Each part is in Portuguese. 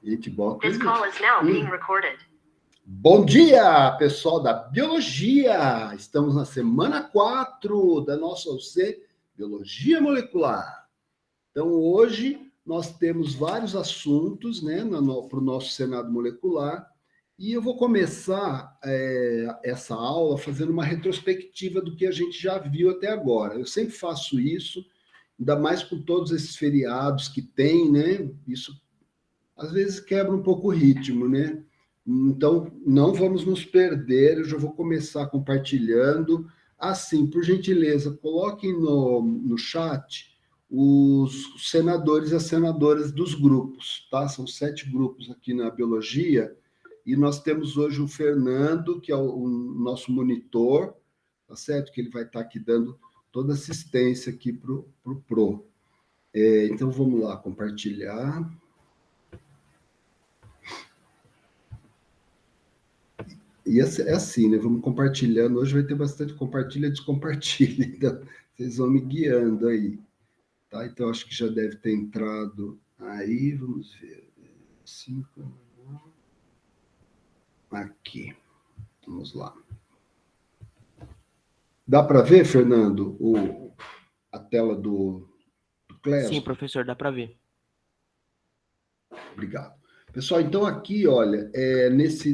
A gente bota... This call is now being recorded. Bom dia, pessoal da Biologia! Estamos na semana 4 da nossa UC Biologia Molecular. Então, hoje, nós temos vários assuntos, né, para o nosso Senado Molecular, e eu vou começar essa aula fazendo uma retrospectiva do que a gente já viu até agora. Eu sempre faço isso, ainda mais com todos esses feriados que tem, né? Isso, às vezes, quebra um pouco o ritmo, né? Então, não vamos nos perder, eu já vou começar compartilhando. Assim, por gentileza, coloquem no chat os senadores e as senadoras dos grupos, tá? São 7 grupos aqui na Biologia, e nós temos hoje o Fernando, que é o nosso monitor, tá certo? Que ele vai estar aqui dando toda assistência aqui para o Pro. Então, vamos lá, compartilhar. E é assim, né? Vamos compartilhando. Hoje vai ter bastante compartilha e descompartilha. Então, vocês vão me guiando aí. Tá? Então, acho que já deve ter entrado aí. Vamos ver. 5. Aqui. Vamos lá. Dá para ver, Fernando, a tela do Clésio? Sim, professor, dá para ver. Obrigado. Pessoal, então aqui, olha,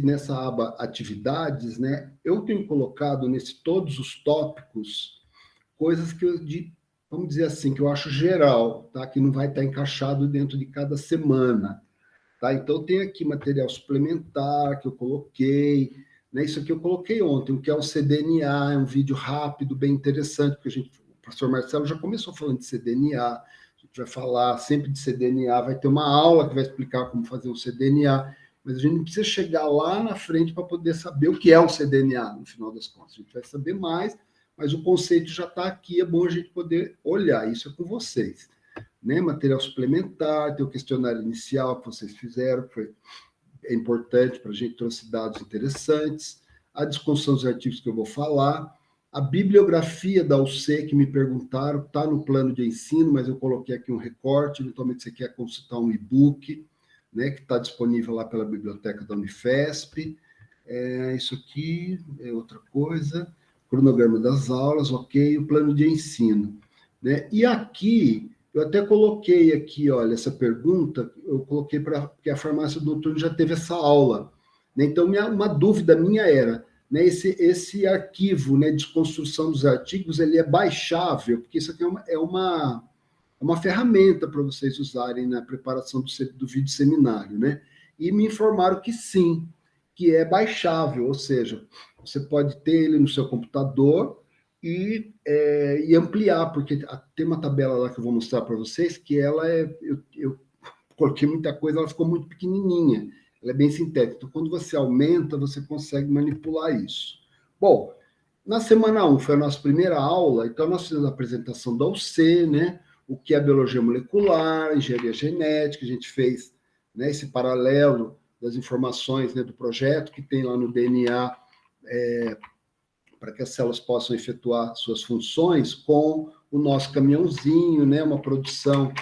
nessa aba atividades, né, eu tenho colocado todos os tópicos, coisas que vamos dizer assim, que eu acho geral, tá? Que não vai estar encaixado dentro de cada semana, tá? Então tem aqui material suplementar que eu coloquei, né? Isso aqui eu coloquei ontem, o que é o cDNA, é um vídeo rápido, bem interessante, porque o professor Marcelo já começou falando de cDNA. A gente vai falar sempre de cDNA, vai ter uma aula que vai explicar como fazer um cDNA, mas a gente não precisa chegar lá na frente para poder saber o que é um cDNA, no final das contas. A gente vai saber mais, mas o conceito já está aqui, é bom a gente poder olhar, isso é com vocês. Né? Material suplementar, tem o questionário inicial que vocês fizeram, que é importante para a gente, trouxe dados interessantes, a discussão dos artigos que eu vou falar, a bibliografia da UC, que me perguntaram, está no plano de ensino, mas eu coloquei aqui um recorte, eventualmente você quer consultar um e-book, né, que está disponível lá pela biblioteca da Unifesp. Isso aqui é outra coisa, cronograma das aulas, ok, o plano de ensino. Né? E aqui, eu até coloquei aqui, olha, essa pergunta, eu coloquei porque a farmácia do noturno já teve essa aula. Né? Então, uma dúvida minha era, né, esse arquivo, né, de construção dos artigos, ele é baixável, porque isso aqui é uma ferramenta para vocês usarem na preparação do vídeo seminário, né? E me informaram que sim, que é baixável, ou seja, você pode ter ele no seu computador e ampliar, porque tem uma tabela lá que eu vou mostrar para vocês, que ela eu coloquei muita coisa, ela ficou muito pequenininha. Ela é bem sintética. Então, quando você aumenta, você consegue manipular isso. Bom, na semana 1 foi a nossa primeira aula, então nós fizemos a apresentação da UC, né? O que é biologia molecular, engenharia genética, a gente fez, né, esse paralelo das informações, né, do projeto que tem lá no DNA, para que as células possam efetuar suas funções com o nosso caminhãozinho, né, uma produção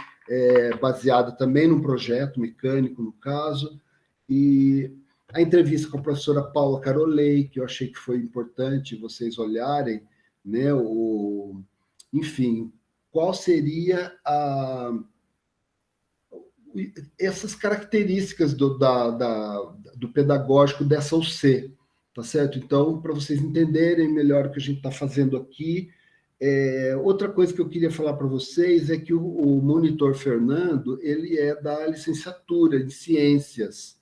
baseada também num projeto mecânico, no caso, e a entrevista com a professora Paula Carolei, que eu achei que foi importante vocês olharem, né, enfim, qual seria essas características do pedagógico dessa UC, tá certo? Então, para vocês entenderem melhor o que a gente está fazendo aqui, outra coisa que eu queria falar para vocês é que o monitor Fernando, ele é da licenciatura em ciências,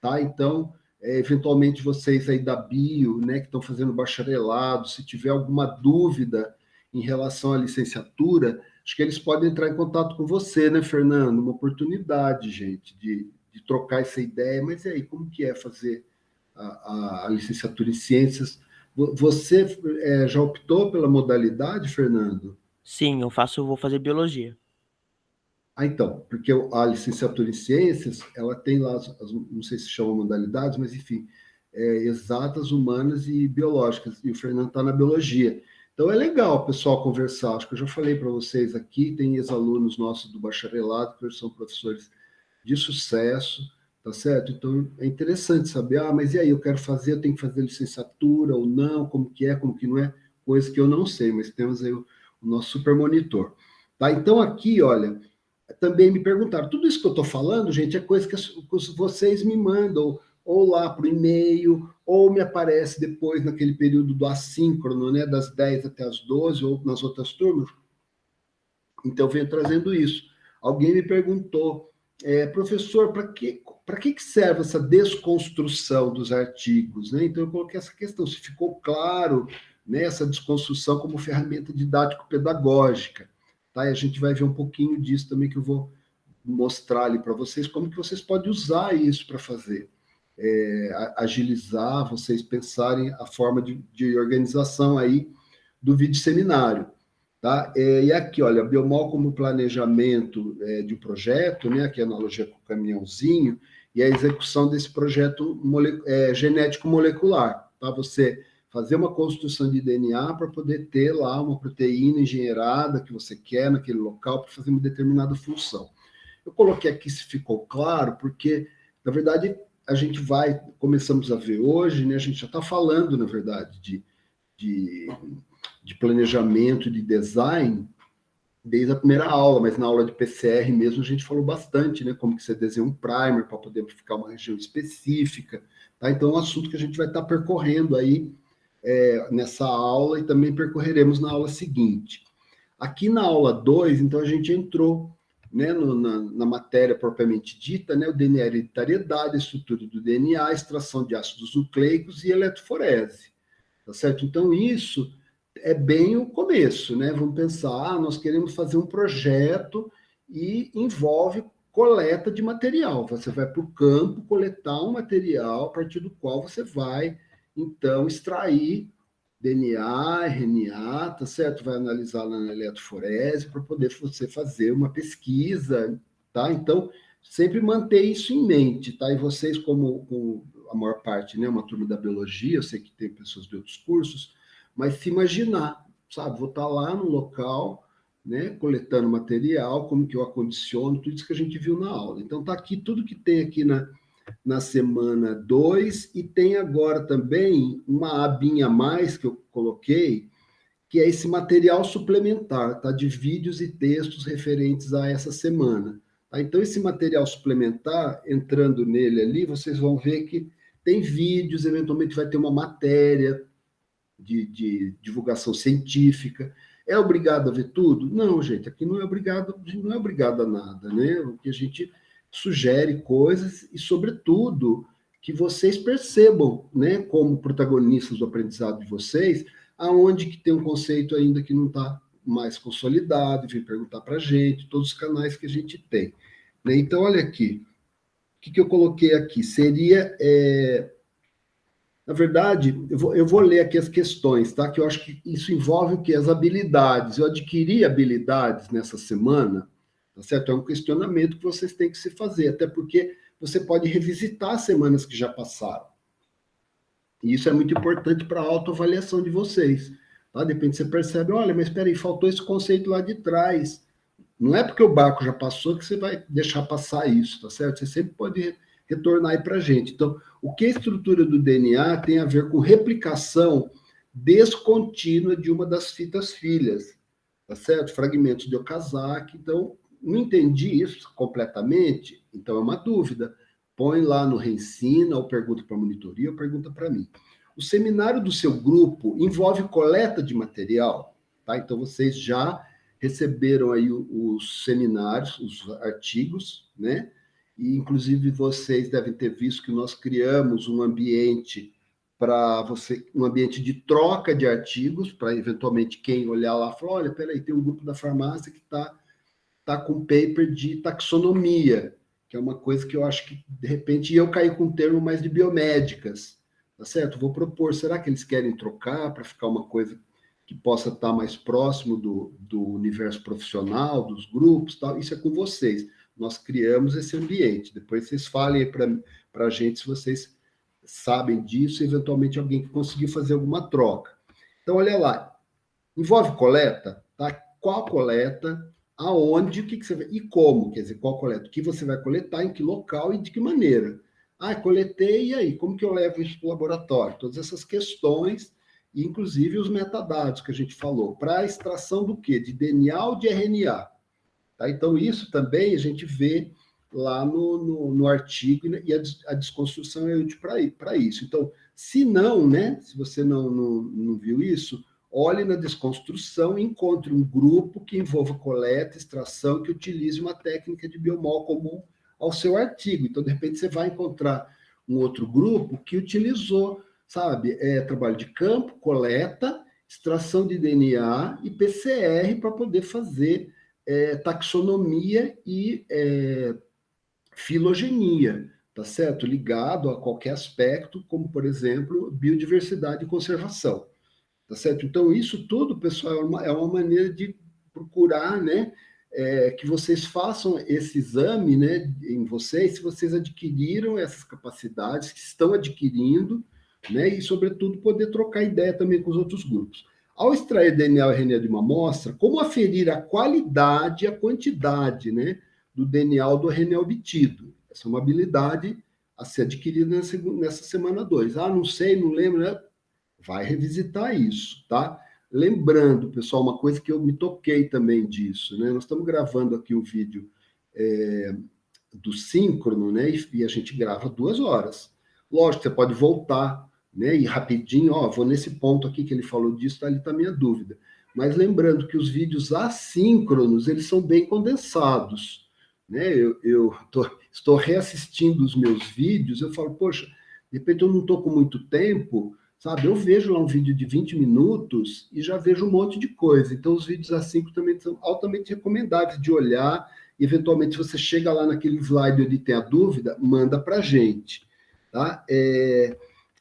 tá? Então, eventualmente vocês aí da Bio, né, que estão fazendo bacharelado, se tiver alguma dúvida em relação à licenciatura, acho que eles podem entrar em contato com você, né, Fernando? Uma oportunidade, gente, de trocar essa ideia. Mas e aí, como que é fazer a licenciatura em ciências? Você já optou pela modalidade, Fernando? Sim, vou fazer biologia. Então, porque a licenciatura em ciências, ela tem lá, não sei se chama modalidades, mas enfim, exatas, humanas e biológicas, e o Fernando está na biologia. Então é legal o pessoal conversar, acho que eu já falei para vocês aqui, tem ex-alunos nossos do bacharelado, que são professores de sucesso, tá certo? Então, é interessante saber, mas e aí, eu quero fazer, eu tenho que fazer licenciatura ou não, como que é, como que não é, coisa que eu não sei, mas temos aí o nosso super monitor. Tá? Então, aqui, olha, também me perguntaram, tudo isso que eu estou falando, gente, é coisa que vocês me mandam, ou lá para o e-mail, ou me aparece depois naquele período do assíncrono, né, das 10 até as 12, ou nas outras turmas. Então, eu venho trazendo isso. Alguém me perguntou, professor, para que serve essa desconstrução dos artigos? Né? Então, eu coloquei essa questão, se ficou claro, né, essa desconstrução como ferramenta didático-pedagógica. Tá? E a gente vai ver um pouquinho disso também, que eu vou mostrar ali para vocês, como que vocês podem usar isso para fazer. Agilizar, vocês pensarem a forma de organização aí do vídeo seminário. Tá? E aqui, olha, Biomol como planejamento de um projeto, né? Aqui a analogia com o caminhãozinho, e a execução desse projeto genético molecular, tá? Você fazer uma construção de DNA para poder ter lá uma proteína engenheirada que você quer naquele local para fazer uma determinada função. Eu coloquei aqui se ficou claro, porque, na verdade, a gente começamos a ver hoje, né? A gente já está falando, na verdade, de planejamento, de design, desde a primeira aula, mas na aula de PCR mesmo a gente falou bastante, né? Como que você desenha um primer para poder ficar uma região específica, tá? Então é um assunto que a gente vai estar percorrendo aí nessa aula e também percorreremos na aula seguinte. Aqui na aula 2, então a gente entrou, né, na matéria propriamente dita, né, o DNA, hereditariedade, a estrutura do DNA, extração de ácidos nucleicos e eletroforese, tá certo? Então isso é bem o começo, né? Vamos pensar, nós queremos fazer um projeto e envolve coleta de material. Você vai para o campo coletar um material a partir do qual você vai, então, extrair DNA, RNA, tá certo? Vai analisar lá na eletroforese para poder você fazer uma pesquisa, tá? Então, sempre manter isso em mente, tá? E vocês, como a maior parte, né, uma turma da biologia, eu sei que tem pessoas de outros cursos, mas se imaginar, sabe? Vou estar lá no local, né, coletando material, como que eu acondiciono, tudo isso que a gente viu na aula. Então, tá aqui tudo que tem aqui na semana 2, e tem agora também uma abinha a mais que eu coloquei, que é esse material suplementar, tá? De vídeos e textos referentes a essa semana. Tá? Então, esse material suplementar, entrando nele ali, vocês vão ver que tem vídeos, eventualmente vai ter uma matéria de divulgação científica. É obrigado a ver tudo? Não, gente, aqui não é obrigado a nada, né? O que a gente sugere coisas e, sobretudo, que vocês percebam, né, como protagonistas do aprendizado de vocês, aonde que tem um conceito ainda que não está mais consolidado, e vem perguntar para a gente, todos os canais que a gente tem. Né? Então, olha aqui, o que eu coloquei aqui? Seria na verdade, eu vou ler aqui as questões, tá? Que eu acho que isso envolve o quê? As habilidades. Eu adquiri habilidades nessa semana, tá certo? É um questionamento que vocês têm que se fazer, até porque você pode revisitar as semanas que já passaram. E isso é muito importante para a autoavaliação de vocês, tá? De repente você percebe, olha, mas espera aí, faltou esse conceito lá de trás. Não é porque o barco já passou que você vai deixar passar isso, tá certo? Você sempre pode retornar aí para a gente. Então, o que a estrutura do DNA tem a ver com replicação descontínua de uma das fitas filhas, tá certo? Fragmentos de Okazaki. Então, não entendi isso completamente, então é uma dúvida. Põe lá no Reensina, ou pergunta para a monitoria, ou pergunta para mim. O seminário do seu grupo envolve coleta de material, tá? Então, vocês já receberam aí os seminários, os artigos, né? E, inclusive, vocês devem ter visto que nós criamos um ambiente um ambiente de troca de artigos, para eventualmente quem olhar lá falar, olha, peraí, tem um grupo da farmácia que tá com paper de taxonomia, que é uma coisa que eu acho que, de repente, eu caí com um termo mais de biomédicas, tá certo? Vou propor, será que eles querem trocar para ficar uma coisa que possa estar mais próximo do universo profissional, dos grupos, tal? Isso é com vocês. Nós criamos esse ambiente. Depois vocês falem para a gente se vocês sabem disso, eventualmente alguém que conseguiu fazer alguma troca. Então, olha lá, envolve coleta, tá? Qual coleta? aonde, o que você vai, e como, quer dizer, qual coleta, o que você vai coletar, em que local e de que maneira. Ah, coletei, e aí, como que eu levo isso para o laboratório? Todas essas questões, inclusive os metadados que a gente falou, para a extração do quê? De DNA ou de RNA. Tá? Então, isso também a gente vê lá no artigo, e a desconstrução é útil para isso. Então, se não, né, se você não viu isso, olhe na desconstrução e encontre um grupo que envolva coleta, extração, que utilize uma técnica de biomol comum ao seu artigo. Então, de repente, você vai encontrar um outro grupo que utilizou, sabe, trabalho de campo, coleta, extração de DNA e PCR para poder fazer taxonomia e filogenia, tá certo? Ligado a qualquer aspecto, como, por exemplo, biodiversidade e conservação, tá certo? Então, isso tudo, pessoal, é uma maneira de procurar, né, que vocês façam esse exame, né, em vocês, se vocês adquiriram essas capacidades, que estão adquirindo, né, e, sobretudo, poder trocar ideia também com os outros grupos. Ao extrair DNA e RNA de uma amostra, como aferir a qualidade e a quantidade, né, do DNA ou do RNA obtido? Essa é uma habilidade a ser adquirida nessa semana 2. Ah, não sei, não lembro, né? Vai revisitar isso, tá? Lembrando, pessoal, uma coisa que eu me toquei também disso, né? Nós estamos gravando aqui o vídeo do síncrono, né? E a gente grava 2 horas. Lógico, você pode voltar, né? E rapidinho, ó, vou nesse ponto aqui que ele falou disso, ali está a minha dúvida. Mas lembrando que os vídeos assíncronos, eles são bem condensados, né? Estou reassistindo os meus vídeos, eu falo, poxa, de repente eu não estou com muito tempo, sabe? Eu vejo lá um vídeo de 20 minutos e já vejo um monte de coisa. Então, os vídeos assíncronos também são altamente recomendáveis de olhar. Eventualmente, se você chega lá naquele slide onde tem a dúvida, manda para a gente. Tá?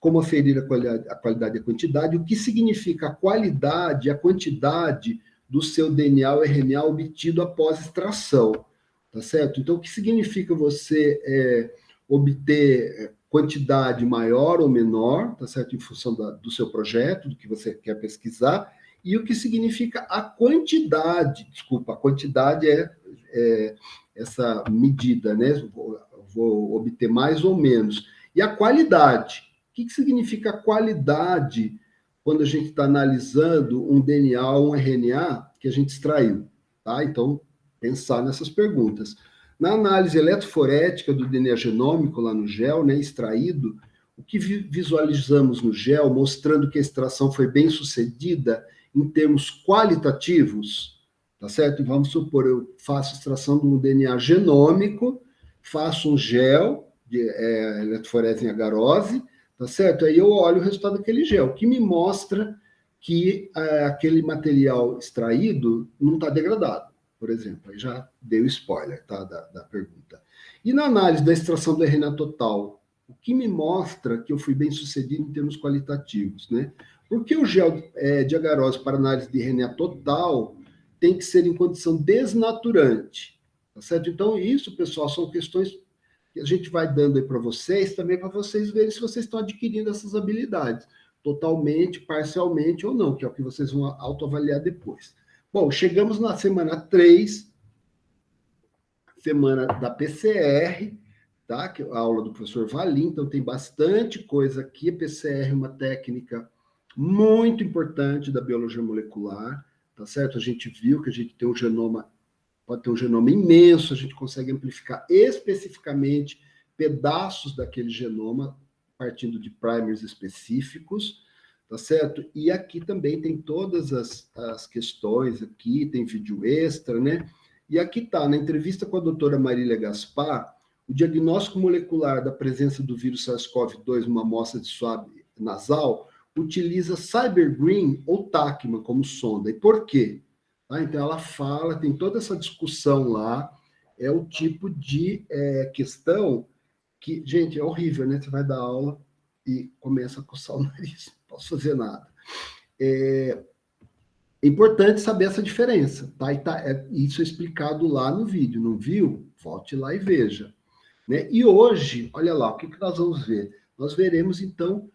Como aferir a qualidade e a quantidade, o que significa a qualidade e a quantidade do seu DNA ou RNA obtido após extração, tá certo? Então, o que significa você obter quantidade maior ou menor, tá certo? Em função do seu projeto, do que você quer pesquisar, e o que significa a quantidade, desculpa, a quantidade é essa medida, né? Vou obter mais ou menos. E a qualidade, o que significa qualidade quando a gente está analisando um DNA ou um RNA que a gente extraiu, tá? Então, pensar nessas perguntas. Na análise eletroforética do DNA genômico lá no gel, né, extraído, o que visualizamos no gel, mostrando que a extração foi bem sucedida em termos qualitativos, tá certo? Vamos supor, eu faço extração de um DNA genômico, faço um gel de eletroforese em agarose, tá certo? Aí eu olho o resultado daquele gel, que me mostra que aquele material extraído não está degradado, por exemplo. Aí já dei o spoiler, tá, da pergunta. E na análise da extração do RNA total, o que me mostra que eu fui bem sucedido em termos qualitativos, né? Porque o gel de agarose para análise de RNA total tem que ser em condição desnaturante, tá certo? Então, isso, pessoal, são questões que a gente vai dando aí para vocês, também para vocês verem se vocês estão adquirindo essas habilidades, totalmente, parcialmente ou não, que é o que vocês vão autoavaliar depois. Bom, chegamos na semana 3, semana da PCR, tá? Que é a aula do professor Valim, então tem bastante coisa aqui. A PCR é uma técnica muito importante da biologia molecular, tá certo? A gente viu que a gente tem um genoma, pode ter um genoma imenso, a gente consegue amplificar especificamente pedaços daquele genoma, partindo de primers específicos, tá certo? E aqui também tem todas as questões, aqui tem vídeo extra, né? E aqui está, na entrevista com a doutora Marília Gaspar, o diagnóstico molecular da presença do vírus SARS-CoV-2 numa amostra de swab nasal utiliza CyberGreen ou Tacman como sonda. E por quê? Tá? Então, ela fala, tem toda essa discussão lá, é o tipo de questão que, gente, é horrível, né? Você vai dar aula e começa a coçar o nariz, não posso fazer nada. É importante saber essa diferença, tá? Isso é explicado lá no vídeo, não viu? Volte lá e veja. Né? E hoje, olha lá, o que nós vamos ver? Nós veremos, então,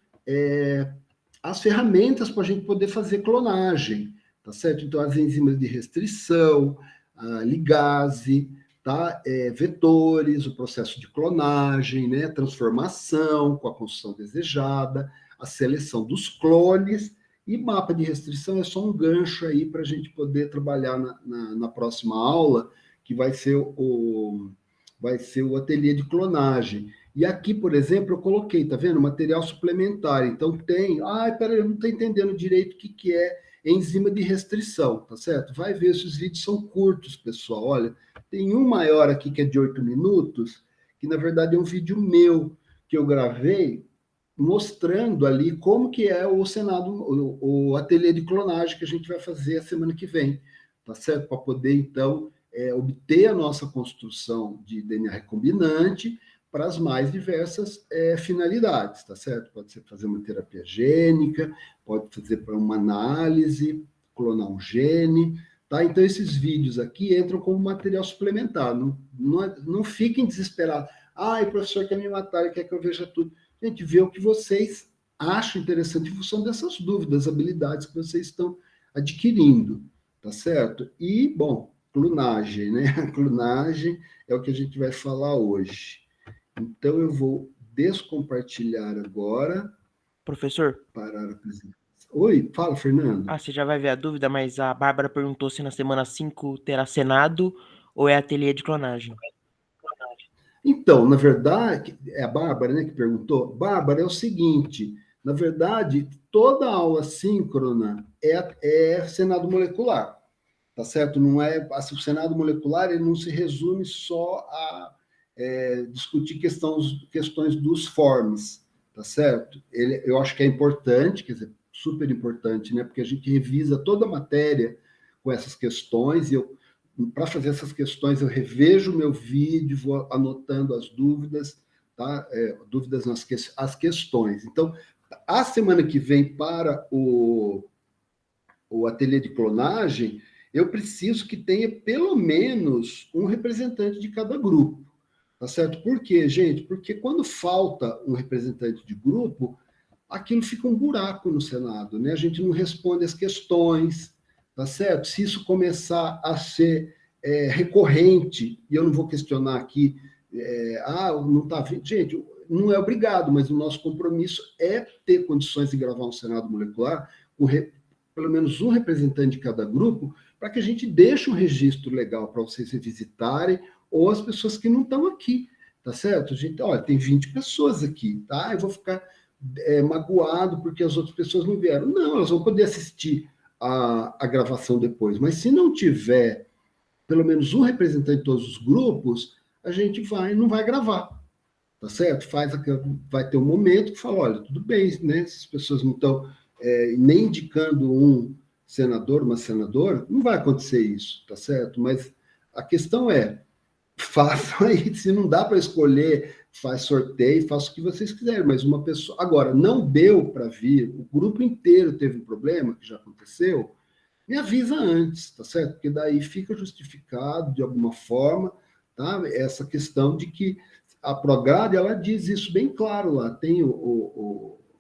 as ferramentas para a gente poder fazer clonagem, tá certo? Então, as enzimas de restrição, a ligase, tá? Vetores, o processo de clonagem, né? Transformação com a construção desejada, a seleção dos clones, e mapa de restrição é só um gancho aí para a gente poder trabalhar na próxima aula, que vai ser o ateliê de clonagem. E aqui, por exemplo, eu coloquei, tá vendo? Material suplementar. Então tem. Ah, peraí, eu não estou entendendo direito o que é enzima de restrição, tá certo? Vai ver, esses vídeos são curtos, pessoal. Olha, tem um maior aqui que é de 8 minutos, que na verdade é um vídeo meu que eu gravei mostrando ali como que é o Senado, o ateliê de clonagem que a gente vai fazer a semana que vem, tá certo? Para poder, então, obter a nossa construção de DNA recombinante para as mais diversas finalidades, tá certo? Pode ser fazer uma terapia gênica, pode fazer para uma análise, clonar um gene, tá? Então, esses vídeos aqui entram como material suplementar, não fiquem desesperados. Ah, o professor quer me matar, ele quer que eu veja tudo. Gente, vê o que vocês acham interessante em função dessas dúvidas, habilidades que vocês estão adquirindo, tá certo? E, bom, clonagem, né? A clonagem é o que a gente vai falar hoje. Então, eu vou descompartilhar agora. Professor? Parar a apresentação. Oi, fala, Fernando. Ah, você já vai ver a dúvida, mas a Bárbara perguntou se na semana 5 terá Senado ou é ateliê de clonagem. Então, na verdade, é a Bárbara, né, que perguntou. Bárbara, é o seguinte, na verdade, toda aula síncrona é Senado molecular, tá certo? Não é, assim, o Senado molecular ele não se resume só a discutir questões dos forms, tá certo? Eu acho que é importante, quer dizer, super importante, né? Porque a gente revisa toda a matéria com essas questões e para fazer essas questões eu revejo o meu vídeo, vou anotando as dúvidas, tá? Dúvidas as questões. Então, a semana que vem para o ateliê de clonagem, eu preciso que tenha pelo menos um representante de cada grupo. Tá certo? Por quê, gente? Porque quando falta um representante de grupo, aquilo fica um buraco no Senado, né? A gente não responde as questões, tá certo? Se isso começar a ser recorrente, e eu não vou questionar aqui, não está vindo. Gente, não é obrigado, mas o nosso compromisso é ter condições de gravar um Senado molecular com pelo menos um representante de cada grupo, para que a gente deixe um registro legal para vocês revisitarem, ou as pessoas que não estão aqui, tá certo? Gente, olha, tem 20 pessoas aqui, tá? Eu vou ficar magoado porque as outras pessoas não vieram. Não, elas vão poder assistir a gravação depois, mas se não tiver pelo menos um representante de todos os grupos, a gente não vai gravar, tá certo? Vai ter um momento que fala, olha, tudo bem, né? Se as pessoas não estão nem indicando um senador, uma senadora, não vai acontecer isso, tá certo? Mas a questão façam aí, se não dá para escolher, faz sorteio, faça o que vocês quiserem, mas uma pessoa. Agora, não deu para vir, o grupo inteiro teve um problema, que já aconteceu, me avisa antes, tá certo? Porque daí fica justificado de alguma forma, tá? Essa questão de que a Prograde, ela diz isso bem claro lá, tem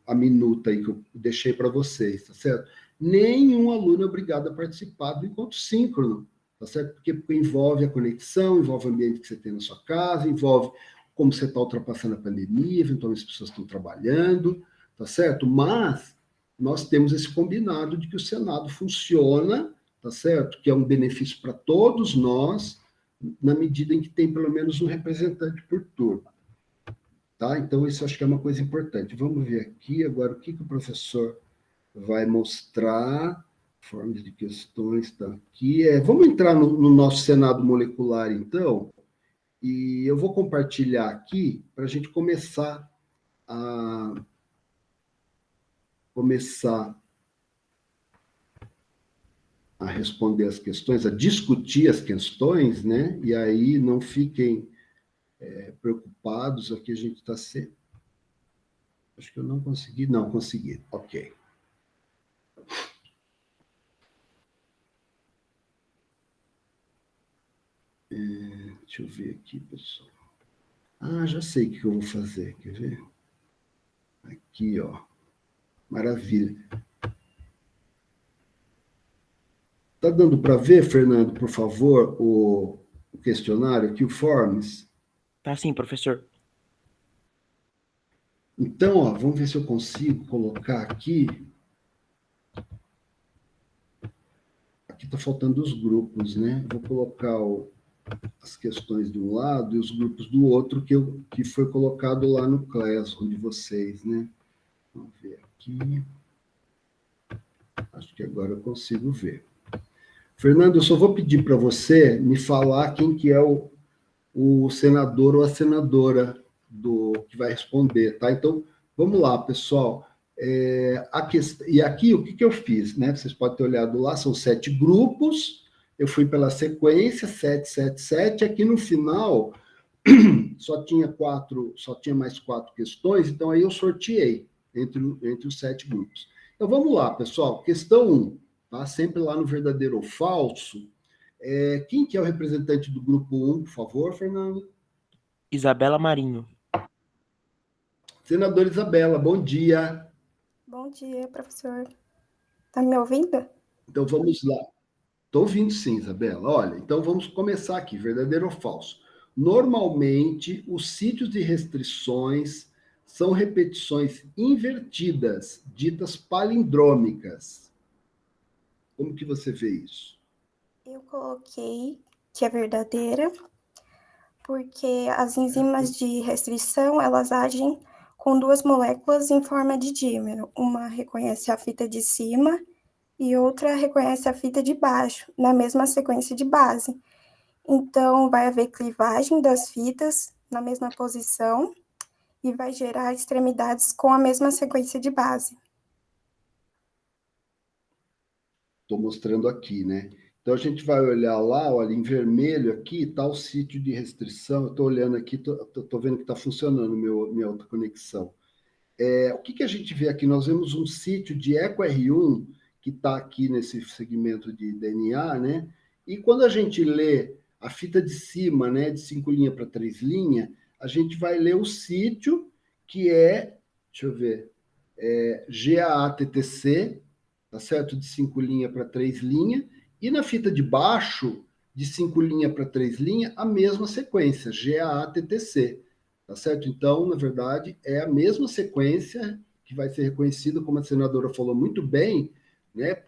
a minuta aí que eu deixei para vocês, tá certo? Nenhum aluno é obrigado a participar do encontro síncrono, tá certo? Porque envolve a conexão, envolve o ambiente que você tem na sua casa, envolve como você está ultrapassando a pandemia, eventualmente as pessoas estão trabalhando, tá certo? Mas nós temos esse combinado de que o Senado funciona, tá certo? Que é um benefício para todos nós, na medida em que tem pelo menos um representante por turno. Tá? Então, isso acho que é uma coisa importante. Vamos ver aqui agora o que o professor vai mostrar. Formas de questões está aqui. Vamos entrar no nosso Senado molecular, então, e eu vou compartilhar aqui para a gente a começar a responder as questões, a discutir as questões, né? E aí não fiquem preocupados, aqui a gente está sempre. Acho que eu não consegui. Não, consegui. Ok. Deixa eu ver aqui, pessoal. Ah, já sei o que eu vou fazer. Quer ver? Aqui, ó. Maravilha. Tá dando para ver, Fernando, por favor, o questionário aqui, o Forms? Tá sim, professor. Então, ó, vamos ver se eu consigo colocar aqui. Aqui está faltando os grupos, né? Vou colocar as questões de um lado e os grupos do outro, que foi colocado lá no Classroom de vocês, né? Vamos ver aqui. Acho que agora eu consigo ver. Fernando, eu só vou pedir para você me falar quem que é o senador ou a senadora que vai responder, tá? Então, vamos lá, pessoal. E aqui, o que eu fiz, né? Vocês podem ter olhado lá, são 7 grupos, eu fui pela sequência, 7, 7, 7. Aqui no final, só tinha mais 4 questões, então aí eu sorteei entre os 7 grupos. Então, vamos lá, pessoal. Questão 1, tá? Sempre lá no verdadeiro ou falso. Quem que é o representante do grupo 1, por favor, Fernando? Isabela Marinho. Senadora Isabela, bom dia. Bom dia, professor. Tá me ouvindo? Então vamos lá. Estou ouvindo sim, Isabela. Olha, então vamos começar aqui, verdadeiro ou falso? Normalmente, os sítios de restrições são repetições invertidas, ditas palindrômicas. Como que você vê isso? Eu coloquei que é verdadeira, porque as enzimas de restrição, elas agem com 2 moléculas em forma de dímero. Uma reconhece a fita de cima e outra reconhece a fita de baixo, na mesma sequência de base. Então, vai haver clivagem das fitas na mesma posição e vai gerar extremidades com a mesma sequência de base. Estou mostrando aqui, né? Então a gente vai olhar lá, olha, em vermelho aqui está o sítio de restrição. Eu estou olhando aqui, estou vendo que está funcionando minha outra conexão. O que a gente vê aqui? Nós vemos um sítio de EcoR1 que está aqui nesse segmento de DNA, né? E quando a gente lê a fita de cima, né, de 5 linhas para 3 linhas, a gente vai ler o sítio que deixa eu ver, GAATTC, tá certo? De 5 linhas para 3 linhas. E na fita de baixo, de 5 linhas para 3 linhas, a mesma sequência, GAATTC. Tá certo? Então, na verdade, é a mesma sequência que vai ser reconhecida, como a senadora falou muito bem, né,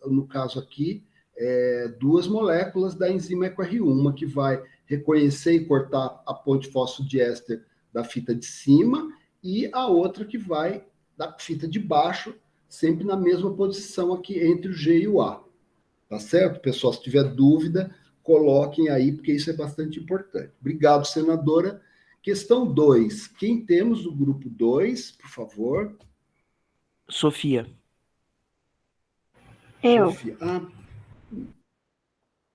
no caso aqui, 2 moléculas da enzima EcoR1, uma que vai reconhecer e cortar a ponte fosfodiéster da fita de cima e a outra que vai da fita de baixo, sempre na mesma posição aqui entre o G e o A. Tá certo, pessoal? Se tiver dúvida, coloquem aí, porque isso é bastante importante. Obrigado, senadora. Questão 2. Quem temos do grupo 2, por favor? Sofia. Eu. Sofia.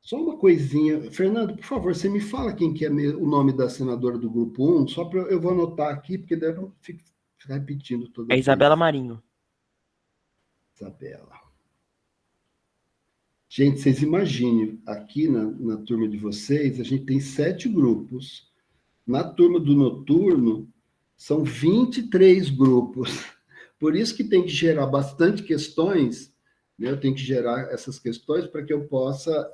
Só uma coisinha. Fernando, por favor, você me fala quem que é o nome da senadora do grupo 1, só para eu vou anotar aqui, porque daí eu não fico repetindo toda É vez. Isabela Marinho. Isabela. Gente, vocês imaginem, aqui na turma de vocês, a gente tem 7 grupos. Na turma do noturno, são 23 grupos. Por isso que tem que gerar bastante questões, né? Eu tenho que gerar essas questões para que eu possa,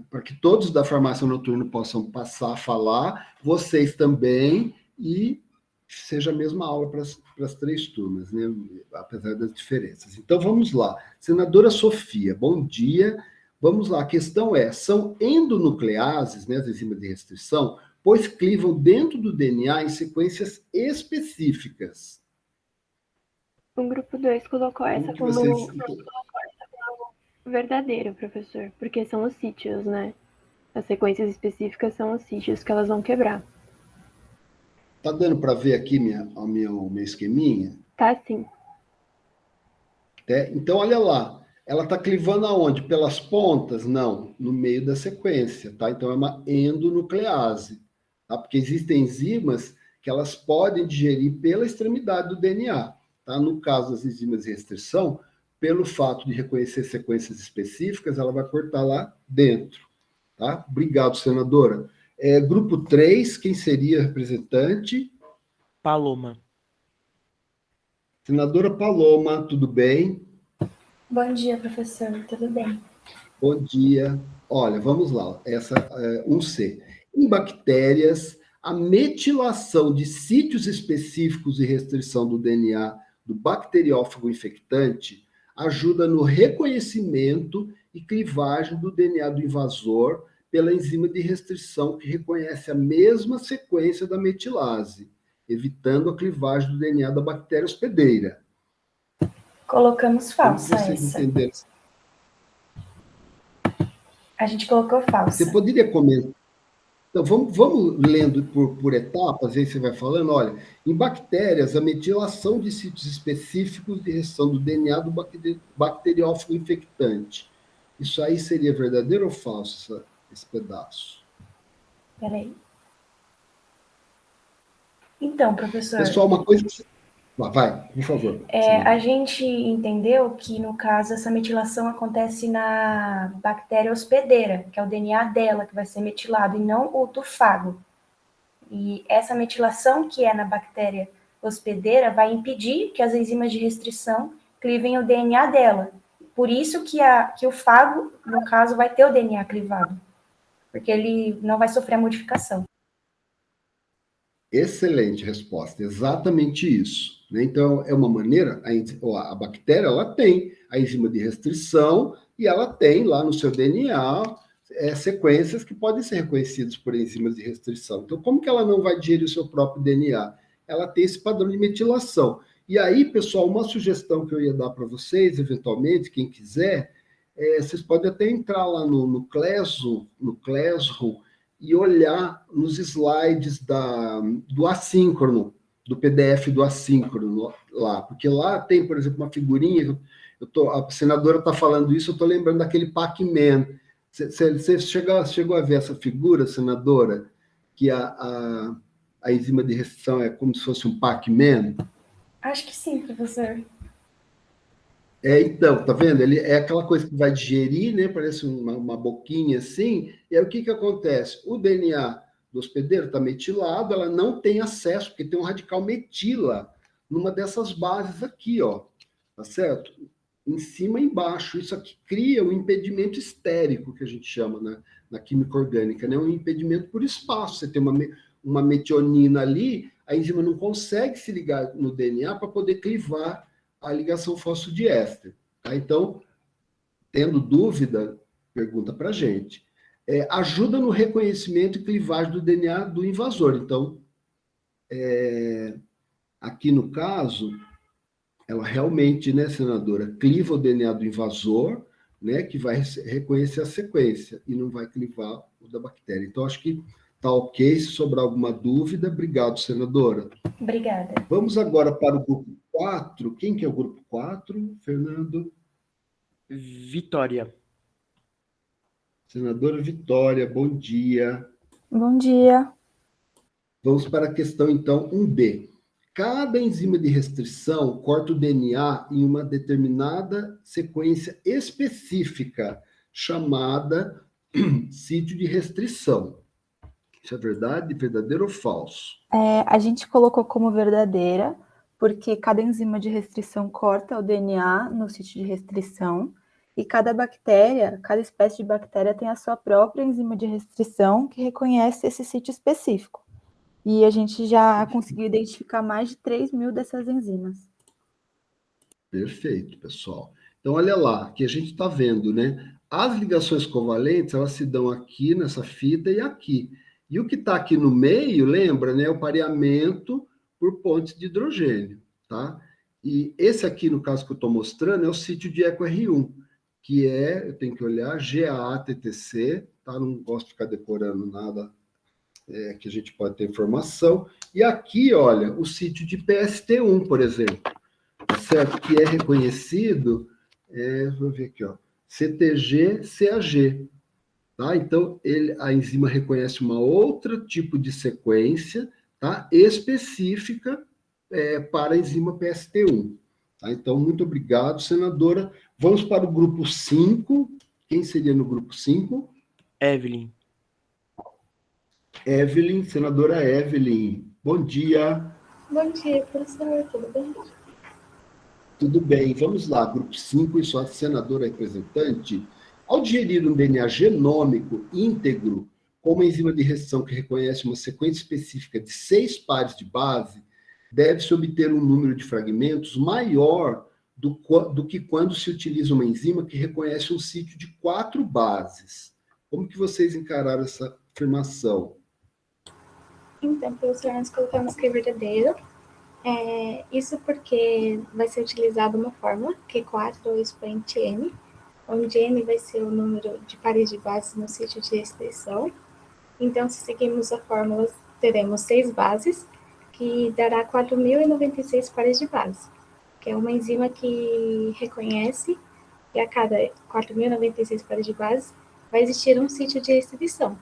para que todos da farmácia noturna possam passar a falar, vocês também, e seja a mesma aula para as 3 turmas, né? Apesar das diferenças. Então, vamos lá. Senadora Sofia, bom dia. Vamos lá, a questão são endonucleases, né, as enzimas de restrição, pois clivam dentro do DNA em sequências específicas. O grupo 2 colocou essa como vocês... verdadeiro, professor, porque são os sítios, né? As sequências específicas são os sítios que elas vão quebrar. Tá dando para ver aqui o meu esqueminha? Tá sim. Então, olha lá. Ela está clivando aonde? Pelas pontas? Não, no meio da sequência, tá? Então, é uma endonuclease, tá? Porque existem enzimas que elas podem digerir pela extremidade do DNA, tá? No caso das enzimas de restrição, pelo fato de reconhecer sequências específicas, ela vai cortar lá dentro, tá? Obrigado, senadora. Grupo 3, quem seria representante? Paloma. Senadora Paloma, tudo bem? Bom dia, professor. Tudo bem? Bom dia. Olha, vamos lá. Essa é 1C. Em bactérias, a metilação de sítios específicos e restrição do DNA do bacteriófago infectante ajuda no reconhecimento e clivagem do DNA do invasor pela enzima de restrição que reconhece a mesma sequência da metilase, evitando a clivagem do DNA da bactéria hospedeira. Colocamos Como falsa vocês essa. entenderam? A gente colocou falsa. Você poderia comentar? Então, vamos lendo por etapas, aí você vai falando, olha, em bactérias, a metilação de sítios específicos de restrição do DNA do bacteriófago infectante. Isso aí seria verdadeiro ou falso, esse pedaço? Peraí. Então, professor, Pessoal, uma coisa... Vai, por favor. a gente entendeu que, no caso, essa metilação acontece na bactéria hospedeira, que é o DNA dela que vai ser metilado, e não o do fago. E essa metilação que é na bactéria hospedeira vai impedir que as enzimas de restrição clivem o DNA dela. Por isso que o fago, no caso, vai ter o DNA clivado, porque ele não vai sofrer a modificação. Excelente resposta, exatamente isso. Né? Então, é uma maneira, a bactéria ela tem a enzima de restrição e ela tem lá no seu DNA sequências que podem ser reconhecidas por enzimas de restrição. Então, como que ela não vai digerir o seu próprio DNA? Ela tem esse padrão de metilação. E aí, pessoal, uma sugestão que eu ia dar para vocês, eventualmente, quem quiser, vocês podem até entrar lá no Classroom, e olhar nos slides do assíncrono, do PDF do assíncrono lá, porque lá tem, por exemplo, uma figurinha, a senadora está falando isso, eu estou lembrando daquele Pac-Man. Você chegou a ver essa figura, senadora, que a enzima de restrição é como se fosse um Pac-Man? Acho que sim, professor. Então, tá vendo? Ele é aquela coisa que vai digerir, né? Parece uma boquinha assim. E aí o que acontece? O DNA do hospedeiro está metilado, ela não tem acesso, porque tem um radical metila numa dessas bases aqui, ó. Tá certo? Em cima e embaixo. Isso aqui cria um impedimento estérico, que a gente chama na química orgânica, né? Um impedimento por espaço. Você tem uma metionina ali, a enzima não consegue se ligar no DNA para poder clivar a ligação fosfodiéster. Tá? Então, tendo dúvida, pergunta para a gente. Ajuda no reconhecimento e clivagem do DNA do invasor. Então, aqui no caso, ela realmente, né, senadora, cliva o DNA do invasor, né, que vai reconhecer a sequência e não vai clivar o da bactéria. Então, acho que tá ok. Se sobrar alguma dúvida, obrigado, senadora. Obrigada. Vamos agora para o grupo 4. Quem que é o grupo 4, Fernando? Vitória. Senadora Vitória, bom dia. Bom dia. Vamos para a questão, então, 1B. Cada enzima de restrição corta o DNA em uma determinada sequência específica, chamada sítio de restrição. Isso é verdade, verdadeiro ou falso? A gente colocou como verdadeira, porque cada enzima de restrição corta o DNA no sítio de restrição, e cada espécie de bactéria tem a sua própria enzima de restrição que reconhece esse sítio específico. E a gente já conseguiu identificar mais de 3.000 dessas enzimas. Perfeito, pessoal. Então, olha lá, que a gente está vendo, né? As ligações covalentes, elas se dão aqui nessa fita e aqui. E o que está aqui no meio, lembra, né? É o pareamento por pontes de hidrogênio, tá? E esse aqui, no caso que eu estou mostrando, é o sítio de EcoR1, que eu tenho que olhar, GAATTC, tá? Não gosto de ficar decorando nada que a gente pode ter informação. E aqui, olha, o sítio de PST1, por exemplo, certo? Que é reconhecido, vou ver aqui, ó, CTG-CAG. Tá? Então, a enzima reconhece uma outra tipo de sequência, tá? Específica para a enzima PST1. Tá? Então, muito obrigado, senadora. Vamos para o grupo 5. Quem seria no grupo 5? Evelyn. Evelyn, senadora Evelyn. Bom dia. Bom dia, professor. Tudo bem? Tudo bem. Vamos lá, grupo 5 e sua senadora representante. Ao digerir um DNA genômico íntegro, com uma enzima de restrição que reconhece uma sequência específica de 6 pares de base, deve-se obter um número de fragmentos maior do que quando se utiliza uma enzima que reconhece um sítio de 4 bases. Como que vocês encararam essa afirmação? Então, professor, nós colocamos que é verdadeiro. Isso porque vai ser utilizada uma fórmula, Q4 ou expoente N, onde N vai ser o número de pares de bases no sítio de restrição. Então, se seguirmos a fórmula, teremos 6 bases, que dará 4.096 pares de base, que é uma enzima que reconhece que a cada 4.096 pares de base vai existir um sítio de restrição,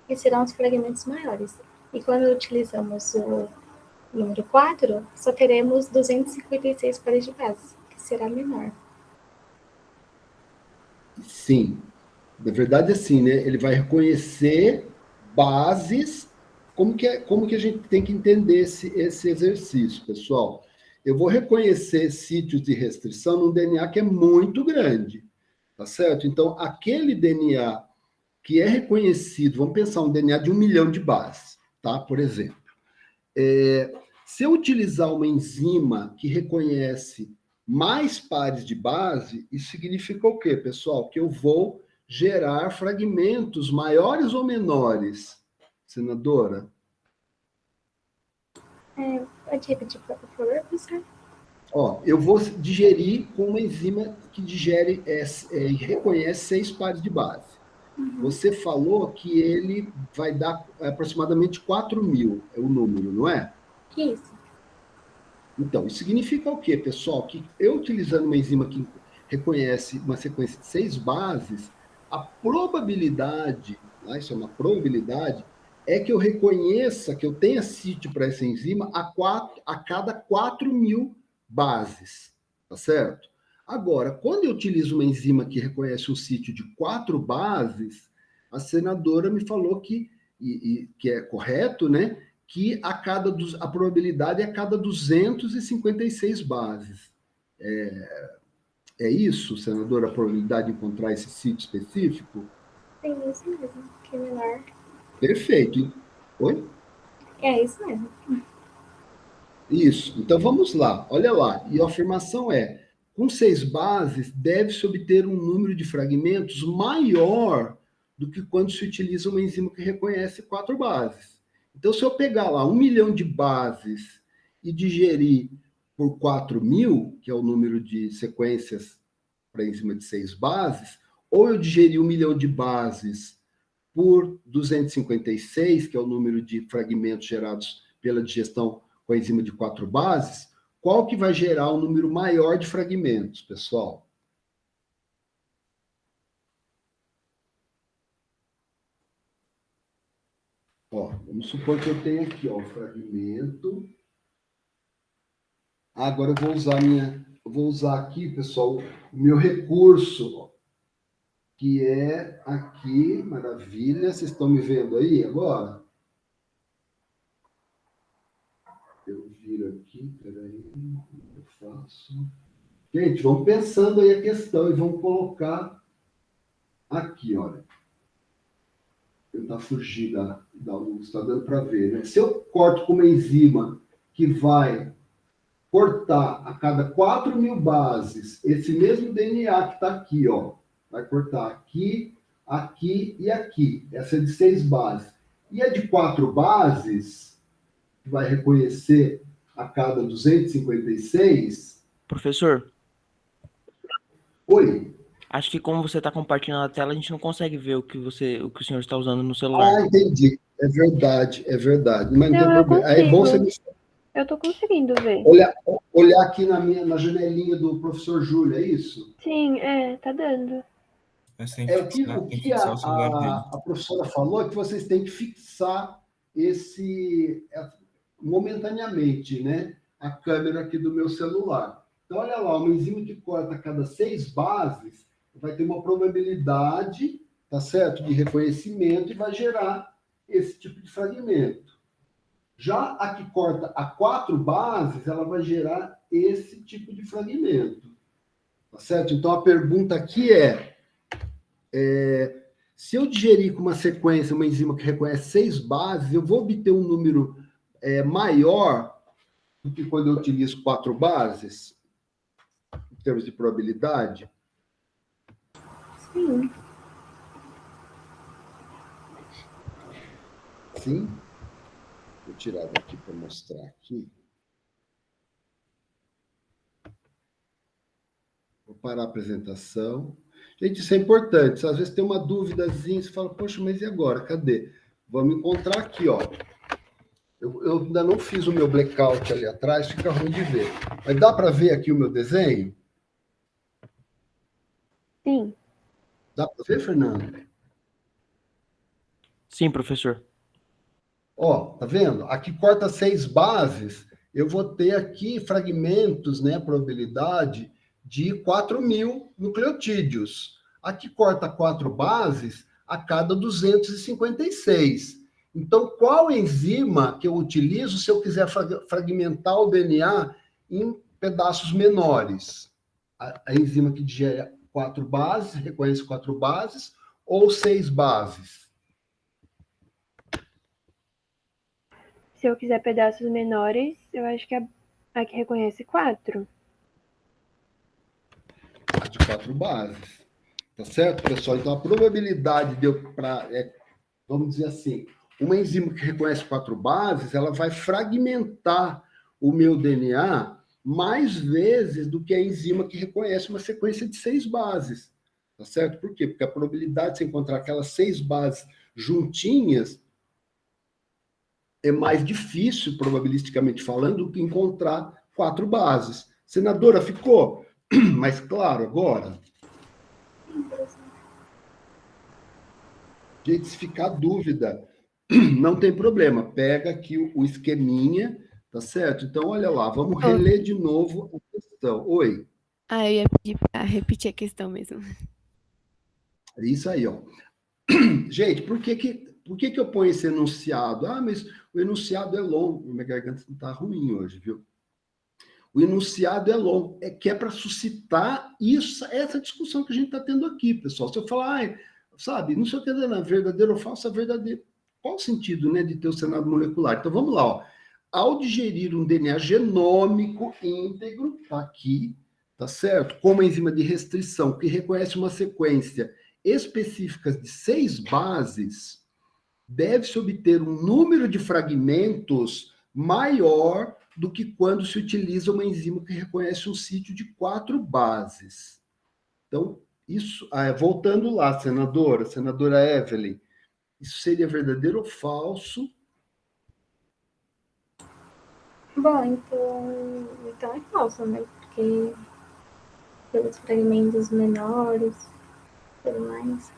que serão os fragmentos maiores. E quando utilizamos o número 4, só teremos 256 pares de base, que será menor. Sim. Na verdade, assim, né? Ele vai reconhecer bases. Como que a gente tem que entender esse exercício, pessoal? Eu vou reconhecer sítios de restrição num DNA que é muito grande, tá certo? Então, aquele DNA que é reconhecido, vamos pensar um DNA de 1 milhão de bases, tá? Por exemplo. Se eu utilizar uma enzima que reconhece mais pares de base, isso significa o quê, pessoal? Que eu vou gerar fragmentos maiores ou menores, senadora? Pode repetir, por favor, professor? Eu vou digerir com uma enzima que digere e reconhece 6 pares de base. Você falou que ele vai dar aproximadamente 4.000, é o número, não é? Isso. Então, isso significa o quê, pessoal? Que eu utilizando uma enzima que reconhece uma sequência de 6 bases, a probabilidade, isso é uma probabilidade, é que eu reconheça que eu tenha sítio para essa enzima a cada 4.000 bases, tá certo? Agora, quando eu utilizo uma enzima que reconhece um sítio de 4 bases, a senadora me falou que é correto, né? Que a probabilidade é a cada 256 bases. É isso, senadora, a probabilidade de encontrar esse sítio específico? Sim, isso mesmo, que é menor. Perfeito. Oi? É isso mesmo. Isso. Então, vamos lá. Olha lá. E a afirmação é, com 6 bases, deve-se obter um número de fragmentos maior do que quando se utiliza uma enzima que reconhece 4 bases. Então, se eu pegar lá 1 milhão de bases e digerir por 4.000, que é o número de sequências para enzima de 6 bases, ou eu digerir 1 milhão de bases por 256, que é o número de fragmentos gerados pela digestão com a enzima de 4 bases, qual que vai gerar um número maior de fragmentos, pessoal? Vamos supor que eu tenho aqui, o fragmento. Agora eu vou usar aqui, pessoal, o meu recurso, que é aqui, maravilha. Vocês estão me vendo aí agora? Eu viro aqui, peraí, como eu faço? Gente, vamos pensando aí a questão e vamos colocar aqui, olha. Tentar fugir da luz, está dando para ver, né? Se eu corto com uma enzima que vai cortar a cada 4.000 bases esse mesmo DNA que está aqui, vai cortar aqui, aqui e aqui. Essa é de 6 bases. E a de 4 bases, que vai reconhecer a cada 256. Professor, Oi. acho que como você está compartilhando a tela, a gente não consegue ver o que o senhor está usando no celular. Entendi. É verdade. Mas não Não, tem eu problema. É bom você consigo. Eu tô conseguindo ver. olhar aqui na janelinha do professor Júlio, é isso? Sim, tá dando. O que a professora falou é que vocês têm que fixar momentaneamente, né, a câmera aqui do meu celular. Então, olha lá, uma enzima que corta a cada 6 bases vai ter uma probabilidade, tá certo, de reconhecimento e vai gerar esse tipo de fragmento. Já a que corta a 4 bases, ela vai gerar esse tipo de fragmento. Tá certo? Então, a pergunta aqui é, Se eu digerir com uma sequência, uma enzima que reconhece 6 bases, eu vou obter um número maior do que quando eu utilizo 4 bases, em termos de probabilidade? Sim. Sim? Vou tirar daqui para mostrar aqui. Vou parar a apresentação. Gente, isso é importante. Às vezes tem uma dúvidazinha, você fala, poxa, mas e agora? Cadê? Vamos encontrar aqui, ó. Eu ainda não fiz o meu blackout ali atrás, fica ruim de ver. Mas dá para ver aqui o meu desenho? Sim. Dá para ver, Fernando? Sim, professor. Ó, tá vendo? Aqui corta 6 bases, eu vou ter aqui fragmentos, né, probabilidade de 4.000 nucleotídeos. Aqui corta 4 bases a cada 256. Então, qual enzima que eu utilizo se eu quiser fragmentar o DNA em pedaços menores? A enzima que digere 4 bases, reconhece 4 bases, ou 6 bases? Se eu quiser pedaços menores, eu acho que a que reconhece 4. A de 4 bases. Tá certo, pessoal? Então, a probabilidade de eu, vamos dizer assim, uma enzima que reconhece 4 bases, ela vai fragmentar o meu DNA mais vezes do que a enzima que reconhece uma sequência de 6 bases. Tá certo? Por quê? Porque a probabilidade de você encontrar aquelas 6 bases juntinhas é mais difícil, probabilisticamente falando, do que encontrar 4 bases. Senadora, ficou mais claro agora? Gente, se ficar dúvida, não tem problema. Pega aqui o esqueminha, tá certo? Então, olha lá, vamos reler de novo a questão. Oi. Eu ia pedir para repetir a questão mesmo. É isso aí, ó. Gente, por que eu ponho esse enunciado? Ah, mas o enunciado é longo. Minha garganta não está ruim hoje, viu? O enunciado é longo. É para suscitar essa discussão que a gente está tendo aqui, pessoal. Se eu falar, sabe, não sei o que é verdadeiro ou falso, é verdadeiro. Qual o sentido, né, de ter o cenário molecular? Então, vamos lá, ó. Ao digerir um DNA genômico íntegro, tá aqui, tá certo? Como enzima de restrição, que reconhece uma sequência específicas de 6 bases, deve-se obter um número de fragmentos maior do que quando se utiliza uma enzima que reconhece um sítio de 4 bases. Então, isso, voltando lá, senadora Evelyn, isso seria verdadeiro ou falso? Bom, então é falso, né? Porque pelos fragmentos menores, tudo mais.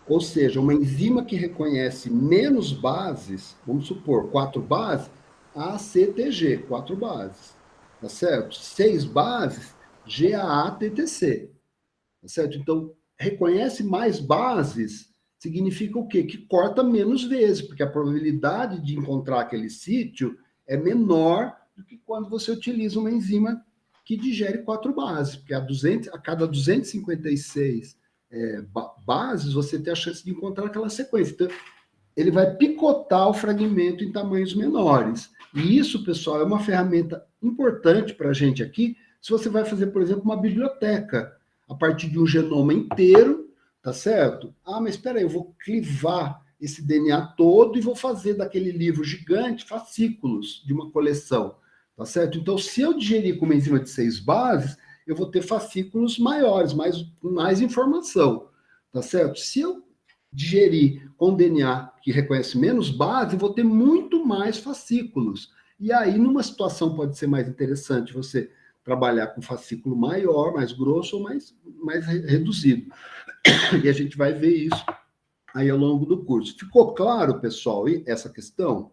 Ou seja, uma enzima que reconhece menos bases, vamos supor, 4 bases, ACTG, 4 bases, tá certo? 6 bases, GAA-TTC, tá certo? Então, reconhece mais bases significa o quê? Que corta menos vezes, porque a probabilidade de encontrar aquele sítio é menor do que quando você utiliza uma enzima que digere 4 bases, porque a cada 256 bases, você tem a chance de encontrar aquela sequência. Então, ele vai picotar o fragmento em tamanhos menores. E isso, pessoal, é uma ferramenta importante para a gente aqui, se você vai fazer, por exemplo, uma biblioteca, a partir de um genoma inteiro, tá certo? Ah, mas espera aí, eu vou clivar esse DNA todo e vou fazer daquele livro gigante fascículos de uma coleção, tá certo? Então, se eu digerir com uma enzima de 6 bases, eu vou ter fascículos maiores, mais informação, tá certo? Se eu digerir com DNA que reconhece menos base, eu vou ter muito mais fascículos. E aí, numa situação pode ser mais interessante você trabalhar com fascículo maior, mais grosso ou mais reduzido. E a gente vai ver isso aí ao longo do curso. Ficou claro, pessoal, essa questão?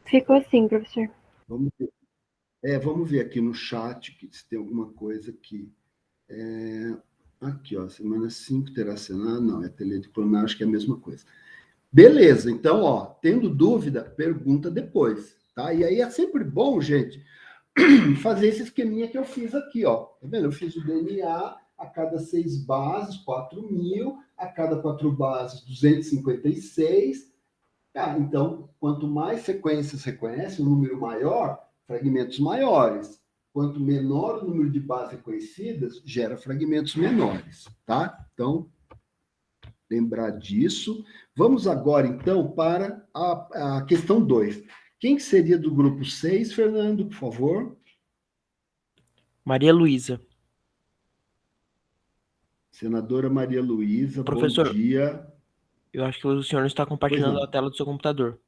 Ficou sim, professor. Vamos ver aqui no chat se tem alguma coisa aqui. Aqui, ó, semana 5 terá Senado. Não, é telediplomático, acho que é a mesma coisa. Beleza, então, ó, tendo dúvida, pergunta depois, tá? E aí é sempre bom, gente, fazer esse esqueminha que eu fiz aqui, ó. Tá vendo? Eu fiz o DNA a cada 6 bases, 4.000, a cada 4 bases, 256. Ah, então, quanto mais sequências reconhece, um número maior, fragmentos maiores. Quanto menor o número de bases reconhecidas, gera fragmentos menores, tá? Então, lembrar disso. Vamos agora, então, para a questão 2. Quem que seria do grupo 6, Fernando, por favor? Maria Luísa. Senadora Maria Luísa, Professor, bom dia. eu acho que o senhor não está compartilhando não. a tela do seu computador.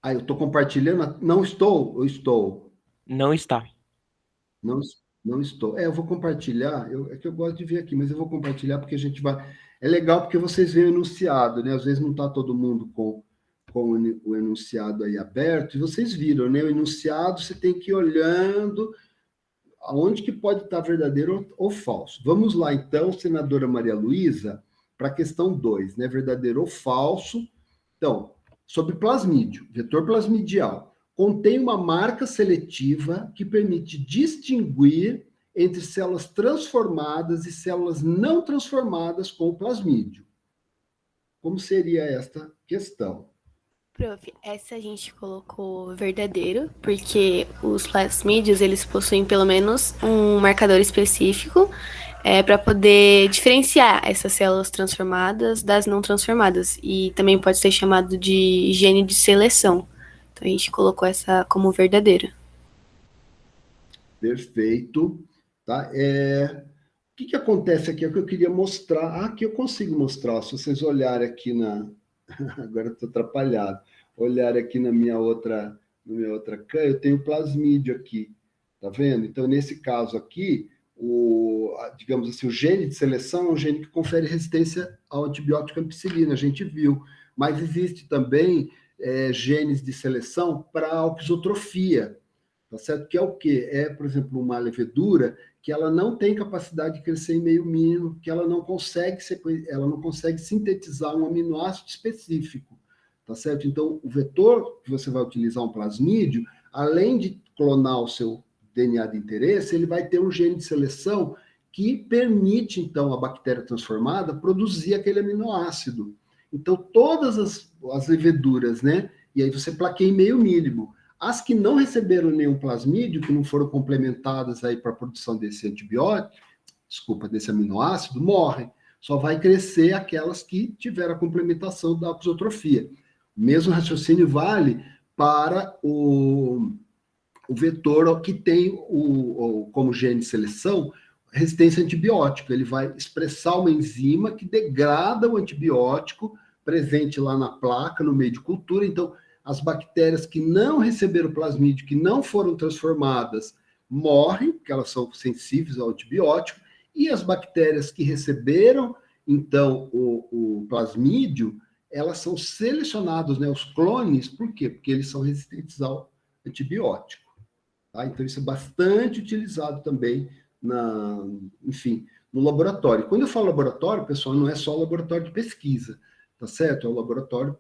Ah, eu estou compartilhando? Não estou? Eu estou. Não está. Não, não estou. Eu vou compartilhar. É que eu gosto de ver aqui, mas eu vou compartilhar porque a gente vai. É legal porque vocês veem o enunciado, né? Às vezes não está todo mundo com o enunciado aí aberto, e vocês viram, né? O enunciado você tem que ir olhando aonde que pode estar verdadeiro ou falso. Vamos lá, então, senadora Maria Luísa, para a questão 2, né? Verdadeiro ou falso. Então, sobre plasmídio, vetor plasmidial, contém uma marca seletiva que permite distinguir entre células transformadas e células não transformadas com o plasmídio. Como seria esta questão? Prof, essa a gente colocou verdadeiro, porque os plasmídios, eles possuem pelo menos um marcador específico para poder diferenciar essas células transformadas das não transformadas. E também pode ser chamado de gene de seleção. Então a gente colocou essa como verdadeira. Perfeito. Tá? O que acontece aqui? É o que eu queria mostrar. Aqui eu consigo mostrar. Se vocês olharem aqui na... Agora eu estou atrapalhado. Olhar aqui na minha outra câmera, eu tenho plasmídio aqui. Tá vendo? Então, nesse caso aqui, digamos assim, o gene de seleção é um gene que confere resistência ao antibiótico ampicilina, a gente viu. Mas existe também genes de seleção para alquizotrofia, tá certo? Que é o quê? Por exemplo, uma levedura que ela não tem capacidade de crescer em meio mínimo, que ela não consegue sintetizar um aminoácido específico, tá certo? Então, o vetor que você vai utilizar, um plasmídio, além de clonar o seu DNA de interesse, ele vai ter um gene de seleção que permite, então, a bactéria transformada produzir aquele aminoácido. Então, todas as leveduras, né? E aí você plaqueia em meio mínimo. As que não receberam nenhum plasmídio, que não foram complementadas aí para a produção desse desse aminoácido, morrem. Só vai crescer aquelas que tiveram a complementação da apisotrofia. O mesmo raciocínio vale para o vetor que tem como gene de seleção resistência a antibiótico. Ele vai expressar uma enzima que degrada o antibiótico presente lá na placa, no meio de cultura. Então, as bactérias que não receberam plasmídio, que não foram transformadas, morrem, porque elas são sensíveis ao antibiótico, e as bactérias que receberam, então, o plasmídio, elas são selecionadas, né, os clones, por quê? Porque eles são resistentes ao antibiótico. Tá? Então, isso é bastante utilizado também, no laboratório. Quando eu falo laboratório, pessoal, não é só laboratório de pesquisa, tá certo? É o laboratório,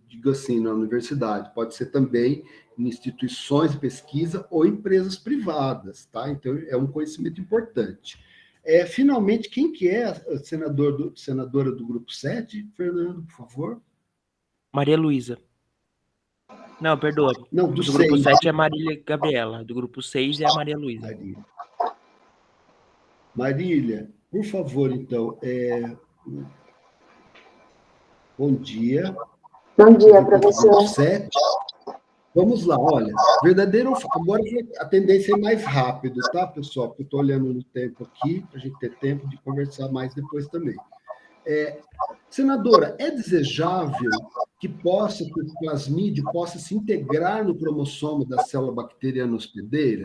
digo assim, na universidade. Pode ser também em instituições de pesquisa ou empresas privadas, tá? Então, é um conhecimento importante. Finalmente, quem que é a senadora do grupo 7? Fernando, por favor. Maria Luísa. Não, perdoa. Não, do grupo 6. 7 é a Marília Gabriela. Do grupo 6 é a Maria Luísa. Marília, por favor, então. Bom dia. Bom dia, professor. 7. Vamos lá, olha. Verdadeiro. Agora a tendência é mais rápido, tá, pessoal? Porque eu estou olhando no tempo aqui, para a gente ter tempo de conversar mais depois também. Senadora, é desejável que o plasmídio possa se integrar no cromossomo da célula bacteriana hospedeira?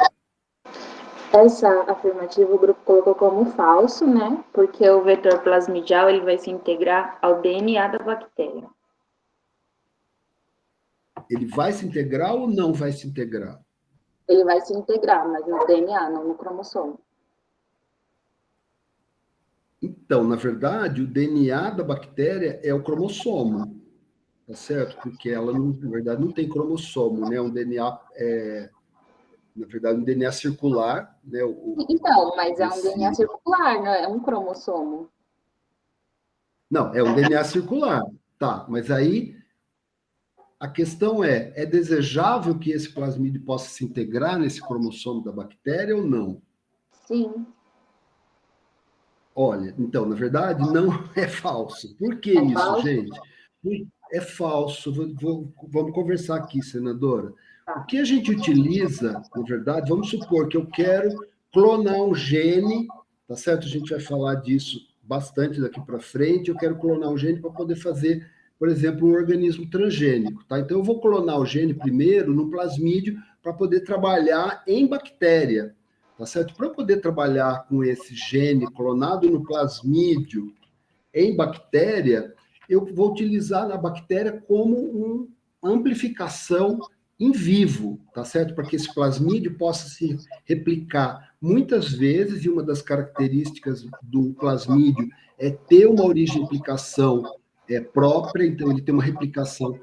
Essa afirmativa o grupo colocou como falso, né? Porque o vetor plasmidial ele vai se integrar ao DNA da bactéria. Ele vai se integrar ou não vai se integrar? Ele vai se integrar, mas no DNA, não no cromossomo. Então, na verdade, o DNA da bactéria é o cromossomo. tá certo? Porque ela, na verdade, não tem cromossomo, né? Um DNA, na verdade, um DNA circular, né? Então, mas é um DNA circular, não é um cromossomo. Não, é um DNA circular, tá? Mas aí a questão é desejável que esse plasmídio possa se integrar nesse cromossomo da bactéria ou não? Sim. Olha, então, na verdade, não é falso. Por que É isso, falso? gente? É falso. Vamos conversar aqui, senadora. Tá. O que a gente utiliza, na verdade, vamos supor que eu quero clonar um gene, tá certo? A gente vai falar disso bastante daqui para frente. Eu quero clonar um gene para poder fazer, por exemplo, um organismo transgênico, tá? Então, eu vou clonar o gene primeiro no plasmídio para poder trabalhar em bactéria. Tá certo? Para eu poder trabalhar com esse gene clonado no plasmídio em bactéria, eu vou utilizar a bactéria como uma amplificação em vivo, tá certo? Para que esse plasmídio possa se replicar muitas vezes, e uma das características do plasmídio é ter uma origem de replicação própria, então ele tem uma replicação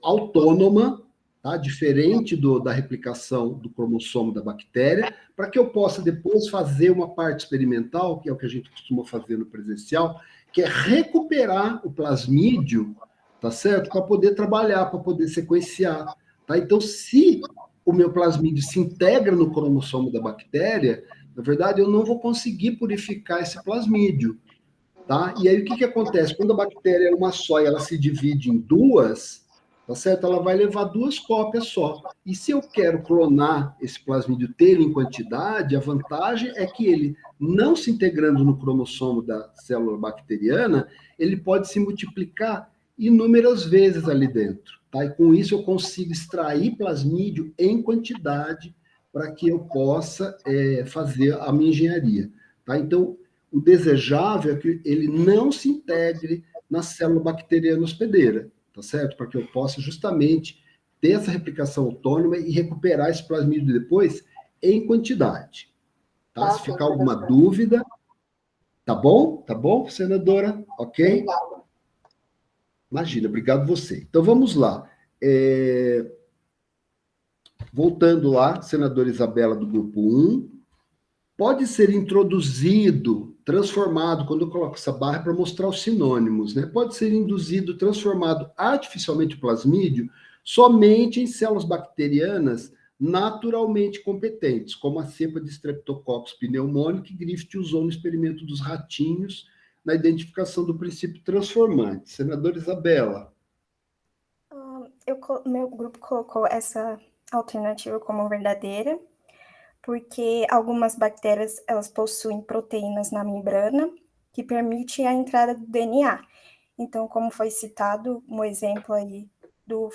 autônoma, tá? Diferente da replicação do cromossomo da bactéria, para que eu possa depois fazer uma parte experimental, que é o que a gente costuma fazer no presencial, que é recuperar o plasmídio, tá certo? Para poder trabalhar, para poder sequenciar, tá? Então, se o meu plasmídio se integra no cromossomo da bactéria, na verdade, eu não vou conseguir purificar esse plasmídio, tá? E aí, o que acontece? Quando a bactéria é uma só e ela se divide em duas, tá certo? Ela vai levar 2 cópias só. E se eu quero clonar esse plasmídio ter em quantidade, a vantagem é que ele, não se integrando no cromossomo da célula bacteriana, ele pode se multiplicar inúmeras vezes ali dentro, tá? E com isso eu consigo extrair plasmídio em quantidade para que eu possa fazer a minha engenharia, tá? Então, o desejável é que ele não se integre na célula bacteriana hospedeira, tá certo? Para que eu possa justamente ter essa replicação autônoma e recuperar esse plasmídio depois em quantidade. Tá? Se ficar alguma dúvida, tá bom? Tá bom, senadora? Ok? Obrigada. Imagina, obrigado você. Então vamos lá. Voltando lá, senadora Isabela do grupo 1, pode ser introduzido, transformado, quando eu coloco essa barra para mostrar os sinônimos, né? Pode ser induzido, transformado artificialmente o plasmídio somente em células bacterianas naturalmente competentes, como a cepa de Streptococcus pneumoniae que Griffith usou no experimento dos ratinhos na identificação do princípio transformante. Senadora Isabela. Meu grupo colocou essa alternativa como verdadeira, porque algumas bactérias elas possuem proteínas na membrana que permitem a entrada do DNA. Então, como foi citado um exemplo aí do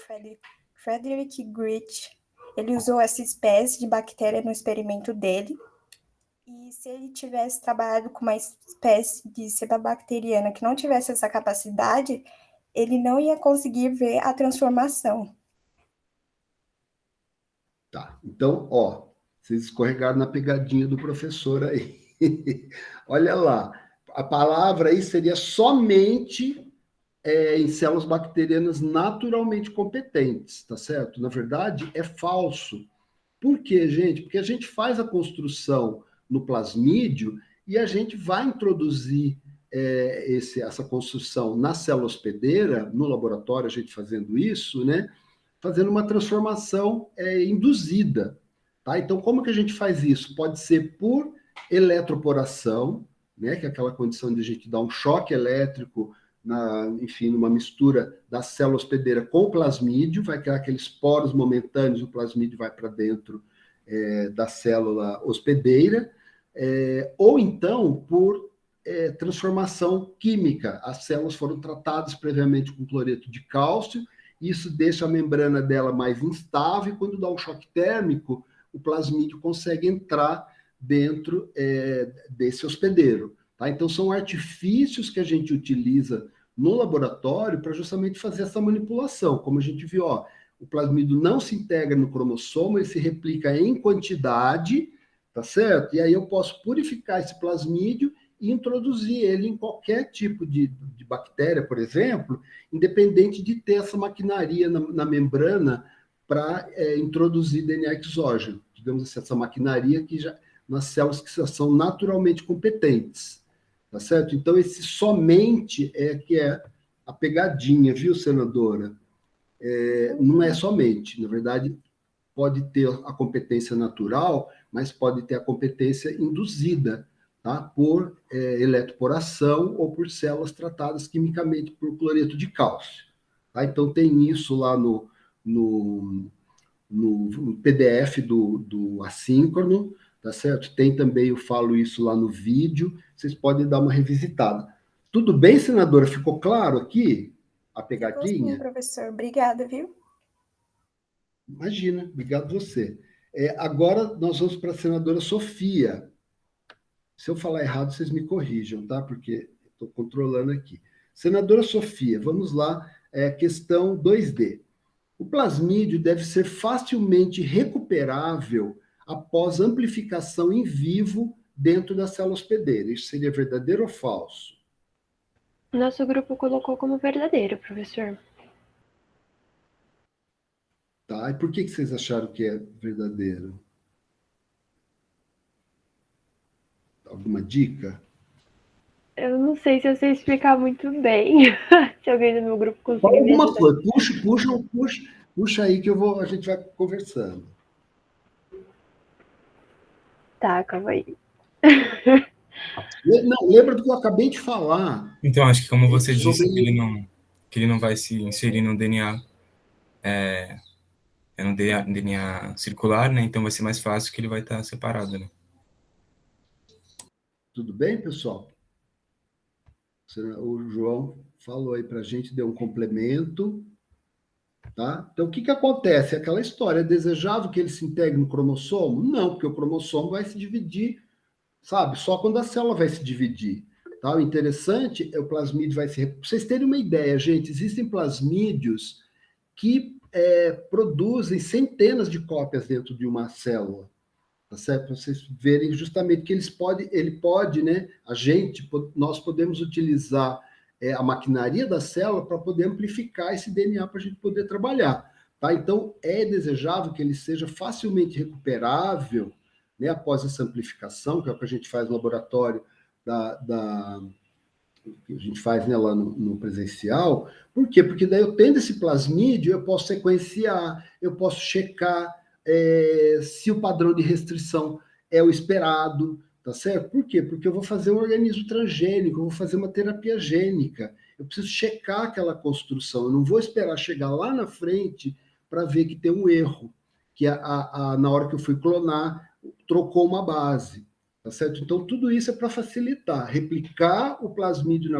Frederick Griffith, ele usou essa espécie de bactéria no experimento dele, e se ele tivesse trabalhado com uma espécie de cepa bacteriana que não tivesse essa capacidade, ele não ia conseguir ver a transformação. Tá, então, vocês escorregaram na pegadinha do professor aí. Olha lá, a palavra aí seria somente em células bacterianas naturalmente competentes, tá certo? Na verdade, é falso. Por quê, gente? Porque a gente faz a construção no plasmídio e a gente vai introduzir essa construção na célula hospedeira, no laboratório, a gente fazendo isso, né? Fazendo uma transformação induzida, tá? Então, como que a gente faz isso? Pode ser por eletroporação, né? Que é aquela condição de a gente dar um choque elétrico, enfim, numa mistura da célula hospedeira com o plasmídio, vai criar aqueles poros momentâneos, o plasmídio vai para dentro da célula hospedeira, ou então por transformação química. As células foram tratadas previamente com cloreto de cálcio, isso deixa a membrana dela mais instável, e quando dá um choque térmico, o plasmídio consegue entrar dentro desse hospedeiro. Tá? Então, são artifícios que a gente utiliza no laboratório para justamente fazer essa manipulação. Como a gente viu, o plasmídio não se integra no cromossomo, ele se replica em quantidade, tá certo? E aí eu posso purificar esse plasmídio e introduzir ele em qualquer tipo de bactéria, por exemplo, independente de ter essa maquinaria na membrana para introduzir DNA exógeno. Digamos assim, essa maquinaria que já nas células que são naturalmente competentes, tá certo? Então, esse somente que é a pegadinha, viu, senadora? Não é somente, na verdade, pode ter a competência natural, mas pode ter a competência induzida, tá? Por eletroporação ou por células tratadas quimicamente por cloreto de cálcio. Tá? Então, tem isso lá no PDF do assíncrono, tá certo? Tem também, eu falo isso lá no vídeo, vocês podem dar uma revisitada. Tudo bem, senadora? Ficou claro aqui a pegadinha? Sim, professor. Obrigada, viu? Imagina, obrigado você. Agora nós vamos para a senadora Sofia. Se eu falar errado, vocês me corrijam, tá? Porque estou controlando aqui. Senadora Sofia, vamos lá, questão 2D. O plasmídio deve ser facilmente recuperável após amplificação em vivo dentro da célula hospedeira. Isso seria verdadeiro ou falso? Nosso grupo colocou como verdadeiro, professor. Tá, e por que vocês acharam que é verdadeiro? Alguma dica? Eu não sei se eu sei explicar muito bem. Se alguém do meu grupo conseguir me Alguma ajudar. coisa, puxa aí que a gente vai conversando. Tá, calma aí. Não, lembra do que eu acabei de falar. Então, acho que como você disse que ele não vai se inserir no DNA, no DNA circular, né? Então vai ser mais fácil que ele vai estar separado, né? Tudo bem, pessoal? O João falou aí para a gente, deu um complemento. Tá? Então, o que acontece? Aquela história, é desejável que ele se integre no cromossomo? Não, porque o cromossomo vai se dividir, sabe? Só quando a célula vai se dividir. Tá? O interessante é o plasmídio vai se... Pra vocês terem uma ideia, gente, existem plasmídios que produzem centenas de cópias dentro de uma célula. Tá certo? Para vocês verem justamente que ele pode, né? Nós podemos utilizar a maquinaria da célula para poder amplificar esse DNA para a gente poder trabalhar. Tá? Então, é desejável que ele seja facilmente recuperável, né, após essa amplificação, que é o que a gente faz no laboratório que a gente faz, né, lá no presencial. Por quê? Porque daí eu tendo esse plasmídio, eu posso sequenciar, eu posso checar se o padrão de restrição é o esperado, tá certo? Por quê? Porque eu vou fazer um organismo transgênico, eu vou fazer uma terapia gênica, eu preciso checar aquela construção, eu não vou esperar chegar lá na frente para ver que tem um erro, que na hora que eu fui clonar, trocou uma base, tá certo? Então, tudo isso é para facilitar, replicar o plasmídio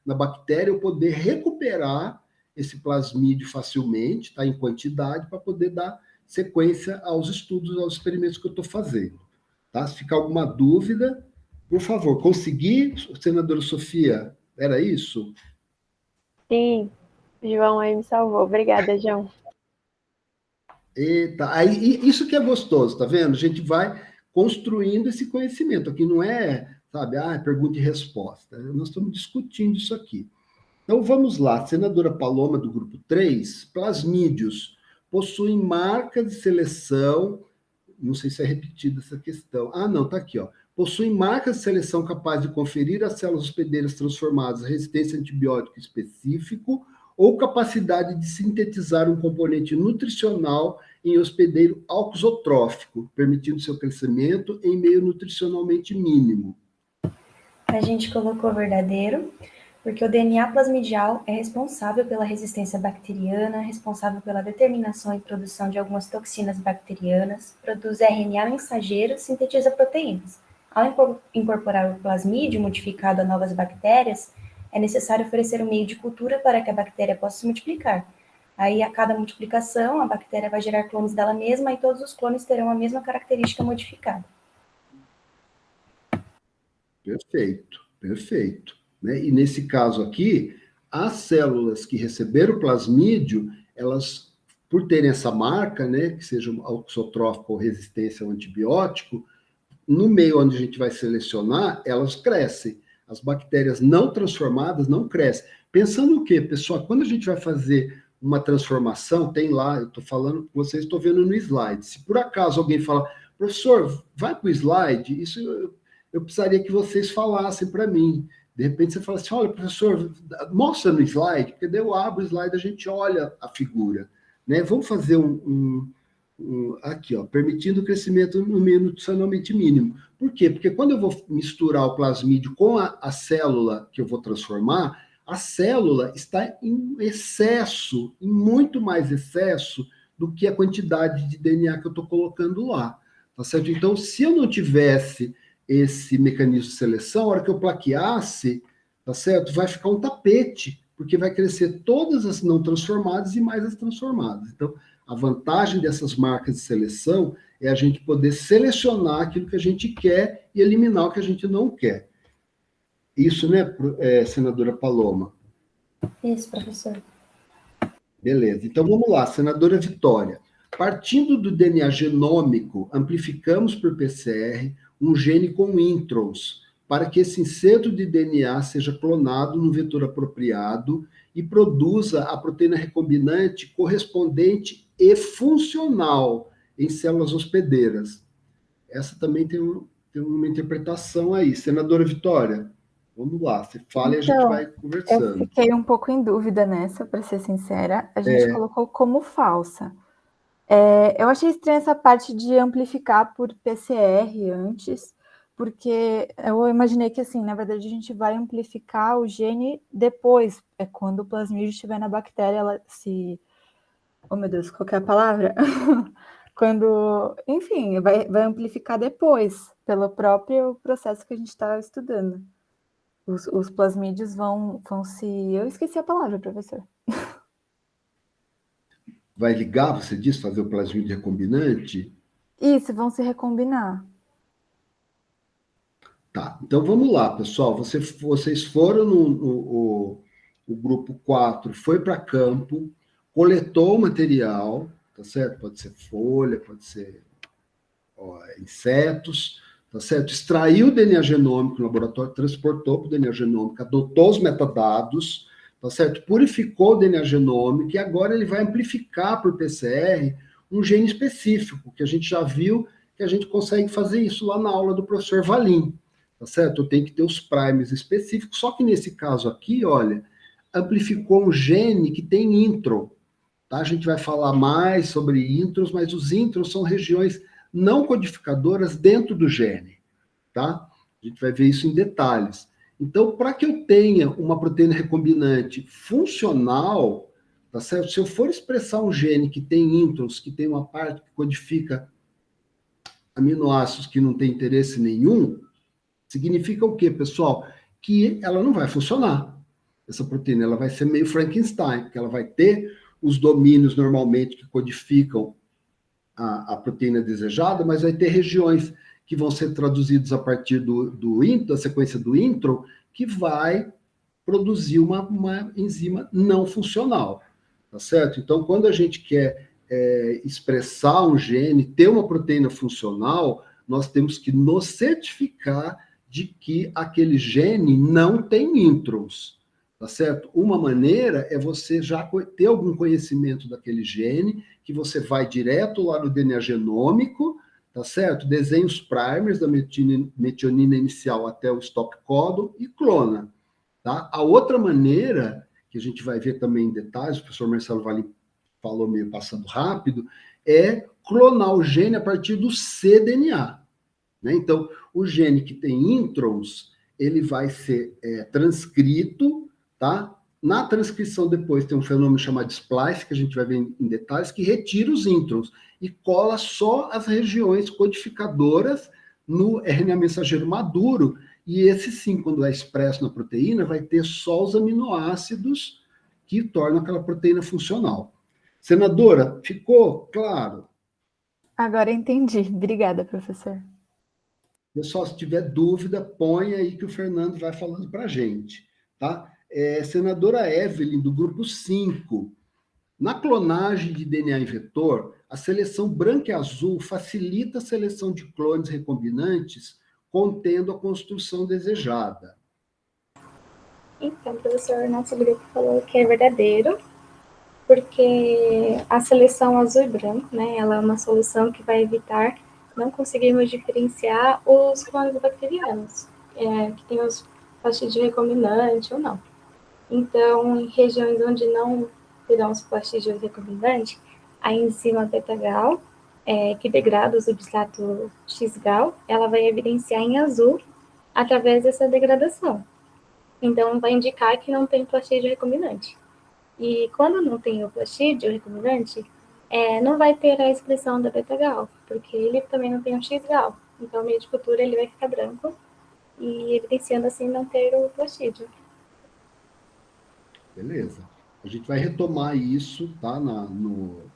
na bactéria, eu poder recuperar esse plasmídio facilmente, tá, em quantidade, para poder dar sequência aos estudos, aos experimentos que eu estou fazendo. Tá? Se ficar alguma dúvida, por favor, consegui, senadora Sofia? Era isso? Sim, João aí me salvou. Obrigada, João. Eita, aí, isso que é gostoso, tá vendo? A gente vai construindo esse conhecimento. Aqui não é, sabe, pergunta e resposta. Nós estamos discutindo isso aqui. Então, vamos lá. Senadora Paloma, do grupo 3, plasmídios possuem marcas de seleção, não sei se é repetida essa questão. Não, está aqui, ó. Possuem marcas de seleção capazes de conferir às células hospedeiras transformadas resistência a antibiótico específico ou capacidade de sintetizar um componente nutricional em hospedeiro auxotrófico, permitindo seu crescimento em meio nutricionalmente mínimo. A gente colocou verdadeiro, porque o DNA plasmidial é responsável pela resistência bacteriana, responsável pela determinação e produção de algumas toxinas bacterianas, produz RNA mensageiro, sintetiza proteínas. Ao incorporar o plasmídio modificado a novas bactérias, é necessário oferecer um meio de cultura para que a bactéria possa se multiplicar. Aí, a cada multiplicação, a bactéria vai gerar clones dela mesma e todos os clones terão a mesma característica modificada. Perfeito, perfeito. Né? E nesse caso aqui, as células que receberam o plasmídio, elas, por terem essa marca, né, que seja auxotrófica ou resistência ao antibiótico, no meio onde a gente vai selecionar, elas crescem. As bactérias não transformadas não crescem. Pensando o quê, pessoal? Quando a gente vai fazer uma transformação, tem lá, eu estou falando com vocês, estou vendo no slide. Se por acaso alguém fala, professor, vai para o slide, isso eu precisaria que vocês falassem para mim. De repente você fala assim, olha, professor, mostra no slide, porque daí eu abro o slide, a gente olha a figura. Né? Vamos fazer aqui, ó, permitindo o crescimento no meio nutricionalmente mínimo. Por quê? Porque quando eu vou misturar o plasmídio com a célula que eu vou transformar, a célula está em excesso, em muito mais excesso do que a quantidade de DNA que eu estou colocando lá. Tá certo? Então, se eu não tivesse esse mecanismo de seleção, a hora que eu plaqueasse, tá certo? Vai ficar um tapete, porque vai crescer todas as não transformadas e mais as transformadas. Então, a vantagem dessas marcas de seleção é a gente poder selecionar aquilo que a gente quer e eliminar o que a gente não quer. Isso, né, senadora Paloma? Isso, professor. Beleza. Então, vamos lá, senadora Vitória. Partindo do DNA genômico, amplificamos por PCR um gene com introns, para que esse inserto de DNA seja clonado no vetor apropriado e produza a proteína recombinante correspondente e funcional em células hospedeiras. Essa também tem uma interpretação aí. Senadora Vitória, vamos lá, você fala e a gente vai conversando. Eu fiquei um pouco em dúvida nessa, para ser sincera. A gente colocou como falsa. Eu achei estranha essa parte de amplificar por PCR antes, porque eu imaginei que, assim, na verdade, a gente vai amplificar o gene depois, quando o plasmídio estiver na bactéria, ela se... Oh, meu Deus, qual que é a palavra? Quando, enfim, vai amplificar depois, pelo próprio processo que a gente está estudando. Os plasmídios vão se... Eu esqueci a palavra, professor. Vai ligar, você disse, fazer o plasmídio recombinante? Isso, vão se recombinar. Tá, então vamos lá, pessoal. Vocês foram o grupo 4, foi para campo, coletou o material, tá certo? Pode ser folha, pode ser insetos, tá certo? Extraiu o DNA genômico no laboratório, transportou para o DNA genômico, adotou os metadados, tá certo? Purificou o DNA genômico e agora ele vai amplificar por PCR um gene específico, que a gente já viu que a gente consegue fazer isso lá na aula do professor Valim, tá certo? Tem que ter os primers específicos, só que nesse caso aqui, olha, amplificou um gene que tem intron, tá? A gente vai falar mais sobre introns, mas os introns são regiões não codificadoras dentro do gene, tá? A gente vai ver isso em detalhes. Então, para que eu tenha uma proteína recombinante funcional, tá certo? Se eu for expressar um gene que tem introns, que tem uma parte que codifica aminoácidos que não tem interesse nenhum, significa o quê, pessoal? Que ela não vai funcionar. Essa proteína, ela vai ser meio Frankenstein, porque ela vai ter os domínios, normalmente, que codificam a proteína desejada, mas vai ter regiões que vão ser traduzidos a partir da sequência do intron, que vai produzir uma enzima não funcional, tá certo? Então, quando a gente quer expressar um gene, ter uma proteína funcional, nós temos que nos certificar de que aquele gene não tem introns, tá certo? Uma maneira é você já ter algum conhecimento daquele gene, que você vai direto lá no DNA genômico, tá certo? Desenha os primers da metionina inicial até o stop codon e clona, tá? A outra maneira, que a gente vai ver também em detalhes, o professor Marcelo Valim falou meio passando rápido, é clonar o gene a partir do cDNA, né? Então, o gene que tem introns, ele vai ser transcrito, tá? Na transcrição depois tem um fenômeno chamado splice, que a gente vai ver em detalhes, que retira os introns e cola só as regiões codificadoras no RNA mensageiro maduro, e esse sim, quando é expresso na proteína, vai ter só os aminoácidos que tornam aquela proteína funcional. Senadora, ficou claro? Agora entendi. Obrigada, professor. Pessoal, se tiver dúvida, põe aí que o Fernando vai falando para a gente, tá? Senadora Evelyn, do grupo 5. Na clonagem de DNA em vetor, a seleção branca e azul facilita a seleção de clones recombinantes contendo a construção desejada. Então, professor, nosso grupo falou que é verdadeiro, porque a seleção azul e branco, né, ela é uma solução que vai evitar não conseguirmos diferenciar os clones bacterianos, que tem os plastídeo recombinante ou não. Então, em regiões onde não terão os plastídeos recombinantes, a enzima beta-gal, que degrada o substrato X-gal, ela vai evidenciar em azul através dessa degradação. Então, vai indicar que não tem plastídio recombinante. E quando não tem o plastídio recombinante, não vai ter a expressão da beta-gal, porque ele também não tem o X-gal. Então, o meio de cultura ele vai ficar branco, e evidenciando assim não ter o plastídio. Beleza. A gente vai retomar isso, tá? No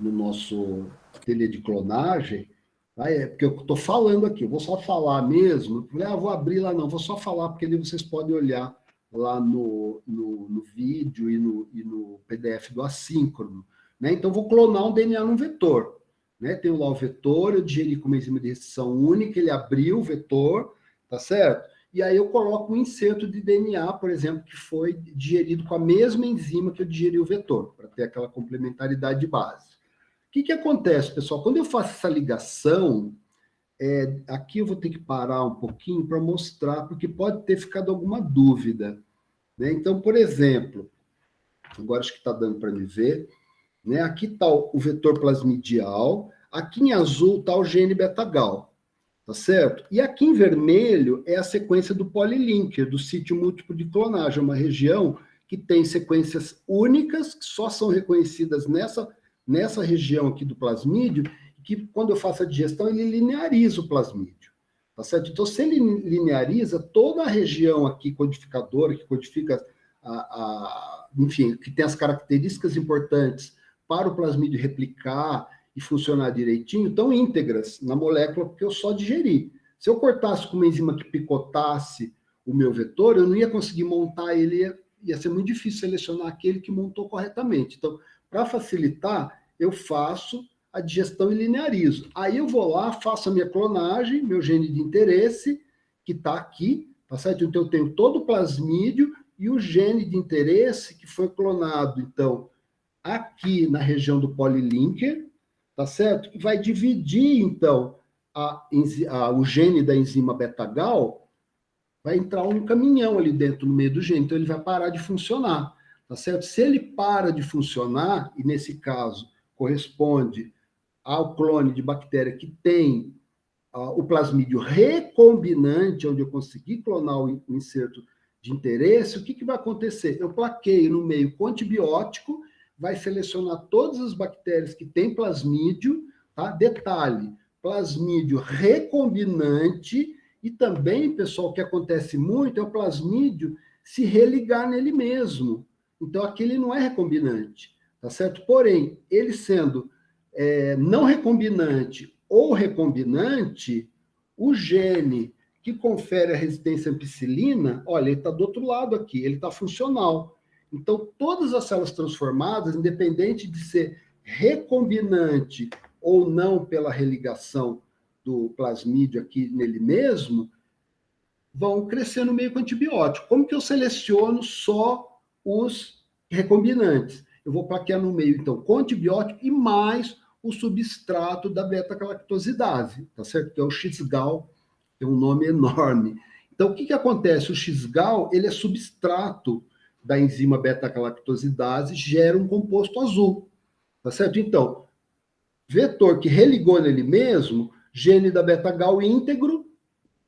nosso ateliê de clonagem. Tá? Porque eu estou falando aqui, eu vou só falar mesmo. Vou abrir lá, não, vou só falar, porque ali vocês podem olhar lá no vídeo e no PDF do assíncrono. Né? Então, vou clonar um DNA num vetor. Né? Tenho lá o vetor, eu digeri com uma enzima de restrição única, ele abriu o vetor, tá certo? E aí eu coloco um inserto de DNA, por exemplo, que foi digerido com a mesma enzima que eu digeri o vetor, para ter aquela complementaridade de base. O que acontece, pessoal? Quando eu faço essa ligação, aqui eu vou ter que parar um pouquinho para mostrar, porque pode ter ficado alguma dúvida. Né? Então, por exemplo, agora acho que está dando para me ver, né? Aqui está o vetor plasmidial, aqui em azul está o gene beta-gal. Tá certo? E aqui em vermelho é a sequência do polylinker, do sítio múltiplo de clonagem, uma região que tem sequências únicas, que só são reconhecidas nessa região aqui do plasmídio, que quando eu faço a digestão, ele lineariza o plasmídio. Tá certo? Então, se ele lineariza toda a região aqui codificadora, que codifica, enfim, que tem as características importantes para o plasmídio replicar e funcionar direitinho, estão íntegras na molécula, porque eu só digeri. Se eu cortasse com uma enzima que picotasse o meu vetor, eu não ia conseguir montar ele, ia ser muito difícil selecionar aquele que montou corretamente. Então, para facilitar, eu faço a digestão e linearizo. Aí eu vou lá, faço a minha clonagem, meu gene de interesse, que está aqui, tá certo? Então, eu tenho todo o plasmídio e o gene de interesse que foi clonado, então, aqui na região do polylinker, tá certo? E vai dividir, então, o gene da enzima beta-gal, vai entrar um caminhão ali dentro, no meio do gene, então ele vai parar de funcionar, tá certo? Se ele para de funcionar, e nesse caso corresponde ao clone de bactéria que tem o plasmídio recombinante, onde eu consegui clonar o inserto de interesse, o que vai acontecer? Eu plaqueio no meio com antibiótico, vai selecionar todas as bactérias que têm plasmídio, tá? Detalhe, plasmídio recombinante, e também, pessoal, o que acontece muito é o plasmídio se religar nele mesmo. Então, aquele não é recombinante, tá certo? Porém, ele sendo não recombinante ou recombinante, o gene que confere a resistência à ampicilina, olha, ele está do outro lado aqui, ele está funcional. Então, todas as células transformadas, independente de ser recombinante ou não pela religação do plasmídio aqui nele mesmo, vão crescer no meio com antibiótico. Como que eu seleciono só os recombinantes? Eu vou plaquear no meio, então, com antibiótico e mais o substrato da beta-galactosidase, tá certo? Que é o X-gal, tem um nome enorme. Então, o que acontece? O X-gal, ele é substrato da enzima beta-galactosidase, gera um composto azul, tá certo? Então, vetor que religou nele mesmo, gene da beta-gal íntegro,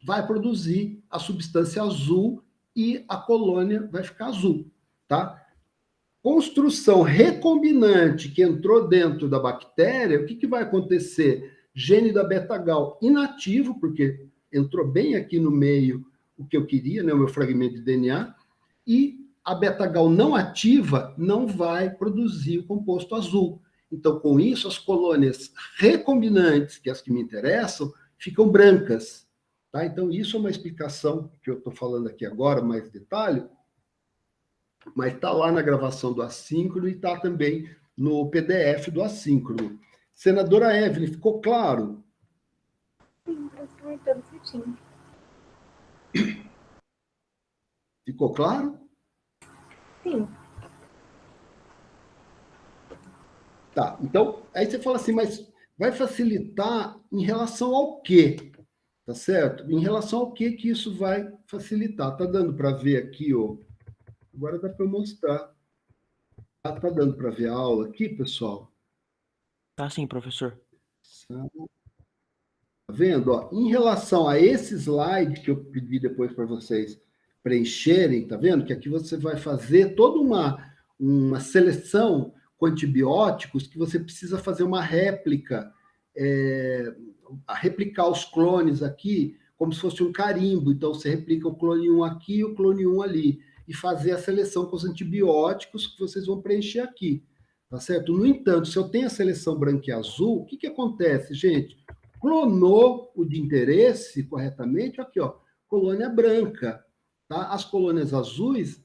vai produzir a substância azul e a colônia vai ficar azul, tá? Construção recombinante que entrou dentro da bactéria, o que vai acontecer? Gene da beta-gal inativo, porque entrou bem aqui no meio o que eu queria, né, o meu fragmento de DNA, e a beta-gal não ativa não vai produzir o composto azul. Então, com isso, as colônias recombinantes, que é as que me interessam, ficam brancas. Tá? Então, isso é uma explicação que eu estou falando aqui agora, mais detalhe, mas está lá na gravação do assíncrono e está também no PDF do assíncrono. Senadora Evelyn, ficou claro? Sim, professor, tudo certinho. Ficou claro? Sim. Tá, então, aí você fala assim, mas vai facilitar em relação ao quê? Tá certo? Em relação ao que isso vai facilitar? Tá dando para ver aqui, ó. Agora dá para eu mostrar. Tá dando para ver a aula aqui, pessoal? Tá sim, professor. Tá vendo? Ó, em relação a esse slide que eu pedi depois para vocês preencherem, tá vendo? Que aqui você vai fazer toda uma seleção com antibióticos que você precisa fazer uma réplica, replicar os clones aqui como se fosse um carimbo. Então, você replica o clone 1 aqui e o clone 1 ali, e fazer a seleção com os antibióticos que vocês vão preencher aqui, tá certo? No entanto, se eu tenho a seleção branca e azul, o que acontece, gente? Clonou o de interesse corretamente, aqui, ó, colônia branca, tá? As colônias azuis,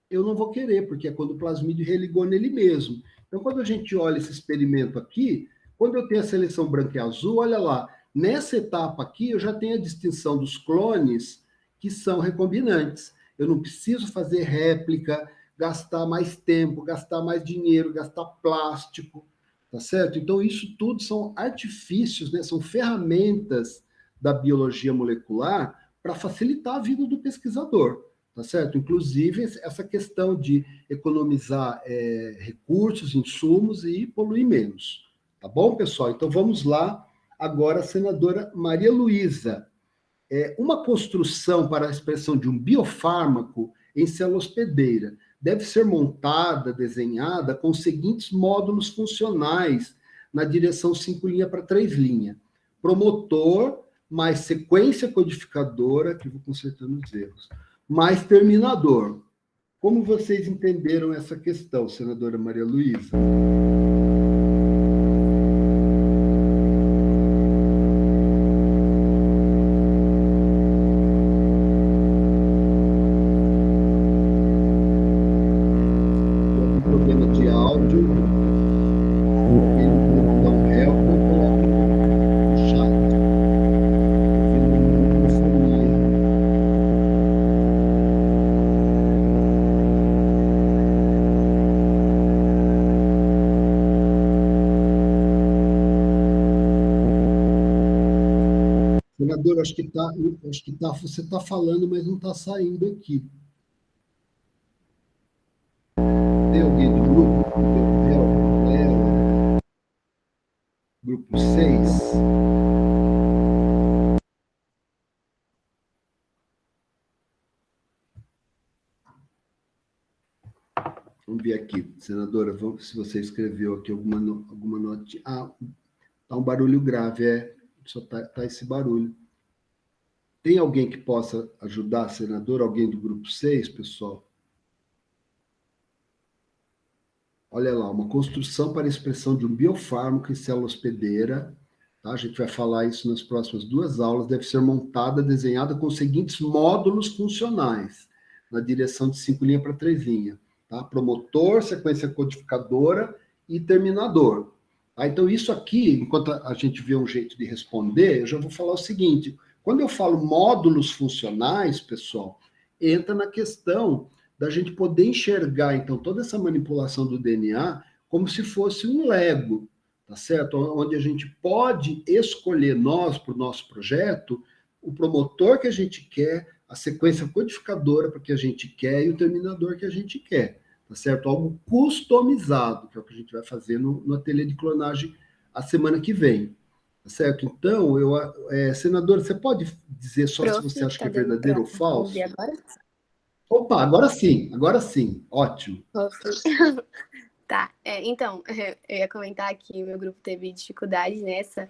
eu não vou querer, porque é quando o plasmídio religou nele mesmo. Então, quando a gente olha esse experimento aqui, quando eu tenho a seleção branca e azul, olha lá, nessa etapa aqui, eu já tenho a distinção dos clones que são recombinantes. Eu não preciso fazer réplica, gastar mais tempo, gastar mais dinheiro, gastar plástico, tá certo? Então, isso tudo são artifícios, né? São ferramentas da biologia molecular para facilitar a vida do pesquisador, tá certo? Inclusive, essa questão de economizar recursos, insumos e poluir menos. Tá bom, pessoal? Então, vamos lá. Agora, a senadora Maria Luísa. Uma construção para a expressão de um biofármaco em célula hospedeira deve ser montada, desenhada com os seguintes módulos funcionais na direção 5' para 3'. Promotor, mais sequência codificadora, que eu vou consertando os erros, mais terminador. Como vocês entenderam essa questão, senadora Maria Luísa? Problema de áudio. Não é o que eu coloco no chat. Senador, acho que você está falando, mas não está saindo aqui. Tem alguém do grupo? Grupo 6? Vamos ver aqui, senadora, se você escreveu aqui alguma nota. Ah, tá um barulho grave, só tá esse barulho. Tem alguém que possa ajudar, senador? Alguém do grupo 6, pessoal? Olha lá, uma construção para a expressão de um biofármaco em célula hospedeira, tá? A gente vai falar isso nas próximas 2 aulas, deve ser montada, desenhada com os seguintes módulos funcionais, na direção de 5' para 3', tá? Promotor, sequência codificadora e terminador. Tá? Então, isso aqui, enquanto a gente vê um jeito de responder, eu já vou falar o seguinte, quando eu falo módulos funcionais, pessoal, entra na questão da gente poder enxergar, então, toda essa manipulação do DNA como se fosse um Lego, tá certo? Onde a gente pode escolher para o nosso projeto, o promotor que a gente quer, a sequência codificadora para que a gente quer e o terminador que a gente quer, tá certo? Algo customizado, que é o que a gente vai fazer no ateliê de clonagem a semana que vem, tá certo? Então, senadora, você pode dizer só se você acha que é verdadeiro ou falso? Agora? Opa, agora sim, ótimo. Tá, então, eu ia comentar que meu grupo teve dificuldade nessa,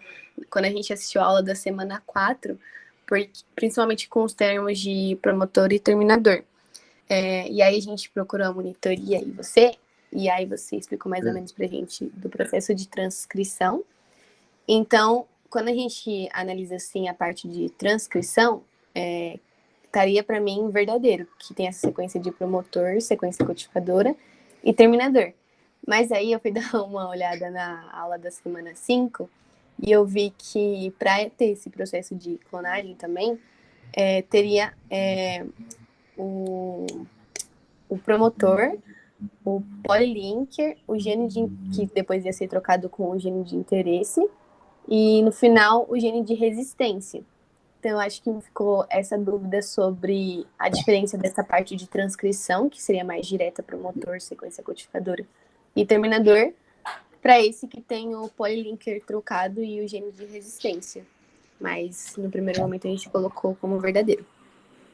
quando a gente assistiu a aula da semana 4, principalmente com os termos de promotor e terminador. E aí a gente procurou a monitoria e aí você explicou mais ou menos pra gente do processo de transcrição. Então, quando a gente analisa assim a parte de transcrição, estaria para mim verdadeiro, que tem essa sequência de promotor, sequência codificadora e terminador. Mas aí eu fui dar uma olhada na aula da semana 5 e eu vi que para ter esse processo de clonagem também, teria o promotor o polylinker, o gene que depois ia ser trocado com o gene de interesse, e no final o gene de resistência. Então, eu acho que ficou essa dúvida sobre a diferença dessa parte de transcrição, que seria mais direta para o motor, sequência codificadora e terminador, para esse que tem o polylinker trocado e o gene de resistência. Mas, no primeiro momento, a gente colocou como verdadeiro.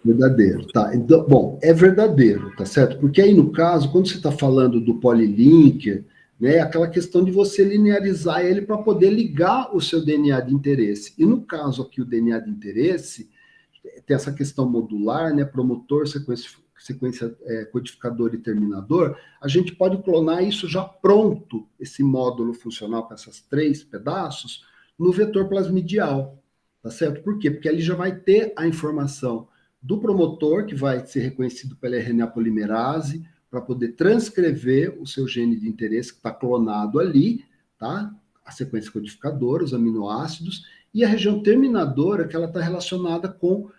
Verdadeiro, tá. Então, bom, é verdadeiro, tá certo? Porque aí, no caso, quando você está falando do polylinker, né, aquela questão de você linearizar ele para poder ligar o seu DNA de interesse. E no caso aqui, o DNA de interesse, tem essa questão modular, né, promotor, sequência codificador e terminador, a gente pode clonar isso já pronto, esse módulo funcional com esses 3 pedaços, no vetor plasmidial, tá certo? Por quê? Porque ali já vai ter a informação do promotor, que vai ser reconhecido pela RNA polimerase, para poder transcrever o seu gene de interesse que está clonado ali, tá? A sequência codificadora, os aminoácidos, e a região terminadora, que ela está relacionada com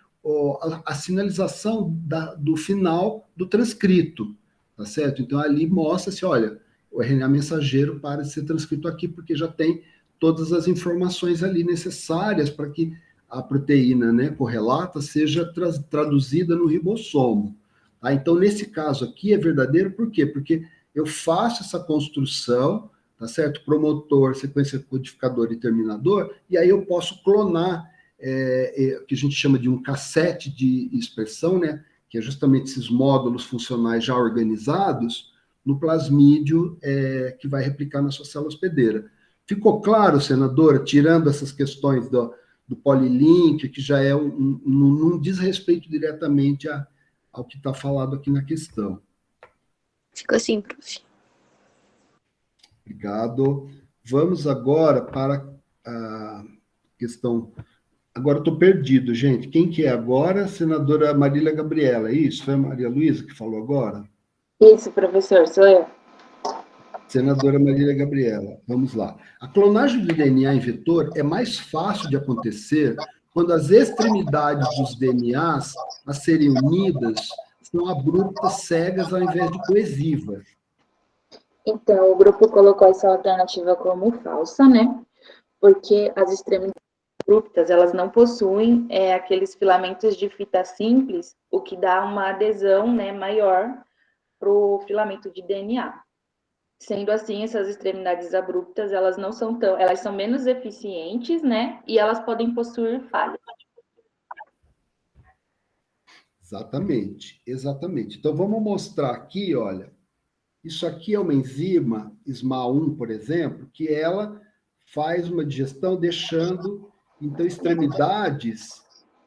a sinalização do final do transcrito, tá certo? Então, ali mostra-se, olha, o RNA mensageiro para de ser transcrito aqui, porque já tem todas as informações ali necessárias para que a proteína, né, correlata seja traduzida no ribossomo. Tá? Então, nesse caso aqui, é verdadeiro, por quê? Porque eu faço essa construção, tá certo? Promotor, sequência codificador e terminador, e aí eu posso clonar, que a gente chama de um cassete de expressão, né? Que é justamente esses módulos funcionais já organizados no plasmídio que vai replicar na sua célula hospedeira. Ficou claro, senadora, tirando essas questões do polylink, que já não diz respeito diretamente ao que está falado aqui na questão. Ficou assim, prof. Obrigado. Vamos agora para a questão... Agora estou perdido, gente. Quem que é agora? Senadora Marília Gabriela, é isso? Foi a Maria Luísa que falou agora? Isso, professor, sou eu. Senadora Marília Gabriela, vamos lá. A clonagem de DNA em vetor é mais fácil de acontecer quando as extremidades dos DNAs a serem unidas são abruptas, cegas, ao invés de coesivas. Então, o grupo colocou essa alternativa como falsa, né? Porque as extremidades abruptas, elas não possuem aqueles filamentos de fita simples, o que dá uma adesão, né, maior para o filamento de DNA. Sendo assim, essas extremidades abruptas, elas não são elas são menos eficientes, né? E elas podem possuir falhas. Exatamente, exatamente. Então, vamos mostrar aqui, olha, isso aqui é uma enzima, SMA1, por exemplo, que ela faz uma digestão deixando, então, extremidades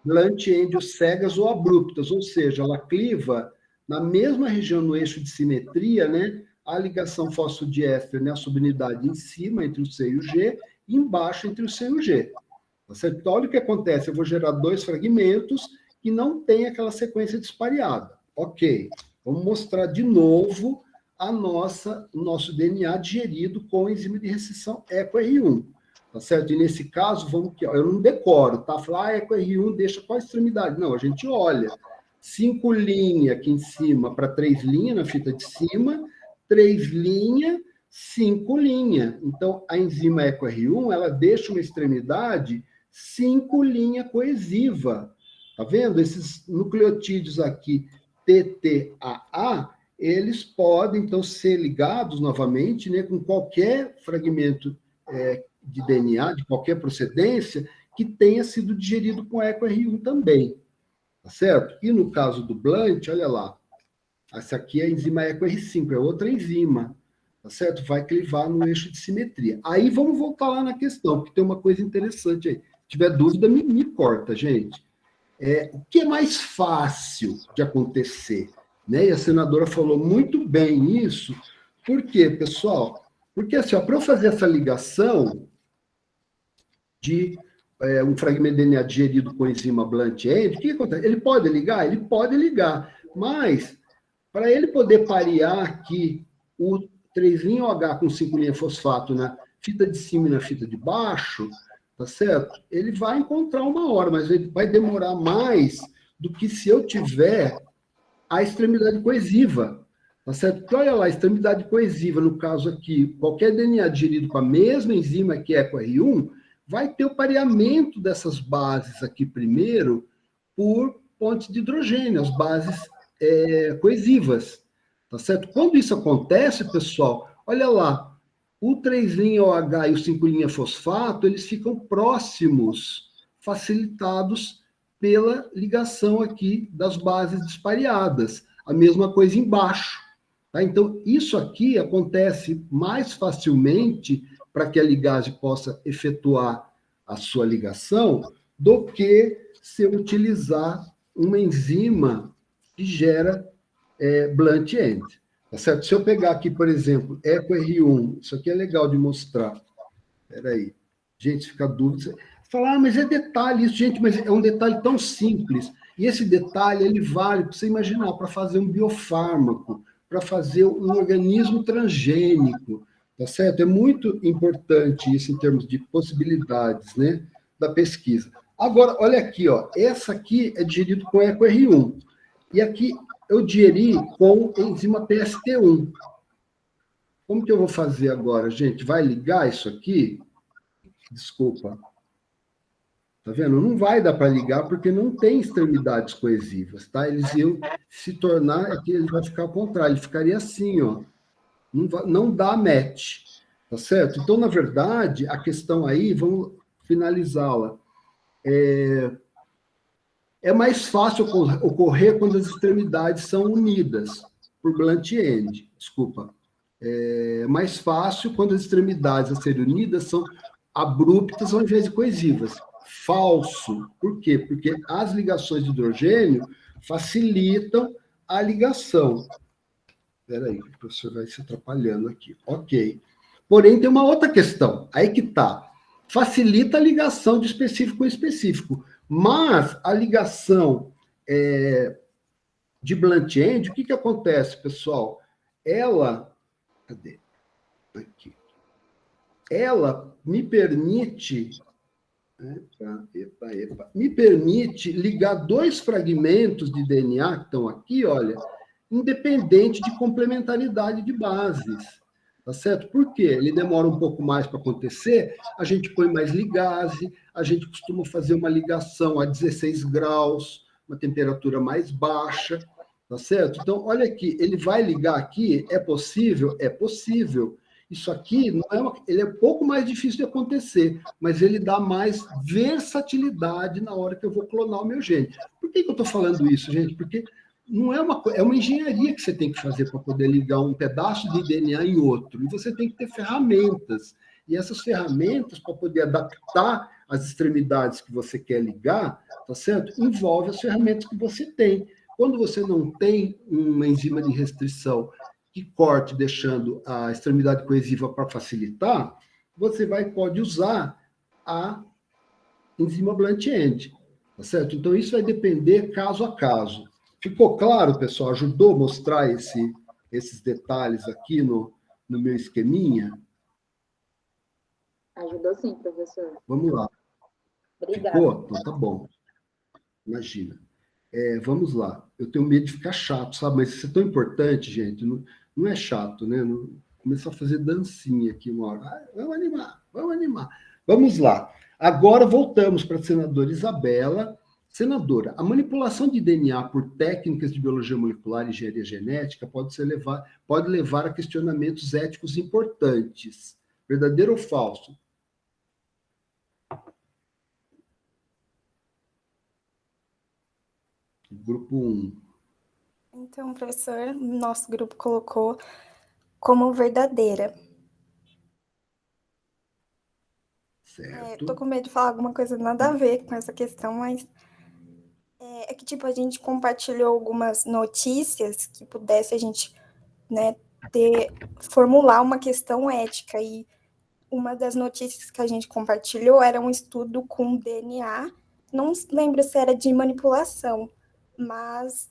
blunt-end cegas ou abruptas, ou seja, ela cliva na mesma região no eixo de simetria, né? A ligação fosfodiéster, né, a subunidade em cima, entre o C e o G, e embaixo, entre o C e o G. Tá certo? Então, olha o que acontece. Eu vou gerar 2 fragmentos que não tem aquela sequência dispareada. Ok. Vamos mostrar de novo o nosso DNA digerido com enzima de restrição EcoR1. Tá certo? E nesse caso, vamos que eu não decoro, tá? Falar, EcoR1 deixa qual extremidade? Não, a gente olha. 5 linhas aqui em cima para 3 linhas na fita de cima, 3 linhas, 5 linhas. Então, a enzima EcoR1, ela deixa uma extremidade 5 linha coesiva. Tá vendo? Esses nucleotídeos aqui, TTAA, eles podem, então, ser ligados novamente, né, com qualquer fragmento de DNA, de qualquer procedência, que tenha sido digerido com EcoR1 também. Tá certo? E no caso do blunt, olha lá, essa aqui é a enzima EcoR5, é outra enzima, tá certo? Vai clivar no eixo de simetria. Aí vamos voltar lá na questão, porque tem uma coisa interessante aí. Se tiver dúvida, me corta, gente. O que é mais fácil de acontecer? Né? E a senadora falou muito bem isso. Por quê, pessoal? Porque, assim, para eu fazer essa ligação de um fragmento de DNA digerido com enzima blunt-end, o que acontece? Ele pode ligar? Ele pode ligar, mas para ele poder parear aqui o 3'OH com 5' fosfato na fita de cima e na fita de baixo, tá certo? Ele vai encontrar uma hora, mas ele vai demorar mais do que se eu tiver a extremidade coesiva. Tá certo? Porque olha lá, extremidade coesiva, no caso aqui, qualquer DNA digerido com a mesma enzima que é EcoR1, vai ter o pareamento dessas bases aqui primeiro por pontes de hidrogênio, as bases coesivas. Tá certo? Quando isso acontece, pessoal, olha lá, o 3'OH e o 5'-fosfato, eles ficam próximos, facilitados pela ligação aqui das bases dispareadas. A mesma coisa embaixo. Tá? Então, isso aqui acontece mais facilmente para que a ligase possa efetuar a sua ligação do que se eu utilizar uma enzima que gera blunt end. Tá certo? Se eu pegar aqui, por exemplo, EcoR1, isso aqui é legal de mostrar. Espera aí. Gente, fica dúvida. Falar, mas é detalhe isso, gente, mas é um detalhe tão simples. E esse detalhe, ele vale, para você imaginar, para fazer um biofármaco, para fazer um organismo transgênico, tá certo? É muito importante isso em termos de possibilidades, né, da pesquisa. Agora, olha aqui, ó, essa aqui é digerido com EcoR1. E aqui eu digeri com enzima PST1. Como que eu vou fazer agora, gente? Vai ligar isso aqui? Desculpa. Tá vendo? Não vai dar para ligar porque não tem extremidades coesivas, tá? Eles iam se tornar, aqui ele vai ficar ao contrário, ele ficaria assim, ó. Não dá match, tá certo? Então, na verdade, a questão aí, vamos finalizá-la. É mais fácil ocorrer quando as extremidades são unidas, por blunt end, desculpa. É mais fácil quando as extremidades a serem unidas são abruptas ao invés de coesivas. Falso. Por quê? Porque as ligações de hidrogênio facilitam a ligação. Espera aí, o professor vai se atrapalhando aqui. Ok. Porém, tem uma outra questão. Aí que está. Facilita a ligação de específico com específico. Mas a ligação de blunt end, o que acontece, pessoal? Ela... Cadê? Aqui. Ela me permite... me permite ligar dois fragmentos de DNA que estão aqui, olha, independente de complementaridade de bases. Tá certo? Por quê? Ele demora um pouco mais para acontecer, a gente põe mais ligase, a gente costuma fazer uma ligação a 16 graus, uma temperatura mais baixa, tá certo? Então, olha aqui, ele vai ligar aqui, é possível? É possível. Isso aqui não ele é um pouco mais difícil de acontecer, mas ele dá mais versatilidade na hora que eu vou clonar o meu gene. Por que eu estou falando isso, gente? Porque não é uma engenharia que você tem que fazer para poder ligar um pedaço de DNA em outro. E você tem que ter ferramentas. E essas ferramentas, para poder adaptar as extremidades que você quer ligar, tá certo? Envolve as ferramentas que você tem. Quando você não tem uma enzima de restrição que corte, deixando a extremidade coesiva para facilitar, você pode usar a enzima blunt end, tá certo? Então, isso vai depender caso a caso. Ficou claro, pessoal? Ajudou a mostrar esses detalhes aqui no meu esqueminha? Ajudou sim, professor. Vamos lá. Obrigada. Ficou? Então, tá bom. Imagina. Vamos lá. Eu tenho medo de ficar chato, sabe? Mas isso é tão importante, gente. Não é chato, né? Começar a fazer dancinha aqui uma hora. Vamos animar, vamos animar. Vamos lá. Agora voltamos para a senadora Isabela. Senadora, a manipulação de DNA por técnicas de biologia molecular e engenharia genética pode levar a questionamentos éticos importantes. Verdadeiro ou falso? Grupo 1. Então, professor, nosso grupo colocou como verdadeira. Certo. Tô com medo de falar alguma coisa nada a ver com essa questão, mas é que, tipo, a gente compartilhou algumas notícias que pudesse a gente, né, formular uma questão ética, e uma das notícias que a gente compartilhou era um estudo com DNA, não lembro se era de manipulação, mas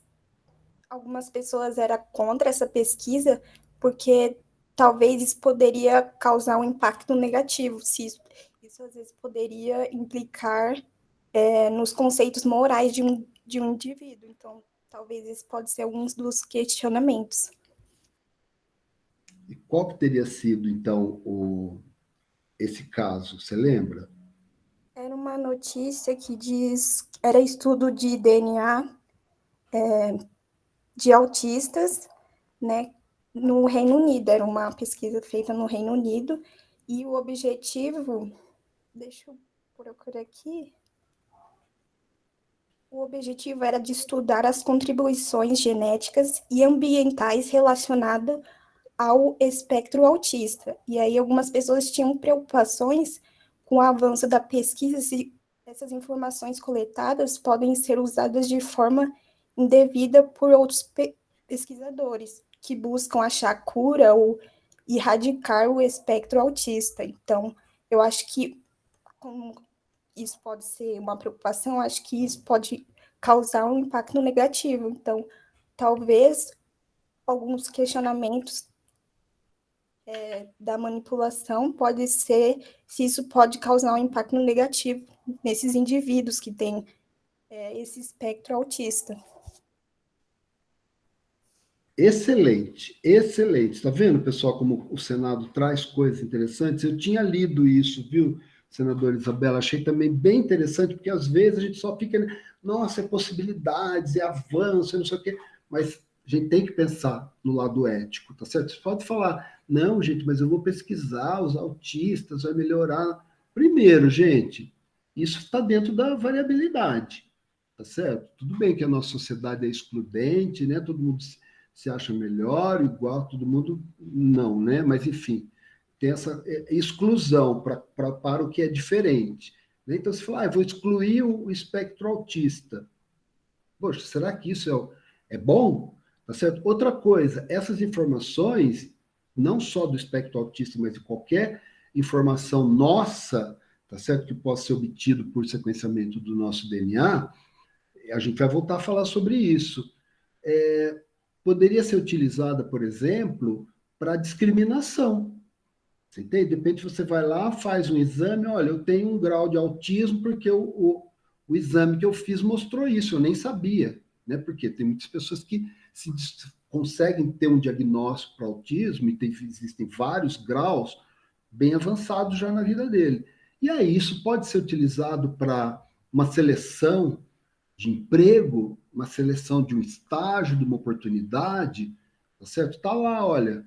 algumas pessoas eram contra essa pesquisa porque talvez isso poderia causar um impacto negativo, se isso às vezes poderia implicar nos conceitos morais de um indivíduo. Então, talvez esse pode ser um dos questionamentos. Qual que teria sido, então, esse caso? Você lembra? Era uma notícia que diz, era estudo de DNA de autistas, né, no Reino Unido. Era uma pesquisa feita no Reino Unido, e o objetivo, deixa eu procurar aqui, o objetivo era de estudar as contribuições genéticas e ambientais relacionadas ao espectro autista. E aí algumas pessoas tinham preocupações com o avanço da pesquisa, se essas informações coletadas podem ser usadas de forma indevida por outros pesquisadores que buscam achar cura ou erradicar o espectro autista. Então, eu acho que, como isso pode ser uma preocupação, acho que isso pode causar um impacto negativo. Então, talvez alguns questionamentos da manipulação pode ser se isso pode causar um impacto negativo nesses indivíduos que têm esse espectro autista. Excelente, excelente. Está vendo, pessoal, como o Senado traz coisas interessantes? Eu tinha lido isso, viu, senadora Isabela? Achei também bem interessante, porque às vezes a gente só fica, nossa, é possibilidades, é avanço, é não sei o quê, mas a gente tem que pensar no lado ético, tá certo? Você pode falar, não, gente, mas eu vou pesquisar os autistas, vai melhorar. Primeiro, gente, isso está dentro da variabilidade, tá certo? Tudo bem que a nossa sociedade é excludente, né? Todo mundo se acha melhor, igual, todo mundo não, né? Mas, enfim, tem essa exclusão para o que é diferente. Né? Então, se falar, vou excluir o espectro autista. Poxa, será que isso é bom? Tá certo? Outra coisa, essas informações, não só do espectro autista, mas de qualquer informação nossa, tá certo? Que possa ser obtido por sequenciamento do nosso DNA, a gente vai voltar a falar sobre isso. Poderia ser utilizada, por exemplo, para discriminação. Você entende? De repente você vai lá, faz um exame, olha, eu tenho um grau de autismo porque o exame que eu fiz mostrou isso, eu nem sabia, né? Porque tem muitas pessoas que conseguem ter um diagnóstico para autismo e existem vários graus bem avançados já na vida dele. E aí isso pode ser utilizado para uma seleção de emprego, uma seleção de um estágio, de uma oportunidade, tá certo? Tá lá, olha,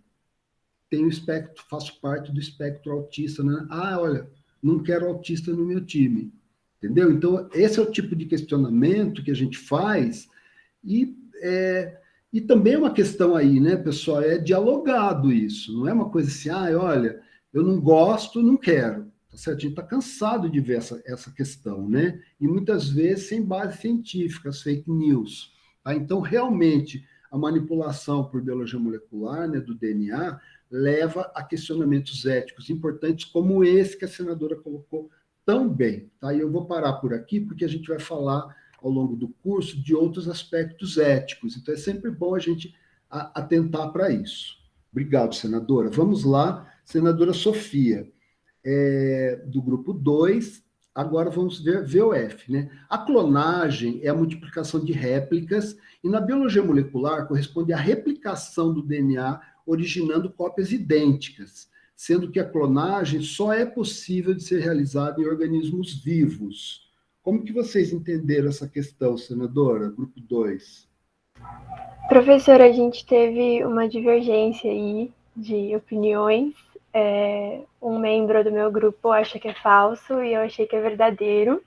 tenho espectro, faço parte do espectro autista, né? Ah, olha, não quero autista no meu time, entendeu? Então, esse é o tipo de questionamento que a gente faz e também é uma questão aí, né, pessoal, é dialogado isso, não é uma coisa assim, olha, eu não gosto, não quero. Tá certo? A gente está cansado de ver essa questão, né? E muitas vezes sem base científica, as fake news. Tá? Então, realmente, a manipulação por biologia molecular, né, do DNA, leva a questionamentos éticos importantes como esse que a senadora colocou tão bem. Tá? E eu vou parar por aqui, porque a gente vai falar ao longo do curso de outros aspectos éticos. Então, é sempre bom a gente atentar para isso. Obrigado, senadora. Vamos lá, senadora Sofia. Do grupo 2, agora vamos ver VOF, né? A clonagem é a multiplicação de réplicas e na biologia molecular corresponde à replicação do DNA originando cópias idênticas, sendo que a clonagem só é possível de ser realizada em organismos vivos. Como que vocês entenderam essa questão, senadora? Grupo 2. Professora, a gente teve uma divergência aí de opiniões. Um membro do meu grupo acha que é falso e eu achei que é verdadeiro,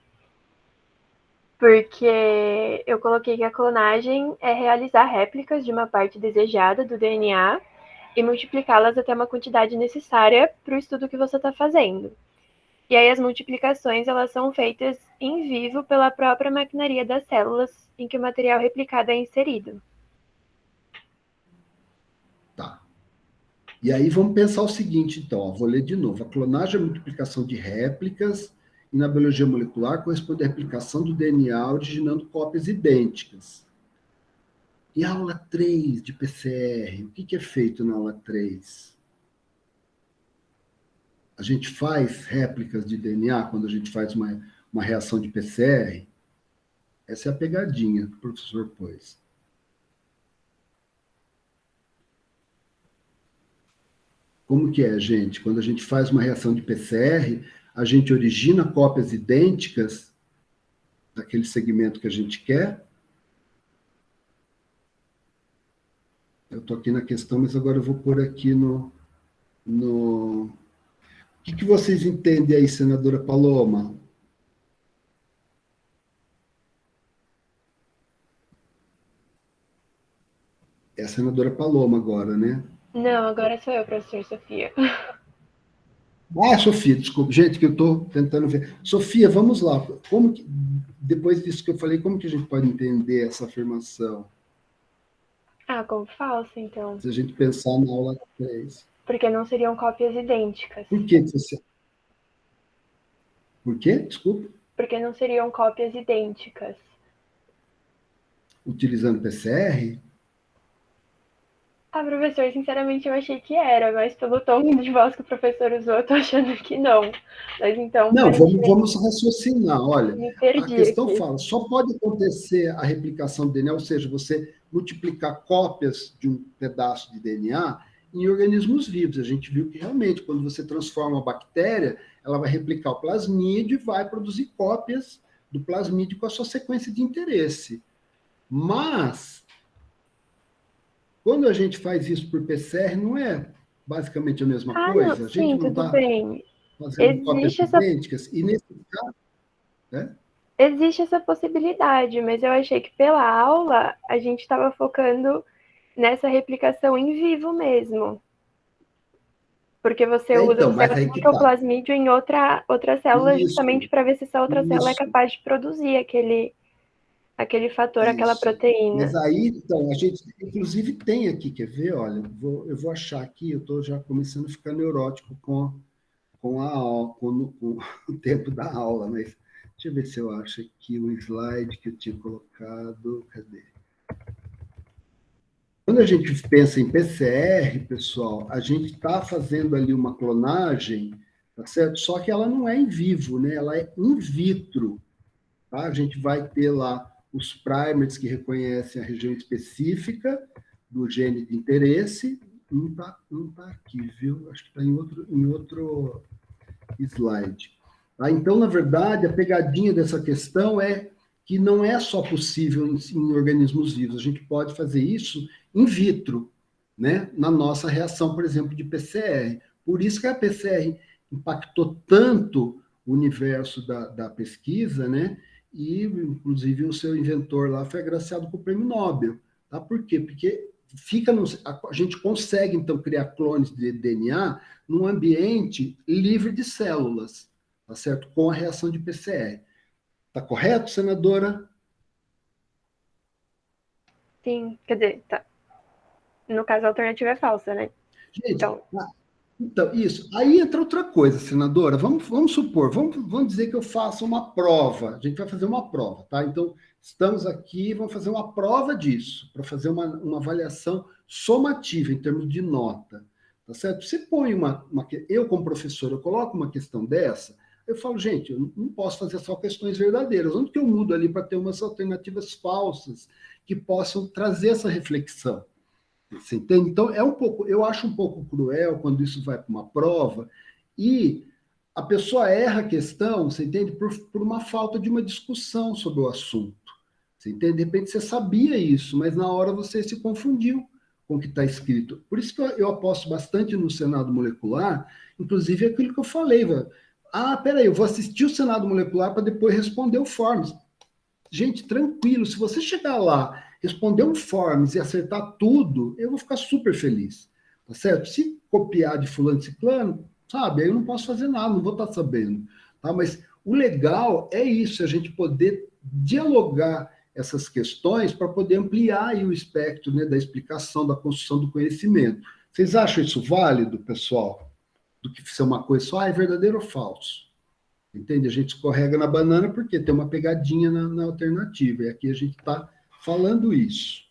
porque eu coloquei que a clonagem é realizar réplicas de uma parte desejada do DNA e multiplicá-las até uma quantidade necessária para o estudo que você está fazendo. E aí as multiplicações elas são feitas em vivo pela própria maquinaria das células em que o material replicado é inserido. Tá. E aí vamos pensar o seguinte, então, ó, vou ler de novo. A clonagem é a multiplicação de réplicas e na biologia molecular corresponde à replicação do DNA originando cópias idênticas. E a aula 3 de PCR, o que é feito na aula 3? A gente faz réplicas de DNA quando a gente faz uma reação de PCR? Essa é a pegadinha que o professor pôs. Como que é, gente? Quando a gente faz uma reação de PCR, a gente origina cópias idênticas daquele segmento que a gente quer. Eu estou aqui na questão, mas agora eu vou pôr aqui no... O que vocês entendem aí, senadora Paloma? É a senadora Paloma agora, né? Não, agora sou eu, professor Sofia. Ah, Sofia, desculpa. Gente, que eu estou tentando ver. Sofia, vamos lá. Como que, depois disso que eu falei, como que a gente pode entender essa afirmação? Ah, como falsa, então. Se a gente pensar na aula 3. Porque não seriam cópias idênticas. Por que você... Por quê? Desculpa. Porque não seriam cópias idênticas. Utilizando PCR? Ah, professor, sinceramente eu achei que era, mas pelo tom de voz que o professor usou, eu tô achando que não. Mas então... Não, vamos raciocinar. Olha, me perdi a questão aqui. fala, só pode acontecer a replicação do DNA, ou seja, você multiplicar cópias de um pedaço de DNA em organismos vivos. A gente viu que realmente, quando você transforma a bactéria, ela vai replicar o plasmídio e vai produzir cópias do plasmídio com a sua sequência de interesse. Mas, quando a gente faz isso por PCR, não é basicamente a mesma coisa? Não, A gente sim, não tudo está bem. fazendo cópias idênticas? E nesse caso, né? Existe essa possibilidade, mas eu achei que pela aula a gente estava focando nessa replicação em vivo mesmo. Porque você replica o plasmídio em outra célula justamente para ver se essa outra célula é capaz de produzir aquele fator, aquela proteína. Mas aí, então, a gente inclusive tem aqui, quer ver? Olha, eu vou achar aqui, eu estou já começando a ficar neurótico com o tempo da aula, mas deixa eu ver se eu acho aqui um slide que eu tinha colocado. Cadê? Quando a gente pensa em PCR, pessoal, a gente está fazendo ali uma clonagem, tá certo? Só que ela não é em vivo, né? Ela é in vitro. Tá? A gente vai ter lá os primers que reconhecem a região específica do gene de interesse. Não tá aqui, viu? Acho que está em outro slide. Tá? Então, na verdade, a pegadinha dessa questão é que não é só possível em organismos vivos, a gente pode fazer isso in vitro, né? Na nossa reação, por exemplo, de PCR. Por isso que a PCR impactou tanto o universo da pesquisa, né? E, inclusive, o seu inventor lá foi agraciado com o prêmio Nobel. Tá? Por quê? Porque a gente consegue, então, criar clones de DNA num ambiente livre de células, tá certo? Com a reação de PCR. Tá correto, senadora? Sim, quer dizer, tá. No caso, a alternativa é falsa, né? Gente, então, isso. Aí entra outra coisa, senadora. Vamos supor, vamos dizer que eu faça uma prova. A gente vai fazer uma prova, tá? Então, estamos aqui, vamos fazer uma prova disso, para fazer uma avaliação somativa em termos de nota, tá certo? Você põe eu, como professor, eu coloco uma questão dessa, eu falo, gente, eu não posso fazer só questões verdadeiras. Onde que eu mudo ali para ter umas alternativas falsas que possam trazer essa reflexão? Você entende? Então, eu acho um pouco cruel quando isso vai para uma prova e a pessoa erra a questão, você entende, por uma falta de uma discussão sobre o assunto. Você entende? De repente você sabia isso, mas na hora você se confundiu com o que está escrito. Por isso que eu aposto bastante no Senado Molecular, inclusive aquilo que eu falei, peraí, eu vou assistir o Senado Molecular para depois responder o Forms. Gente, tranquilo, se você chegar lá, responder um Forms e acertar tudo, eu vou ficar super feliz, tá certo? Se copiar de fulano e ciclano, sabe, aí eu não posso fazer nada, não vou estar sabendo, tá? Mas o legal é isso, a gente poder dialogar essas questões para poder ampliar aí o espectro, né, da explicação, da construção do conhecimento. Vocês acham isso válido, pessoal? Do que ser uma coisa só, é verdadeiro ou falso? Entende? A gente escorrega na banana porque tem uma pegadinha na alternativa, e aqui a gente está falando isso.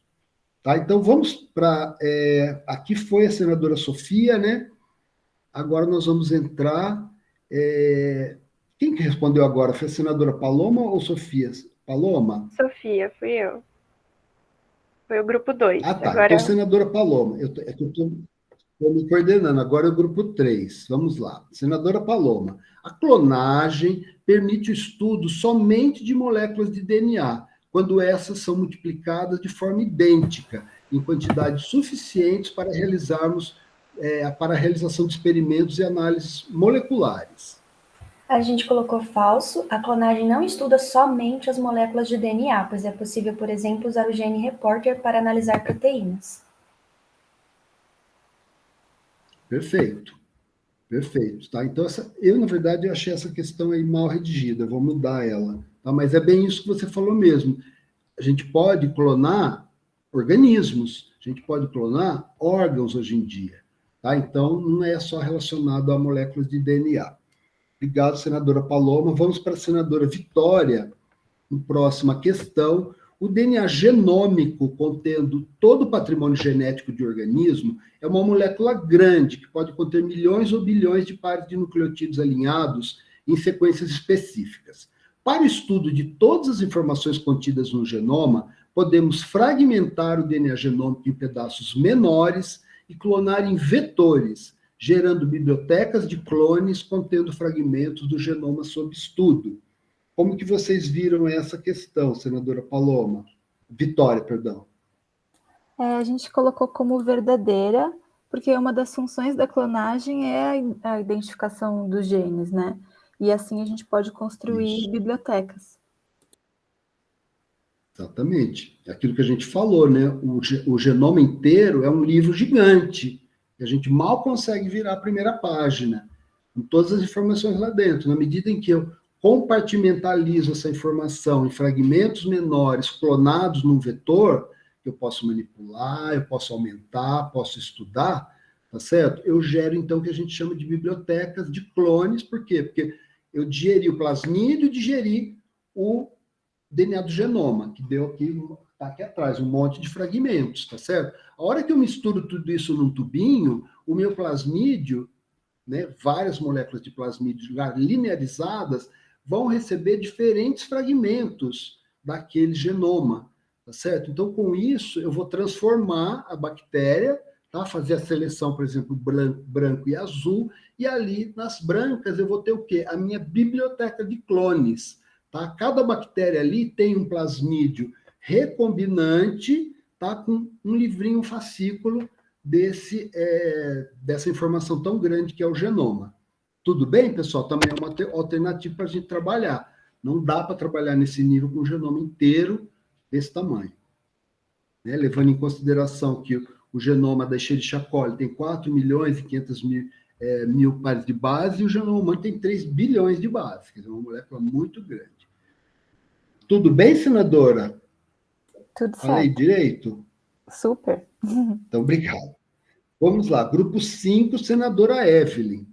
Tá? Então, vamos para... aqui foi a senadora Sofia, né? Agora nós vamos entrar... quem que respondeu agora? Foi a senadora Paloma ou Sofia? Paloma? Sofia, fui eu. Foi o grupo 2. Ah, tá. Agora... Então, senadora Paloma. Estou me coordenando. Agora é o grupo 3. Vamos lá. Senadora Paloma. A clonagem permite o estudo somente de moléculas de DNA, quando essas são multiplicadas de forma idêntica, em quantidades suficientes para para a realização de experimentos e análises moleculares. A gente colocou falso. A clonagem não estuda somente as moléculas de DNA, pois é possível, por exemplo, usar o gene reporter para analisar proteínas. Perfeito. Perfeito, tá? Então, na verdade, eu achei essa questão aí mal redigida, eu vou mudar ela, tá? Mas é bem isso que você falou mesmo. A gente pode clonar organismos, a gente pode clonar órgãos hoje em dia, tá? Então, não é só relacionado a moléculas de DNA. Obrigado, senadora Paloma. Vamos para a senadora Vitória. Próxima questão. O DNA genômico, contendo todo o patrimônio genético de organismo, é uma molécula grande, que pode conter milhões ou bilhões de pares de nucleotídeos alinhados em sequências específicas. Para o estudo de todas as informações contidas no genoma, podemos fragmentar o DNA genômico em pedaços menores e clonar em vetores, gerando bibliotecas de clones contendo fragmentos do genoma sob estudo. Como que vocês viram essa questão, senadora Paloma? Vitória, perdão. A gente colocou como verdadeira, porque uma das funções da clonagem é a identificação dos genes, né? E assim a gente pode construir bibliotecas. Exatamente. É aquilo que a gente falou, né? O genoma inteiro é um livro gigante. E a gente mal consegue virar a primeira página, com todas as informações lá dentro. Na medida em que eu compartimentalizo essa informação em fragmentos menores clonados num vetor, que eu posso manipular, eu posso aumentar, posso estudar, tá certo? Eu gero, então, o que a gente chama de bibliotecas de clones. Por quê? Porque eu digeri o plasmídio e digeri o DNA do genoma, que deu aqui, tá aqui atrás, um monte de fragmentos, tá certo? A hora que eu misturo tudo isso num tubinho, o meu plasmídio, né, várias moléculas de plasmídio linearizadas, vão receber diferentes fragmentos daquele genoma, tá certo? Então, com isso, eu vou transformar a bactéria, tá? Fazer a seleção, por exemplo, branco e azul, e ali, nas brancas, eu vou ter o quê? A minha biblioteca de clones, tá? Cada bactéria ali tem um plasmídio recombinante, tá? Com um livrinho, um fascículo dessa informação tão grande que é o genoma. Tudo bem, pessoal? Também é uma alternativa para a gente trabalhar. Não dá para trabalhar nesse nível com o genoma inteiro desse tamanho. Né? Levando em consideração que o genoma da Escherichia coli tem 4 milhões e 500 mil pares de base, e o genoma humano tem 3 bilhões de bases. Quer dizer, uma molécula muito grande. Tudo bem, senadora? Tudo certo. Falei direito? Super. Então, obrigado. Vamos lá. Grupo 5, senadora Evelyn.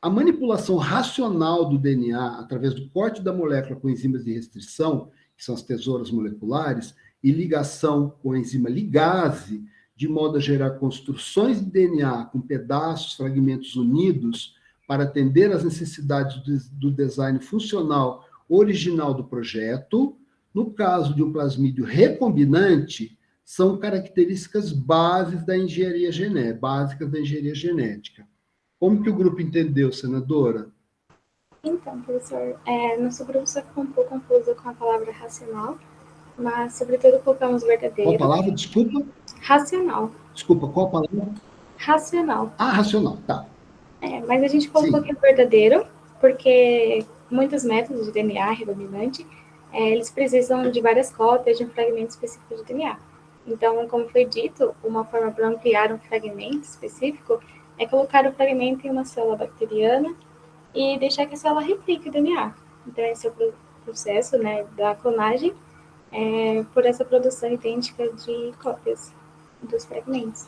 A manipulação racional do DNA através do corte da molécula com enzimas de restrição, que são as tesouras moleculares, e ligação com a enzima ligase, de modo a gerar construções de DNA com pedaços, fragmentos unidos, para atender às necessidades do design funcional original do projeto. No caso de um plasmídio recombinante, são características básicas da engenharia genética. Como que o grupo entendeu, senadora? Então, professor, nosso grupo só ficou um pouco confuso com a palavra racional, mas, sobretudo, colocamos verdadeiro. Qual palavra? Desculpa? Racional. Desculpa, qual palavra? Racional. Ah, racional, tá. Mas a gente colocou que é verdadeiro, porque muitos métodos de DNA recombinante, eles precisam de várias cópias de um fragmento específico de DNA. Então, como foi dito, uma forma para ampliar um fragmento específico é colocar o fragmento em uma célula bacteriana e deixar que a célula replique o DNA. Então, esse é o processo, né, da clonagem, por essa produção idêntica de cópias dos fragmentos.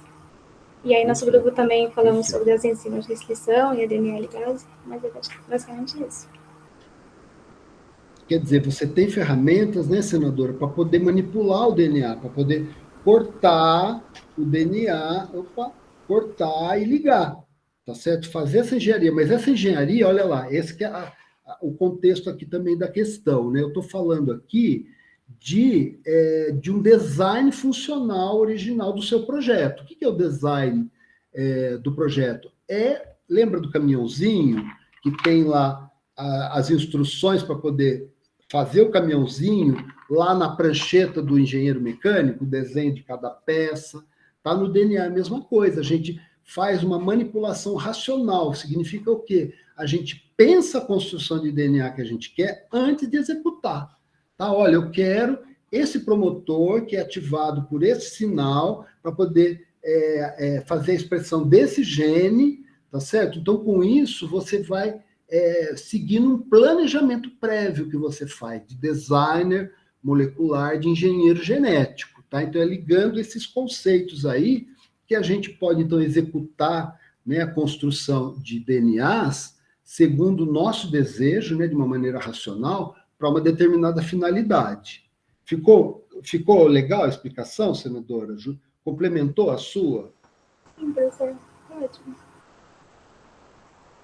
E aí, nosso grupo também falamos sobre as enzimas de restrição e a DNA ligase, mas é basicamente isso. Quer dizer, você tem ferramentas, né, senadora, para poder manipular o DNA, para poder cortar o DNA, cortar e ligar, tá certo? Fazer essa engenharia, mas essa engenharia, olha lá, esse que é o contexto aqui também da questão, né? Eu estou falando aqui de um design funcional original do seu projeto. O que é o design do projeto lembra do caminhãozinho, que tem lá as instruções para poder fazer o caminhãozinho, lá na prancheta do engenheiro mecânico, o desenho de cada peça, está no DNA a mesma coisa, a gente faz uma manipulação racional, significa o quê? A gente pensa a construção de DNA que a gente quer antes de executar. Tá? Olha, eu quero esse promotor que é ativado por esse sinal para poder fazer a expressão desse gene, tá certo? Então, com isso, você vai seguindo um planejamento prévio que você faz, de designer molecular, de engenheiro genético, tá? Então, é ligando esses conceitos aí que a gente pode, então, executar, né, a construção de DNAs segundo o nosso desejo, né, de uma maneira racional, para uma determinada finalidade. Ficou legal a explicação, senadora? Complementou a sua? Sim, professor. Ótimo.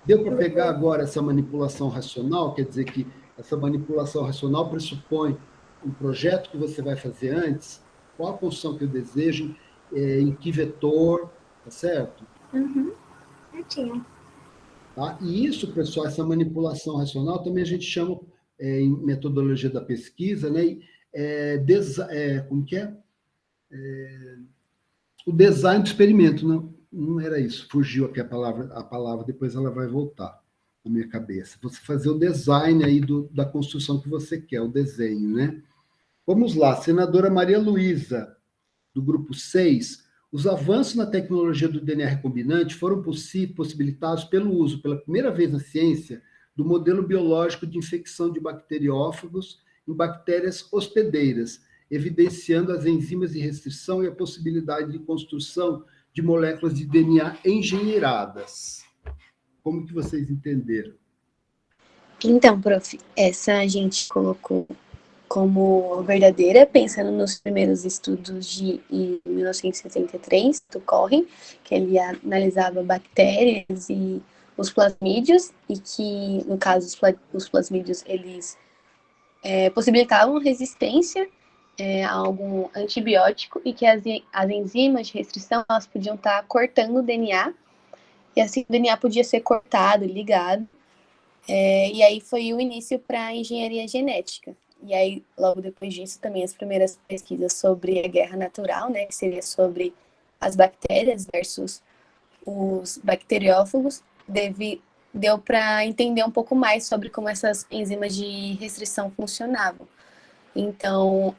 Deu para pegar agora essa manipulação racional? Quer dizer que essa manipulação racional pressupõe um projeto que você vai fazer antes, qual a construção que eu desejo, em que vetor, tá certo? Uhum. Certinho. Tá? E isso, pessoal, essa manipulação racional também a gente chama, em metodologia da pesquisa, né, como que é? O design do experimento, não era isso, fugiu aqui a palavra, depois ela vai voltar na minha cabeça. Você fazer o design aí da construção que você quer, o desenho, né? Vamos lá, senadora Maria Luísa, do grupo 6, os avanços na tecnologia do DNA recombinante foram possibilitados pelo uso, pela primeira vez na ciência, do modelo biológico de infecção de bacteriófagos em bactérias hospedeiras, evidenciando as enzimas de restrição e a possibilidade de construção de moléculas de DNA engenheiradas. Como que vocês entenderam? Então, prof, essa a gente colocou como verdadeira, pensando nos primeiros estudos de 1973 do Corren, que ele analisava bactérias e os plasmídios, e que, no caso, os plasmídios, eles possibilitavam resistência a algum antibiótico, e que as enzimas de restrição, elas podiam estar cortando o DNA, e assim o DNA podia ser cortado, ligado, e aí foi o início para a engenharia genética. E aí, logo depois disso, também as primeiras pesquisas sobre a guerra natural, né, que seria sobre as bactérias versus os bacteriófagos, deu para entender um pouco mais sobre como essas enzimas de restrição funcionavam. Então,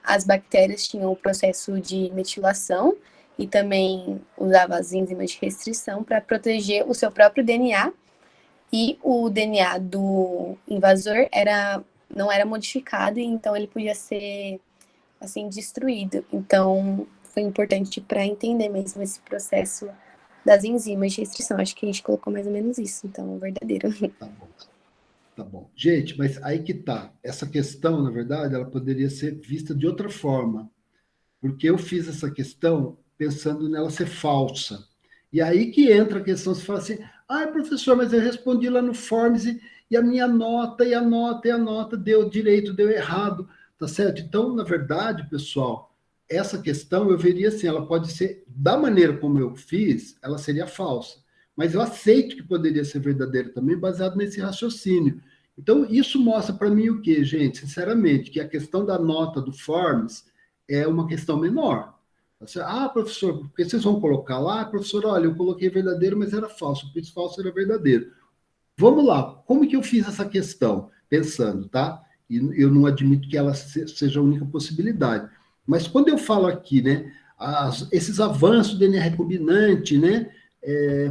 as bactérias tinham o processo de metilação e também usavam as enzimas de restrição para proteger o seu próprio DNA, e o DNA do invasor não era modificado, e então ele podia ser, assim, destruído. Então, foi importante para entender mesmo esse processo das enzimas de restrição. Acho que a gente colocou mais ou menos isso, então, verdadeiro. Tá bom. Gente, mas aí que tá. Essa questão, na verdade, ela poderia ser vista de outra forma, porque eu fiz essa questão pensando nela ser falsa. E aí que entra a questão, você fala assim, professor, mas eu respondi lá no Forms e a minha nota, e a nota deu direito, deu errado, tá certo? Então, na verdade, pessoal, essa questão eu veria assim, ela pode ser, da maneira como eu fiz, ela seria falsa, mas eu aceito que poderia ser verdadeira também, baseado nesse raciocínio. Então, isso mostra para mim o quê, gente? Sinceramente, que a questão da nota do Forms é uma questão menor. Professor, porque vocês vão colocar lá? Professor, olha, eu coloquei verdadeiro, mas era falso, o quiz falso era verdadeiro. Vamos lá, como que eu fiz essa questão? Pensando, tá? E eu não admito que ela seja a única possibilidade. Mas quando eu falo aqui, né, esses avanços do DNA recombinante, né,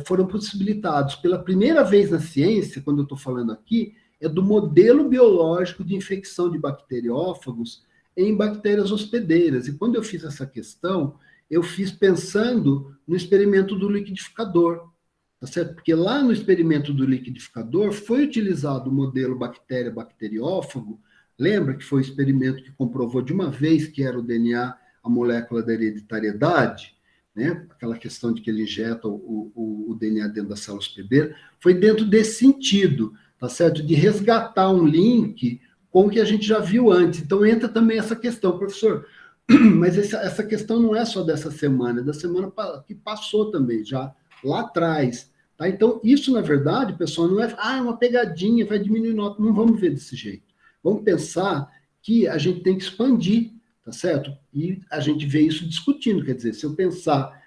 foram possibilitados pela primeira vez na ciência, quando eu estou falando aqui, é do modelo biológico de infecção de bacteriófagos em bactérias hospedeiras. E quando eu fiz essa questão, eu fiz pensando no experimento do liquidificador, tá certo? Porque lá no experimento do liquidificador foi utilizado o modelo bacteriófago, lembra que foi o experimento que comprovou de uma vez que era o DNA, a molécula da hereditariedade, né? Aquela questão de que ele injeta o DNA dentro da célula hospedeira, foi dentro desse sentido, tá certo? De resgatar um link com o que a gente já viu antes. Então entra também essa questão, professor, Mas essa questão não é só dessa semana, é da semana que passou também, já lá atrás. Tá? Então, isso, na verdade, pessoal, não é uma pegadinha, vai diminuir nota. Não vamos ver desse jeito. Vamos pensar que a gente tem que expandir, tá certo? E a gente vê isso discutindo, quer dizer, se eu pensar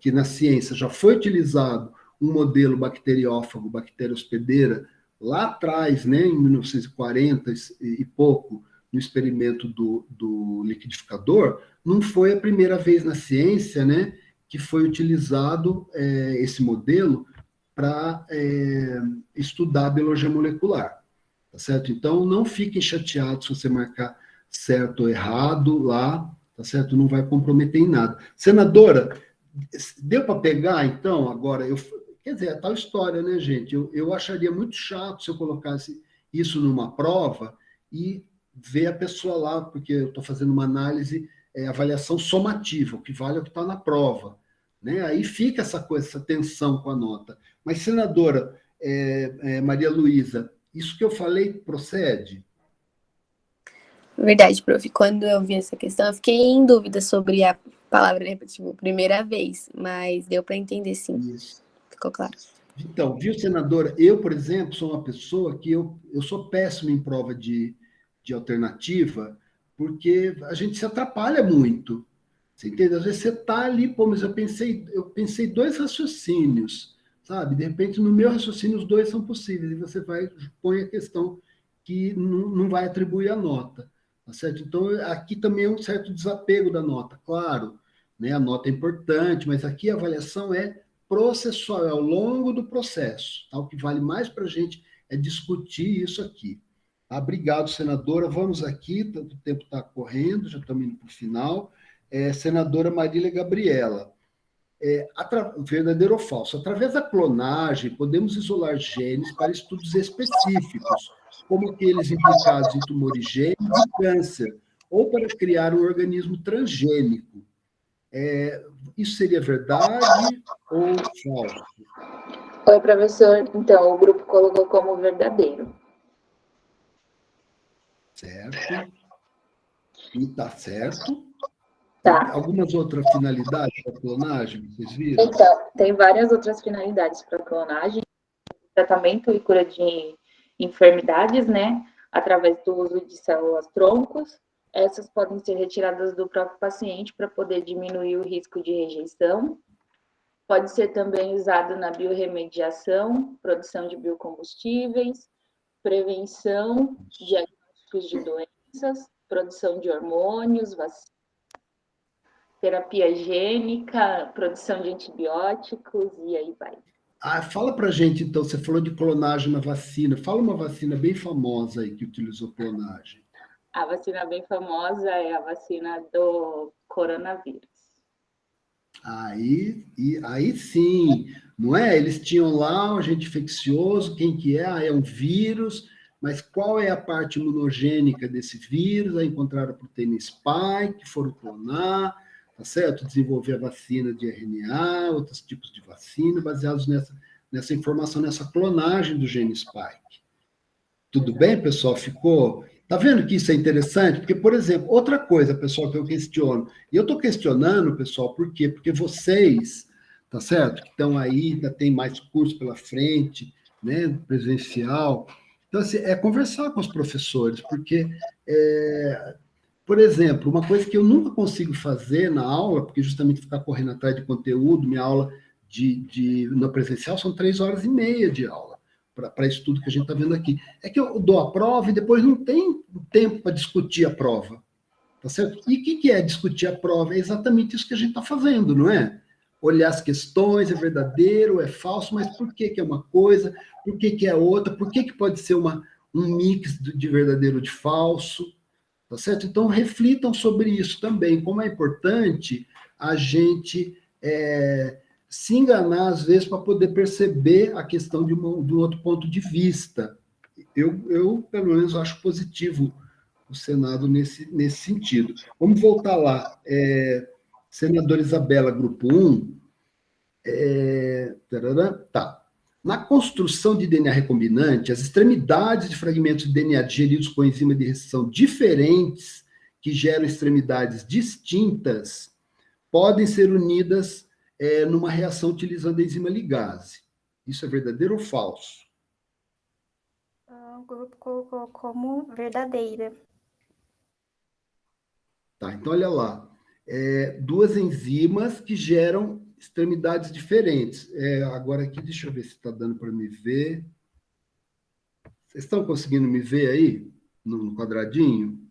que na ciência já foi utilizado um modelo bacteriófago, bactéria hospedeira, lá atrás, né, em 1940 e pouco, no experimento do liquidificador, não foi a primeira vez na ciência, né, que foi utilizado esse modelo para estudar a biologia molecular, tá certo? Então, não fiquem chateados se você marcar certo ou errado lá, tá certo? Não vai comprometer em nada. Senadora, deu para pegar, então, agora, quer dizer, é tal história, né, gente? Eu acharia muito chato se eu colocasse isso numa prova e ver a pessoa lá, porque eu estou fazendo uma análise, avaliação somativa, o que vale é o que está na prova. Né? Aí fica essa coisa, essa tensão com a nota. Mas, senadora Maria Luísa, isso que eu falei procede? Verdade, prof. Quando eu vi essa questão, eu fiquei em dúvida sobre a palavra, né, tipo, primeira vez, mas deu para entender, sim. Isso. Ficou claro. Então, viu, senadora? Eu, por exemplo, sou uma pessoa que eu sou péssimo em prova de alternativa, porque a gente se atrapalha muito. Você entende? Às vezes você está ali, pô, mas eu pensei 2 raciocínios, sabe? De repente, no meu raciocínio, os 2 são possíveis, e você põe a questão que não vai atribuir a nota, tá certo? Então, aqui também é um certo desapego da nota, claro, né? A nota é importante, mas aqui a avaliação é processual, é ao longo do processo, tá? O que vale mais para a gente é discutir isso aqui. Tá? Obrigado, senadora. Vamos aqui, o tempo está correndo, já estamos indo para o final. Senadora Marília Gabriela, verdadeiro ou falso? Através da clonagem, podemos isolar genes para estudos específicos, como aqueles implicados em tumores gêmeos e câncer, ou para criar um organismo transgênico. Isso seria verdade ou falso? Oi, professor. Então, o grupo colocou como verdadeiro. Certo. E está certo. Tá. Algumas outras finalidades para clonagem, vocês viram? Então, tem várias outras finalidades para clonagem. Tratamento e cura de enfermidades, né? Através do uso de células-troncos. Essas podem ser retiradas do próprio paciente para poder diminuir o risco de rejeição. Pode ser também usado na biorremediação, produção de biocombustíveis, prevenção, diagnósticos de doenças, produção de hormônios, vacinas, terapia gênica, produção de antibióticos, e aí vai. Fala pra gente, então, você falou de clonagem na vacina. Fala uma vacina bem famosa aí que utilizou clonagem. A vacina bem famosa é a vacina do coronavírus. Aí sim, não é? Eles tinham lá um agente infeccioso, quem que é? É um vírus, mas qual é a parte imunogênica desse vírus? Aí encontraram a proteína spike, foram clonar, tá certo? Desenvolver a vacina de RNA, outros tipos de vacina, baseados nessa informação, nessa clonagem do gene spike. Tudo bem, pessoal? Ficou? Tá vendo que isso é interessante? Porque, por exemplo, outra coisa, pessoal, que eu questiono, e eu estou questionando, pessoal, por quê? Porque vocês, tá certo? Que estão aí, ainda tem mais curso pela frente, né, presencial. Então, assim, conversar com os professores, porque, por exemplo, uma coisa que eu nunca consigo fazer na aula, porque justamente ficar correndo atrás de conteúdo, minha aula na presencial são 3h30 de aula, para isso tudo que a gente está vendo aqui. É que eu dou a prova e depois não tem tempo para discutir a prova, tá certo? E o que é discutir a prova? É exatamente isso que a gente está fazendo, não é? Olhar as questões, é verdadeiro, é falso, mas por que é uma coisa, por que é outra, por que pode ser um mix de verdadeiro e de falso, tá certo? Então, reflitam sobre isso também, como é importante a gente se enganar, às vezes, para poder perceber a questão de um outro ponto de vista. Eu, pelo menos, acho positivo o Senado nesse sentido. Vamos voltar lá. Senadora Isabela, grupo 1. Tá. Na construção de DNA recombinante, as extremidades de fragmentos de DNA digeridos com enzima de restrição diferentes que geram extremidades distintas podem ser unidas numa reação utilizando a enzima ligase. Isso é verdadeiro ou falso? O grupo colocou como verdadeira. Tá, então olha lá. Duas enzimas que geram extremidades diferentes. Agora aqui, deixa eu ver se está dando para me ver. Vocês estão conseguindo me ver aí, no quadradinho?